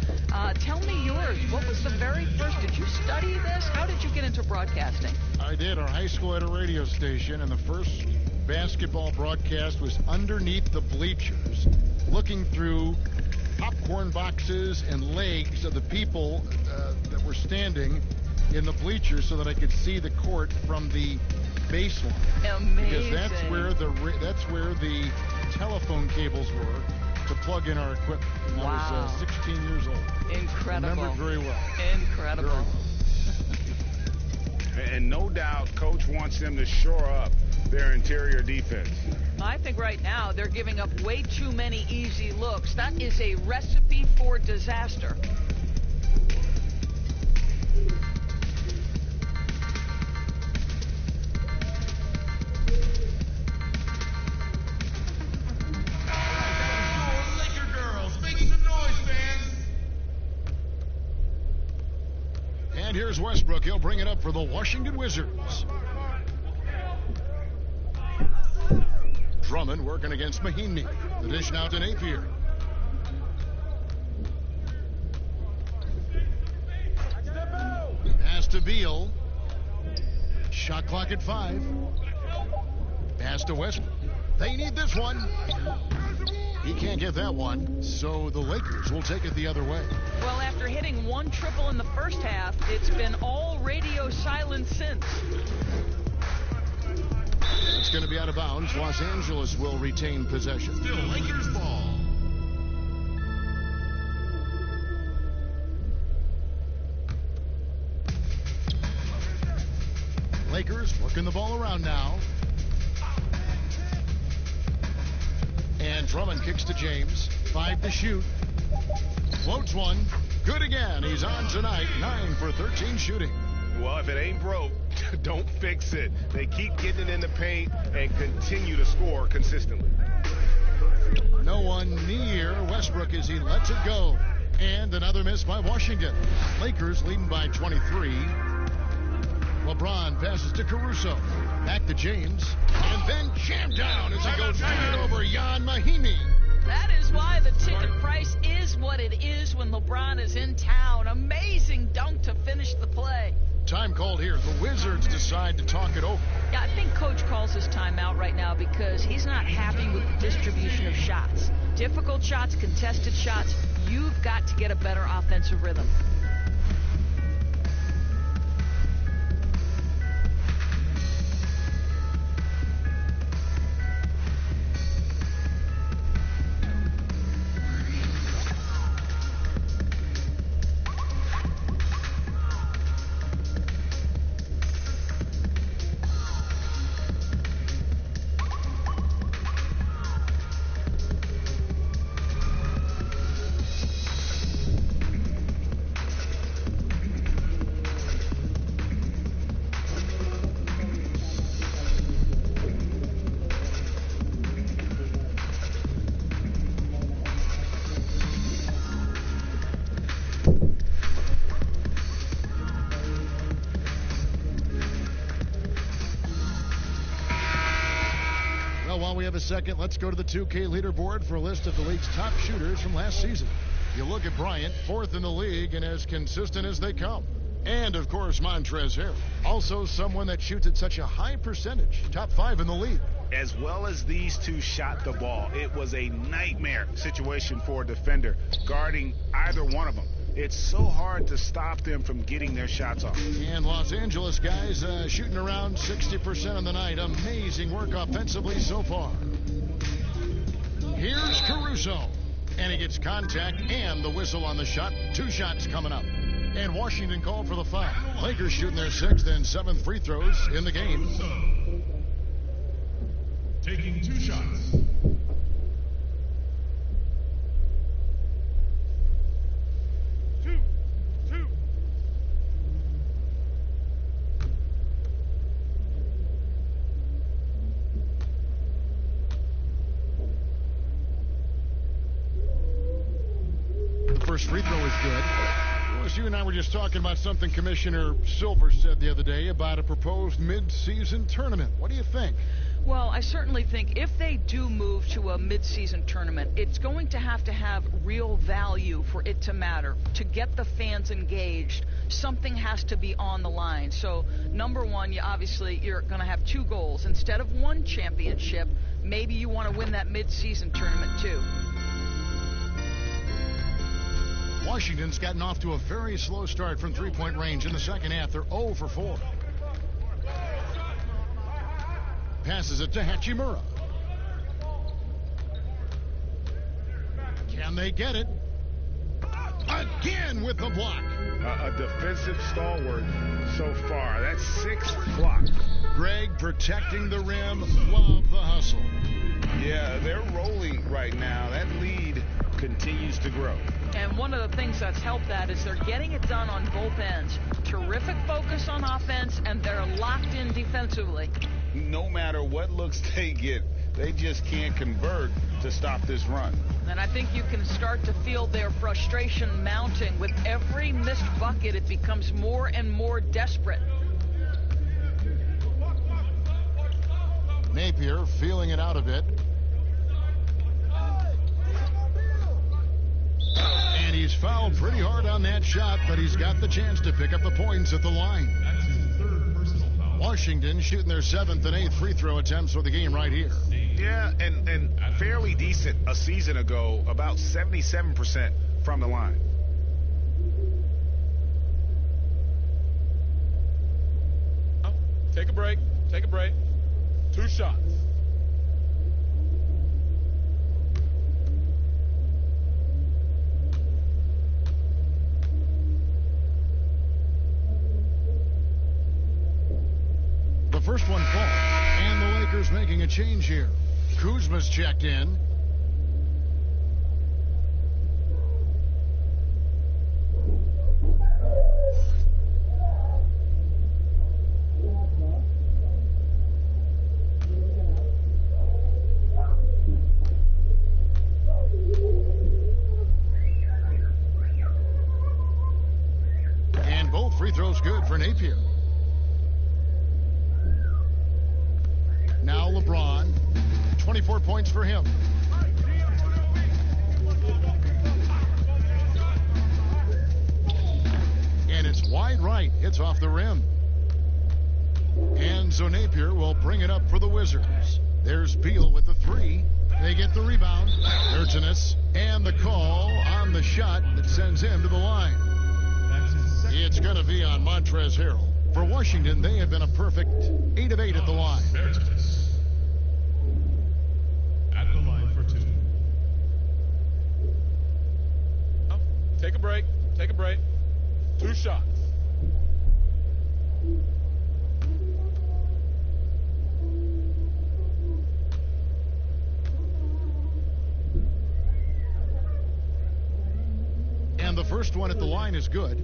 Tell me yours. What was the very first? Did you study this? How did you get into broadcasting? I did. Our high school had a radio station, and the first basketball broadcast was underneath the bleachers, looking through popcorn boxes and legs of the people that were standing in the bleachers so that I could see the court from the baseline. Amazing. Because that's where the telephone cables were to plug in our equipment. And I was 16 years old. Incredible. Remember it very well. Incredible. Very well. And no doubt, Coach wants them to shore up their interior defense. I think right now they're giving up way too many easy looks. That is a recipe for disaster. Laker girls, make some noise, fans. And here's Westbrook. He'll bring it up for the Washington Wizards. Drummond working against Mahinmi. The dish now to Napier. Pass to Beal. Shot clock at 5. Pass to Westbrook. They need this one. He can't get that one, so the Lakers will take it the other way. Well, after hitting 1 triple in the first half, it's been all radio silence since. It's going to be out of bounds. Los Angeles will retain possession. Still Lakers ball. Lakers working the ball around now. And Drummond kicks to James. 5 to shoot. Floats one. Good again. He's on tonight. 9 for 13 shooting. Well, if it ain't broke, don't fix it. They keep getting it in the paint and continue to score consistently. No one near Westbrook as he lets it go. And another miss by Washington. Lakers leading by 23. LeBron passes to Caruso. Back to James. And then jammed down as he goes right over Jan Mahinmi. That is why the ticket price is what it is when LeBron is in town. Amazing dunk to finish the play. Time called here. The Wizards decide to talk it over. Yeah, I think Coach calls his timeout right now because he's not happy with the distribution of shots. Difficult shots, contested shots. You've got to get a better offensive rhythm. While we have a second, let's go to the 2K leaderboard for a list of the league's top shooters from last season. You look at Bryant, 4th in the league and as consistent as they come. And, of course, Montrezl Harrell. Also someone that shoots at such a high percentage. Top 5 in the league. As well as these two shot the ball, it was a nightmare situation for a defender guarding either one of them. It's so hard to stop them from getting their shots off. And Los Angeles guys shooting around 60% on the night. Amazing work offensively so far. Here's Caruso. And he gets contact and the whistle on the shot. 2 shots coming up. And Washington called for the foul. Lakers shooting their 6th and 7th free throws in the game. Taking 2 shots. First free throw is good. Well, you and I were just talking about something Commissioner Silver said the other day about a proposed mid-season tournament. What do you think? Well, I certainly think if they do move to a mid-season tournament, it's going to have real value for it to matter. To get the fans engaged, something has to be on the line. So, number one, you're going to have 2 goals. Instead of 1 championship, maybe you want to win that mid-season tournament too. Washington's gotten off to a very slow start from three-point range in the second half. They're 0 for 4. Passes it to Hachimura. Can they get it? Again with the block. A defensive stalwart so far. That's 6th block. Greg protecting the rim. Love the hustle. Yeah, they're rolling right now. That lead continues to grow. And one of the things that's helped that is they're getting it done on both ends. Terrific focus on offense, and they're locked in defensively. No matter what looks they get, they just can't convert to stop this run. And I think you can start to feel their frustration mounting. With every missed bucket, it becomes more and more desperate. Napier feeling it out a bit. And he's fouled pretty hard on that shot, but he's got the chance to pick up the points at the line. That's his 3rd personal foul. Washington shooting their 7th and 8th free throw attempts for the game right here. Yeah, and fairly decent a season ago, about 77% from the line. Take a break. 2 shots. The first one falls, and the Lakers making a change here. Kuzma's checked in. And both free throws good for Napier. Now LeBron, 24 points for him. And it's wide right. It's off the rim. And so Napier will bring it up for the Wizards. There's Beal with the 3. They get the rebound. Urginus and the call on the shot that sends him to the line. It's going to be on Montrezl Harrell. For Washington, they have been a perfect 8 of 8 at the line. At the line for 2. Take a break. 2 shots. And the first one at the line is good.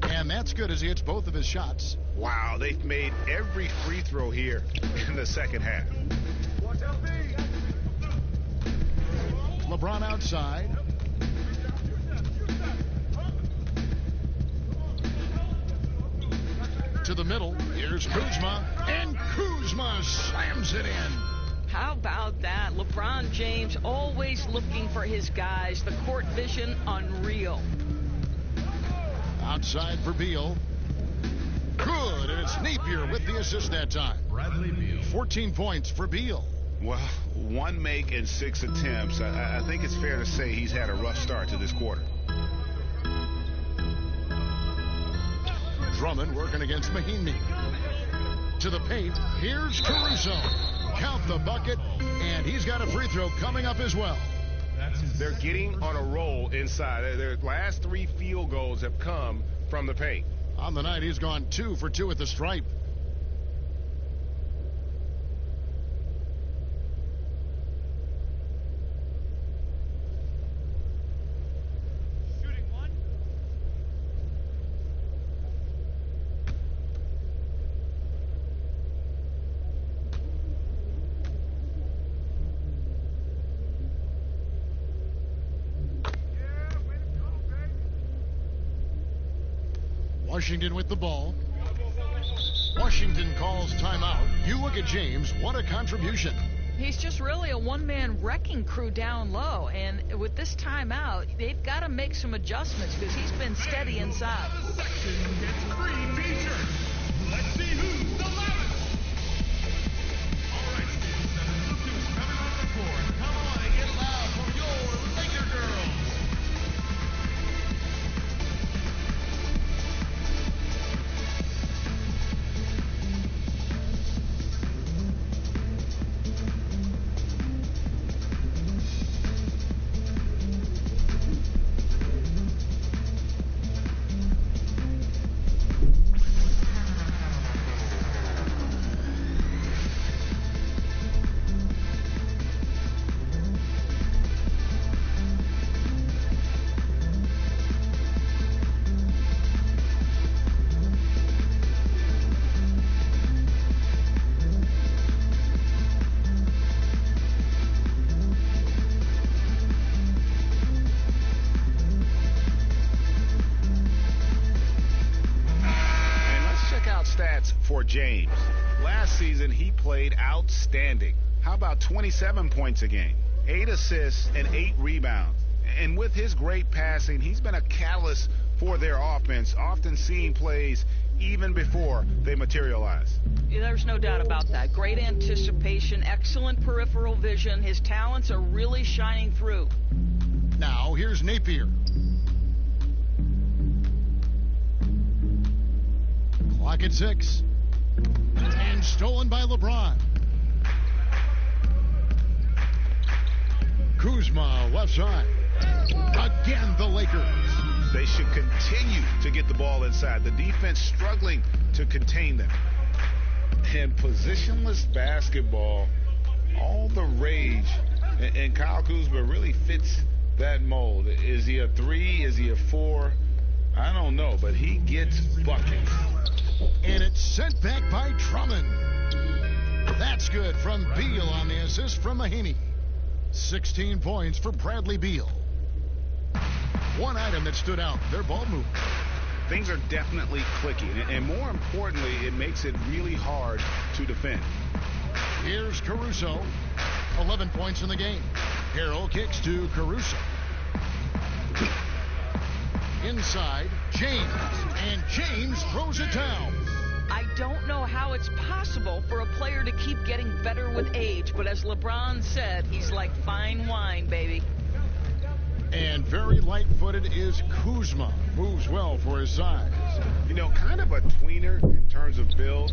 And that's good as he hits both of his shots. Wow, they've made every free throw here in the second half. LeBron outside. To the middle. Here's Kuzma. And Kuzma slams it in. How about that? LeBron James always looking for his guys. The court vision, unreal. Outside for Beal. Good, and it's Napier with the assist that time. Bradley Beal. 14 points for Beal. Well, 1 make and 6 attempts. I think it's fair to say he's had a rough start to this quarter. Drummond working against Mahinmi. To the paint, here's Caruso. Count the bucket, and he's got a free throw coming up as well. They're getting on a roll inside. Their last 3 field goals have come from the paint. On the night, he's gone 2 for 2 at the stripe. Washington with the ball. Washington calls timeout. You look at James, what a contribution. He's just really a one-man wrecking crew down low, and with this timeout, they've got to make some adjustments because he's been steady inside. Section gets free t-shirts. Let's see who's the loudest. All right, students, and look who's coming on the court. Come on and get loud for your Laker girls. For James. Last season, he played outstanding. How about 27 points a game, 8 assists, and 8 rebounds? And with his great passing, he's been a catalyst for their offense, often seeing plays even before they materialize. There's no doubt about that. Great anticipation, excellent peripheral vision. His talents are really shining through. Now, here's Napier. Clock at 6. And stolen by LeBron. Kuzma, left side. Again, the Lakers. They should continue to get the ball inside. The defense struggling to contain them. And positionless basketball, all the rage. And Kyle Kuzma really fits that mold. Is he a 3? Is he a 4? I don't know, but he gets buckets. And it's sent back by Drummond. That's good from Beal on the assist from Mahinmi. 16 points for Bradley Beal. One item that stood out, their ball movement. Things are definitely clicking, and more importantly, it makes it really hard to defend. Here's Caruso. 11 points in the game. Harrell kicks to Caruso. Inside, James. And James throws it down. I don't know how it's possible for a player to keep getting better with age, but as LeBron said, he's like fine wine, baby. And very light-footed is Kuzma. Moves well for his size. You know, kind of a tweener in terms of build,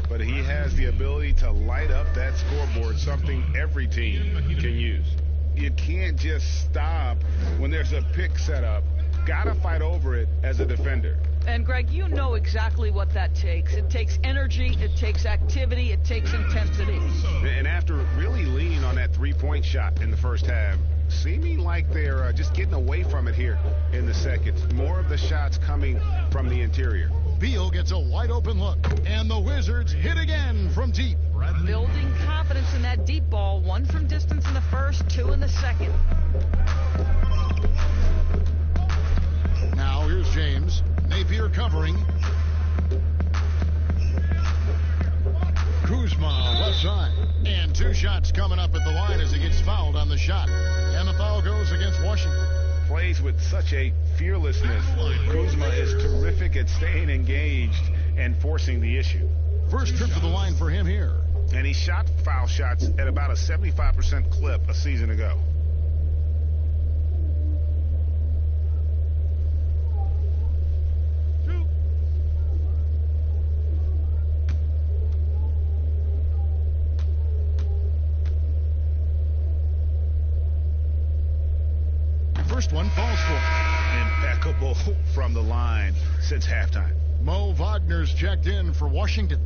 but he has the ability to light up that scoreboard, something every team can use. You can't just stop when there's a pick set up. Gotta fight over it as a defender. And Greg, you know exactly what that takes. It takes energy, it takes activity, it takes intensity. And after really leaning on that three-point shot in the first half, seeming like they're just getting away from it here in the second. More of the shots coming from the interior. Beal gets a wide-open look, and the Wizards hit again from deep. Building confidence in that deep ball. 1 from distance in the first, 2 in the second. Now here's James. Napier covering. Kuzma left side. And 2 shots coming up at the line as he gets fouled on the shot. And the foul goes against Washington. Plays with such a fearlessness. Kuzma is terrific at staying engaged and forcing the issue. First trip to the line for him here. And he shot foul shots at about a 75% clip a season ago. First one falls for. Impeccable from the line since halftime. Mo Wagner's checked in for Washington.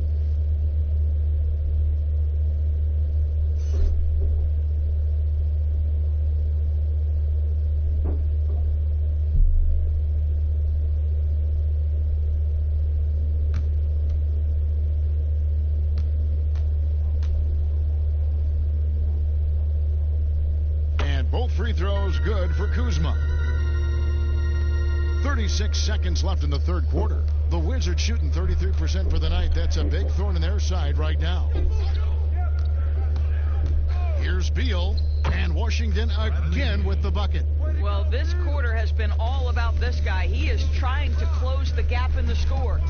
Both free throws good for Kuzma. 36 seconds left in the third quarter. The Wizards shooting 33% for the night. That's a big thorn in their side right now. Here's Beal, and Washington again with the bucket. Well, this quarter has been all about this guy. He is trying to close the gap in the score.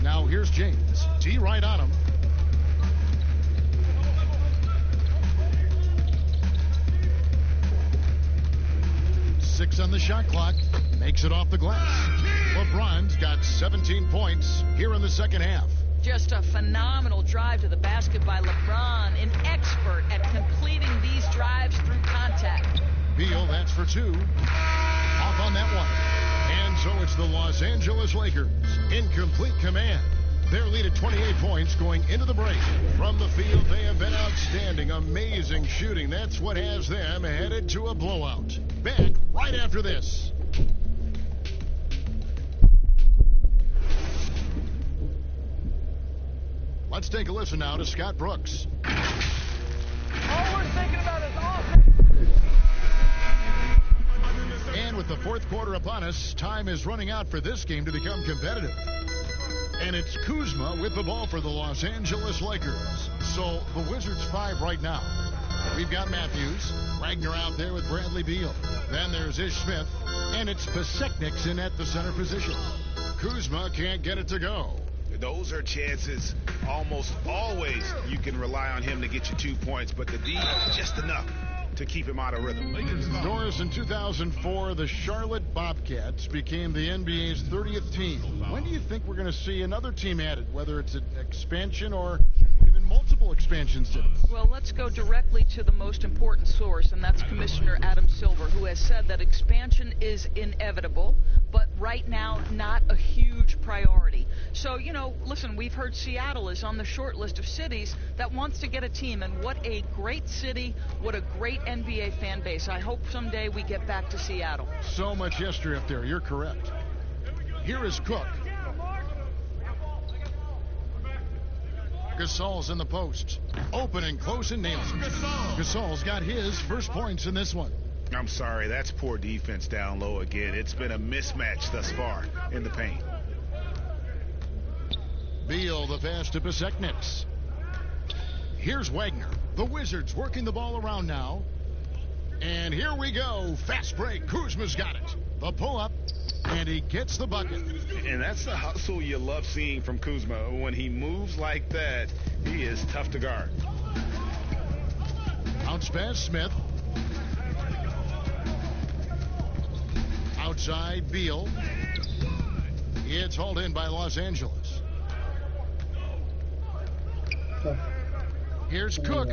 Now here's James. T right on him. 6 on the shot clock. Makes it off the glass. LeBron's got 17 points here in the second half. Just a phenomenal drive to the basket by LeBron, an expert at completing these drives through contact. Beal, that's for 2. Off on that one. And so it's the Los Angeles Lakers in complete command. Their lead at 28 points going into the break. From the field, they have been outstanding. Amazing shooting. That's what has them headed to a blowout. Back right after this. Let's take a listen now to Scott Brooks. All we're thinking about is offense. And with the fourth quarter upon us, time is running out for this game to become competitive. And it's Kuzma with the ball for the Los Angeles Lakers. So the Wizards 5 right now. We've got Matthews, Wagner out there with Bradley Beal. Then there's Ish Smith, and it's Pasekniks in at the center position. Kuzma can't get it to go. Those are chances almost always you can rely on him to get you 2 points, but the D just enough to keep him out of rhythm. Doris, in 2004, the Charlotte Bobcats became the NBA's 30th team. When do you think we're going to see another team added, whether it's an expansion or even multiple expansions? Well, let's go directly to the most important source, and that's Commissioner Adam Silver, who has said that expansion is inevitable, but right now not a huge priority. So, you know, listen, we've heard Seattle is on the short list of cities that wants to get a team, and what a great city, what a great NBA fan base. I hope someday we get back to Seattle. So much history up there. You're correct. Here is Cook. Gasol's in the post. Open and close and nails it. Gasol's got his first points in this one. I'm sorry, that's poor defense down low again. It's been a mismatch thus far in the paint. Beal, the pass to Pasekniks. Here's Wagner. The Wizards working the ball around now. And here we go. Fast break. Kuzma's got it. The pull-up, and he gets the bucket. And that's the hustle you love seeing from Kuzma. When he moves like that, he is tough to guard. Bounce pass, Smith. Outside, Beal. It's hauled in by Los Angeles. Here's Cook.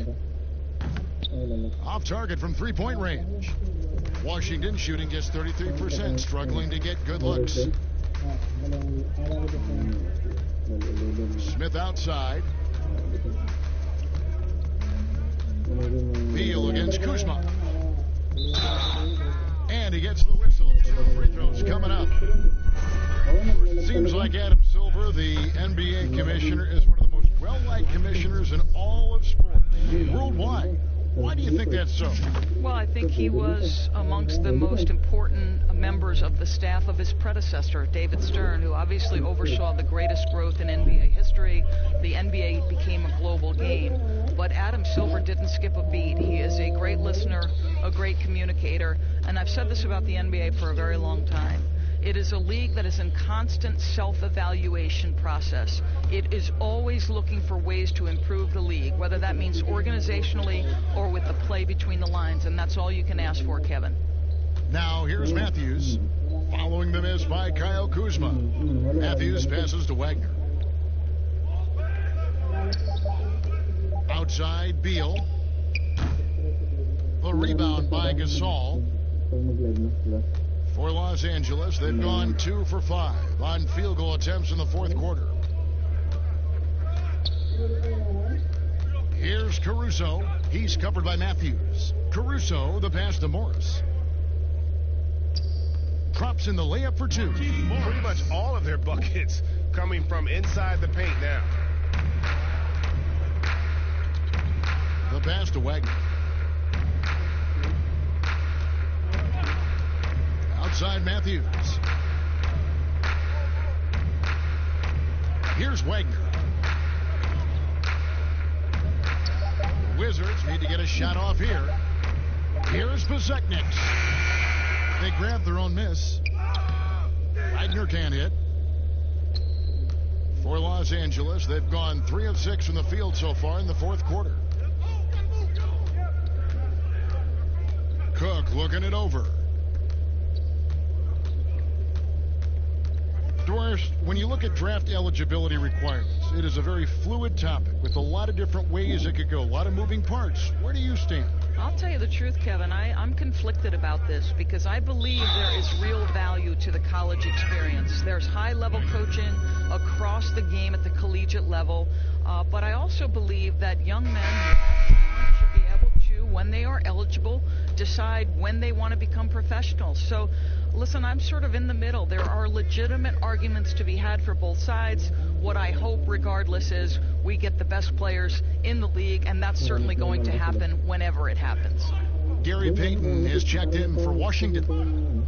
Off target from three-point range. Washington shooting just 33%, struggling to get good looks. Smith outside. Beal against Kuzma. And he gets the whistle. 2 free throws coming up. Seems like Adam Silver, the NBA commissioner, is one of the most well-liked commissioners in all of sports worldwide. Why do you think that's so? Well, I think he was amongst the most important members of the staff of his predecessor, David Stern, who obviously oversaw the greatest growth in NBA history. The NBA Adam Silver didn't skip a beat. He is a great listener, a great communicator, and I've said this about the NBA for a very long time. It is a league that is in constant self-evaluation process. It is always looking for ways to improve the league, whether that means organizationally or with the play between the lines, and that's all you can ask for, Kevin. Now here's Matthews, following the miss by Kyle Kuzma. Matthews passes to Wagner. Outside, Beal. The rebound by Gasol. For Los Angeles, they've gone 2 for 5 on field goal attempts in the fourth quarter. Here's Caruso. He's covered by Matthews. Caruso, the pass to Morris. Drops in the layup for 2. Pretty much all of their buckets coming from inside the paint now. The pass to Wagner. Outside Matthews. Here's Wagner. The Wizards need to get a shot off here. Here's Beseknik. They grab their own miss. Wagner can't hit. For Los Angeles, they've gone 3 of 6 from the field so far in the fourth quarter. Cook looking it over. Doris, when you look at draft eligibility requirements, it is a very fluid topic with a lot of different ways it could go, a lot of moving parts. Where do you stand? I'll tell you the truth, Kevin. I'm conflicted about this because I believe there is real value to the college experience. There's high-level coaching across the game at the collegiate level, but I also believe that young men who have talent should be able to, when they are eligible, decide when they want to become professionals. So, listen, I'm sort of in the middle. There are legitimate arguments to be had for both sides. What I hope, regardless, is we get the best players in the league, and that's certainly going to happen whenever it happens. Gary Payton is checked in for Washington.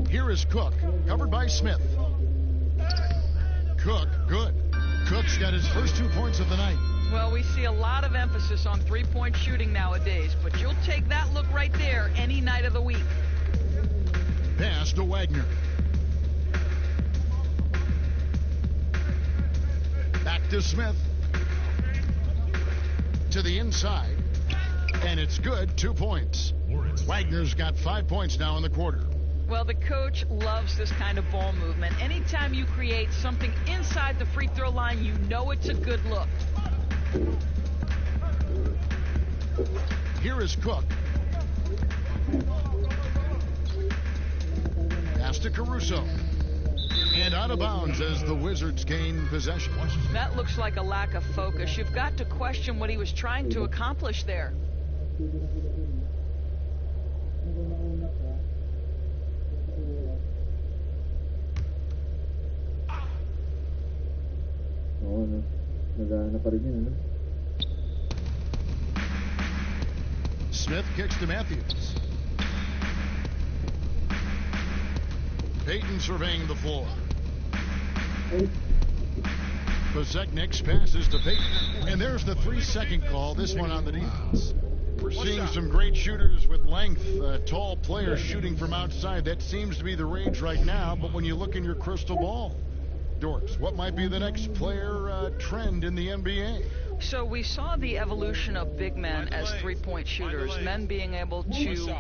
Here is Cook, covered by Smith. Cook, good. Cook's got his first 2 points of the night. Well, we see a lot of emphasis on three-point shooting nowadays, but you'll take that look right there any night of the week. Pass to Wagner. Back to Smith. To the inside. And it's good, 2 points. Wagner's got 5 points now in the quarter. Well, the coach loves this kind of ball movement. Anytime you create something inside the free throw line, you know it's a good look. Here is Cook. Pass to Caruso. And out of bounds as the Wizards gain possession. That looks like a lack of focus. You've got to question what he was trying to accomplish there. Smith kicks to Matthews. Payton surveying the floor. Beseknik passes to Payton. And there's the 3-second call, this one on the defense. We're seeing some great shooters with length, tall players shooting from outside. That seems to be the rage right now, but when you look in your crystal ball, Doris, what might be the next player trend in the NBA? So we saw the evolution of big men as three-point shooters, men being able to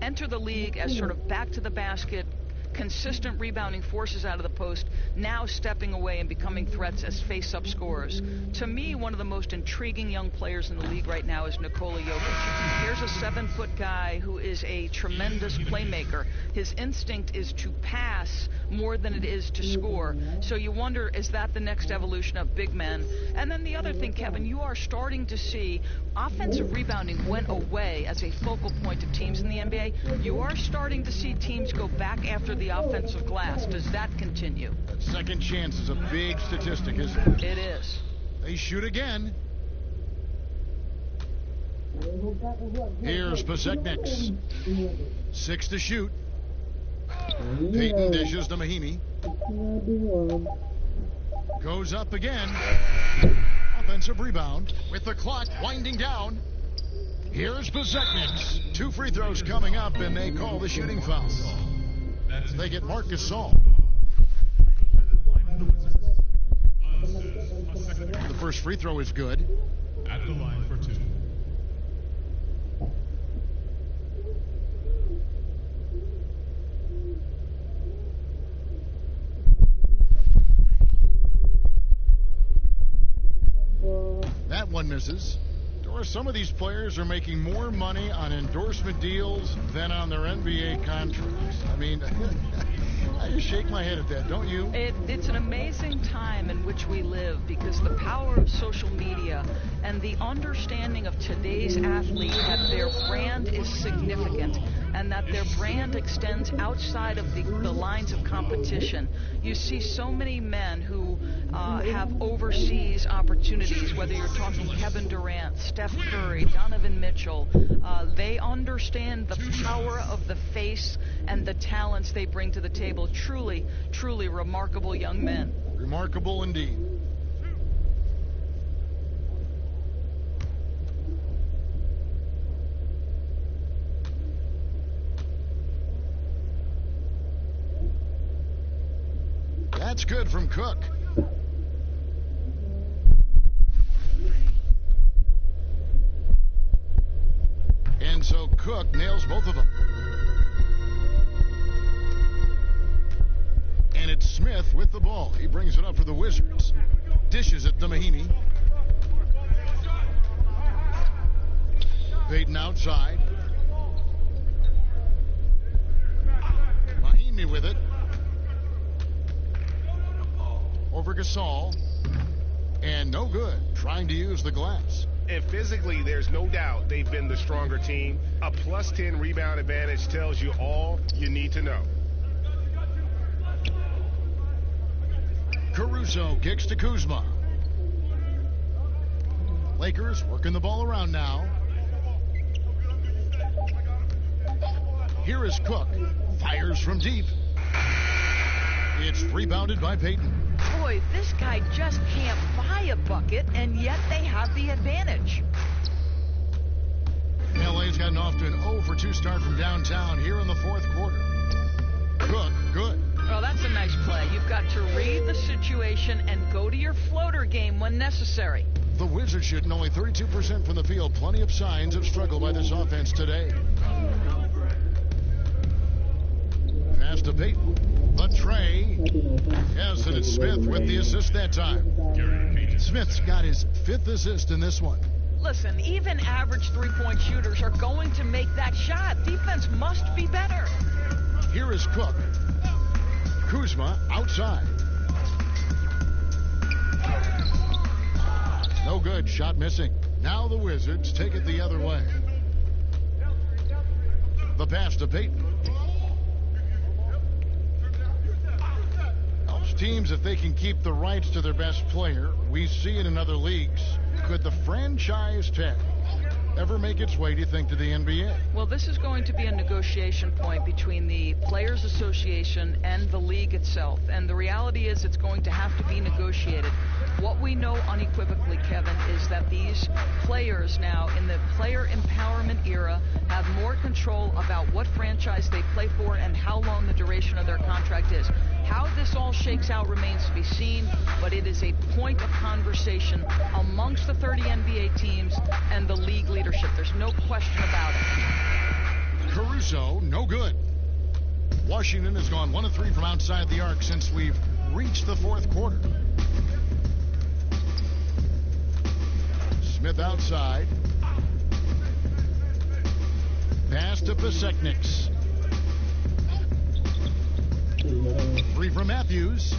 enter the league as sort of back to the basket, consistent rebounding forces out of the post, now stepping away and becoming threats as face-up scorers. To me, one of the most intriguing young players in the league right now is Nikola Jokic. Here's a 7-foot guy who is a tremendous playmaker. His instinct is to pass more than it is to score. So you wonder, is that the next evolution of big men? And then the other thing, Kevin, you are starting to see offensive rebounding went away as a focal point of teams in the NBA. You are starting to see teams go back after the offensive glass. Does that continue? That second chance is a big statistic, isn't it? It is. They shoot again. Here's Beseknik. 6 to shoot. Payton dishes to Mahimi. Goes up again. Offensive rebound with the clock winding down. Here's Bezetnik's. 2 free throws coming up, and they call the shooting foul. They get Marc Gasol. The first free throw is good. At the line for 2. That one misses. Doris, some of these players are making more money on endorsement deals than on their NBA contracts. I mean, I just shake my head at that, don't you? It's an amazing time in which we live because the power of social media and the understanding of today's athlete that their brand is significant and that their brand extends outside of the lines of competition. You see so many men who have overseas opportunities, whether you're talking Kevin Durant, Steph Curry, Donovan Mitchell. They understand the power of the face and the talents they bring to the table. Truly, truly remarkable young men. Remarkable indeed. That's good from Cook. And so Cook nails both of them. And it's Smith with the ball. He brings it up for the Wizards. Dishes it to Mahinmi. Payton outside. Mahinmi with it. Over Gasol. And no good. Trying to use the glass. And physically, there's no doubt they've been the stronger team. A plus 10 rebound advantage tells you all you need to know. Caruso kicks to Kuzma. Lakers working the ball around now. Here is Cook. Fires from deep. It's rebounded by Payton. Boy, this guy just can't buy a bucket, and yet they have the advantage. LA's gotten off to an 0 for 2 start from downtown here in the fourth quarter. Cook, good. Well, that's a nice play. You've got to read the situation and go to your floater game when necessary. The Wizards shooting only 32% from the field. Plenty of signs of struggle by this offense today. Pass to Payton. The tray. Yes, and it's Smith with the assist that time. Smith's got his 5th assist in this one. Listen, even average three-point shooters are going to make that shot. Defense must be better. Here is Cook. Kuzma outside. No good. Shot missing. Now the Wizards take it the other way. The pass to Payton. Helps teams if they can keep the rights to their best player. We see it in other leagues. Could the franchise tag ever make its way, do you think, to the NBA? Well, this is going to be a negotiation point between the Players Association and the league itself. And the reality is it's going to have to be negotiated. What we know unequivocally, Kevin, is that these players now in the player empowerment era have more control about what franchise they play for and how long the duration of their contract is. How this all shakes out remains to be seen, but it is a point of conversation amongst the 30 NBA teams and the league leadership. There's no question about it. Caruso, no good. Washington has gone 1 of 3 from outside the arc since we've reached the fourth quarter. Smith outside. Pass to Bezetnik's. 3 from Matthews.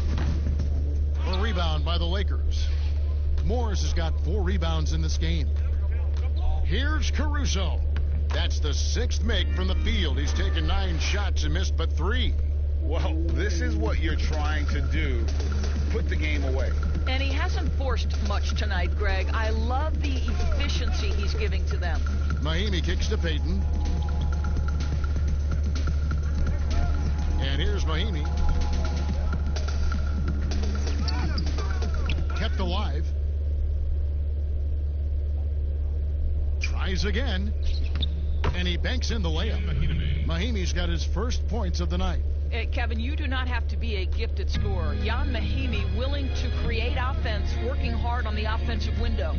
A rebound by the Lakers. Morris has got 4 rebounds in this game. Here's Caruso. That's the 6th make from the field. He's taken 9 shots and missed but 3. Well, this is what you're trying to do. Put the game away. And he hasn't forced much tonight, Greg. I love the efficiency he's giving to them. Mahinmi kicks to Payton. And here's Mahinmi. tries again, and he banks in the layup. Mahimi's got his first points of the night. Kevin, you do not have to be a gifted scorer. Jan Mahimi willing to create offense, working hard on the offensive window.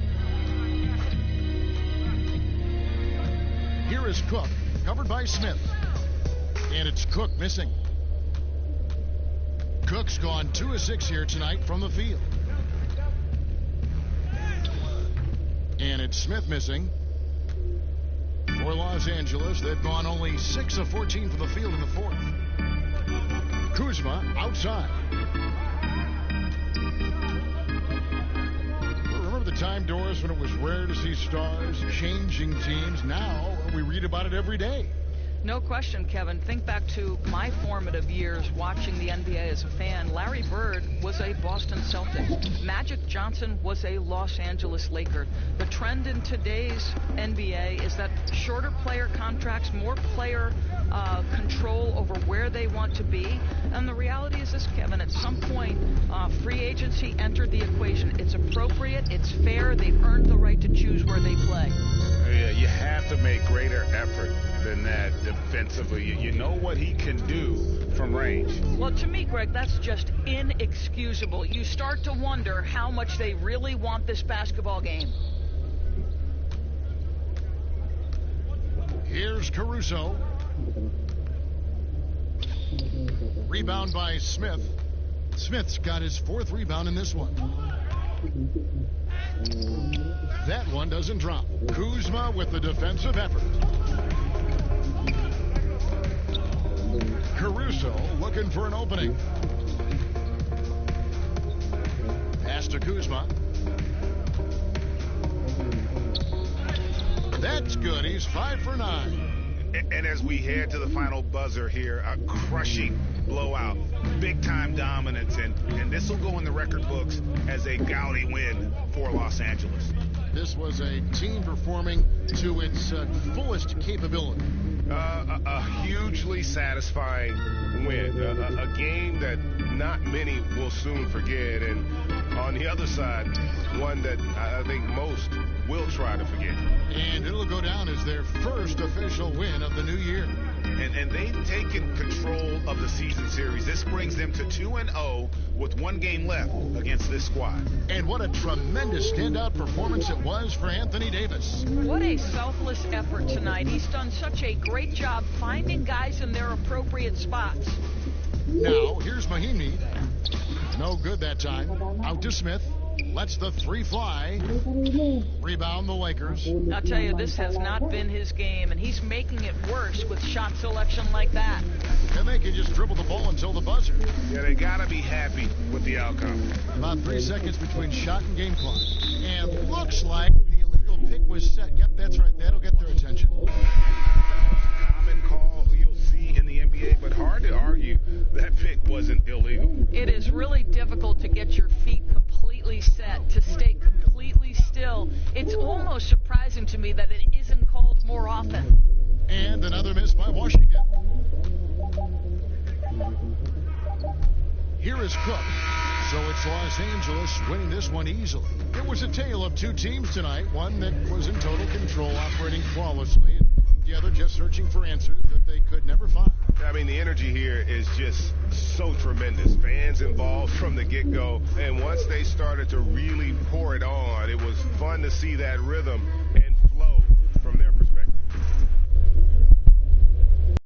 Here is Cook, covered by Smith. And it's Cook missing. Cook's gone 2 of 6 here tonight from the field. And it's Smith missing. For Los Angeles, they've gone only 6 of 14 from the field in the fourth. Kuzma outside. Remember the time, Doris, when it was rare to see stars changing teams? Now we read about it every day. No question, Kevin. Think back to my formative years watching the NBA as a fan. Larry Bird was a Boston Celtic. Magic Johnson was a Los Angeles Laker. The trend in today's NBA is that shorter player contracts, more player control over where they want to be. And the reality is this, Kevin, at some point, free agency entered the equation. It's appropriate, it's fair, they've earned the right to choose where they play. Yeah, you have to make greater effort than that defensively. You know what he can do from range. Well, to me, Greg, that's just inexcusable. You start to wonder how much they really want this basketball game. Here's Caruso. Rebound by Smith. Smith's got his 4th rebound in this one. That one doesn't drop. Kuzma with the defensive effort. Caruso looking for an opening. Pass to Kuzma. That's good. He's 5 for 9. And as we head to the final buzzer here, a crushing blowout, big-time dominance, and this will go in the record books as a gaudy win for Los Angeles. This was a team performing to its fullest capability. A hugely satisfying win, a game that not many will soon forget, and on the other side, one that I think most will try to forget. And it'll go down as their first official win of the new year. And they've taken control of the season series. This brings them to 2-0 with 1 game left against this squad. And what a tremendous standout performance it was for Anthony Davis. What a selfless effort tonight. He's done such a great job finding guys in their appropriate spots. Now, here's Mahimi. No good that time. Out to Smith. Lets the 3 fly. Rebound the Lakers. I'll tell you, this has not been his game, and he's making it worse with shot selection like that. And they can just dribble the ball until the buzzer. Yeah, they got to be happy with the outcome. About 3 seconds between shot and game clock. And looks like the illegal pick was set. Yep, that's right. That'll get their attention. Common call you'll see in the NBA, but hard to argue that pick wasn't illegal. It is really difficult to get your feet completely set, to stay completely still. It's almost surprising to me that it isn't called more often. And another miss by Washington. Here is Cook. So it's Los Angeles winning this one easily. It was a tale of 2 teams tonight. One that was in total control, operating flawlessly. And the other just searching for answers that they could never find. I mean, the energy here is just so tremendous. Fans involved from the get-go. And once they started to really pour it on, it was fun to see that rhythm. And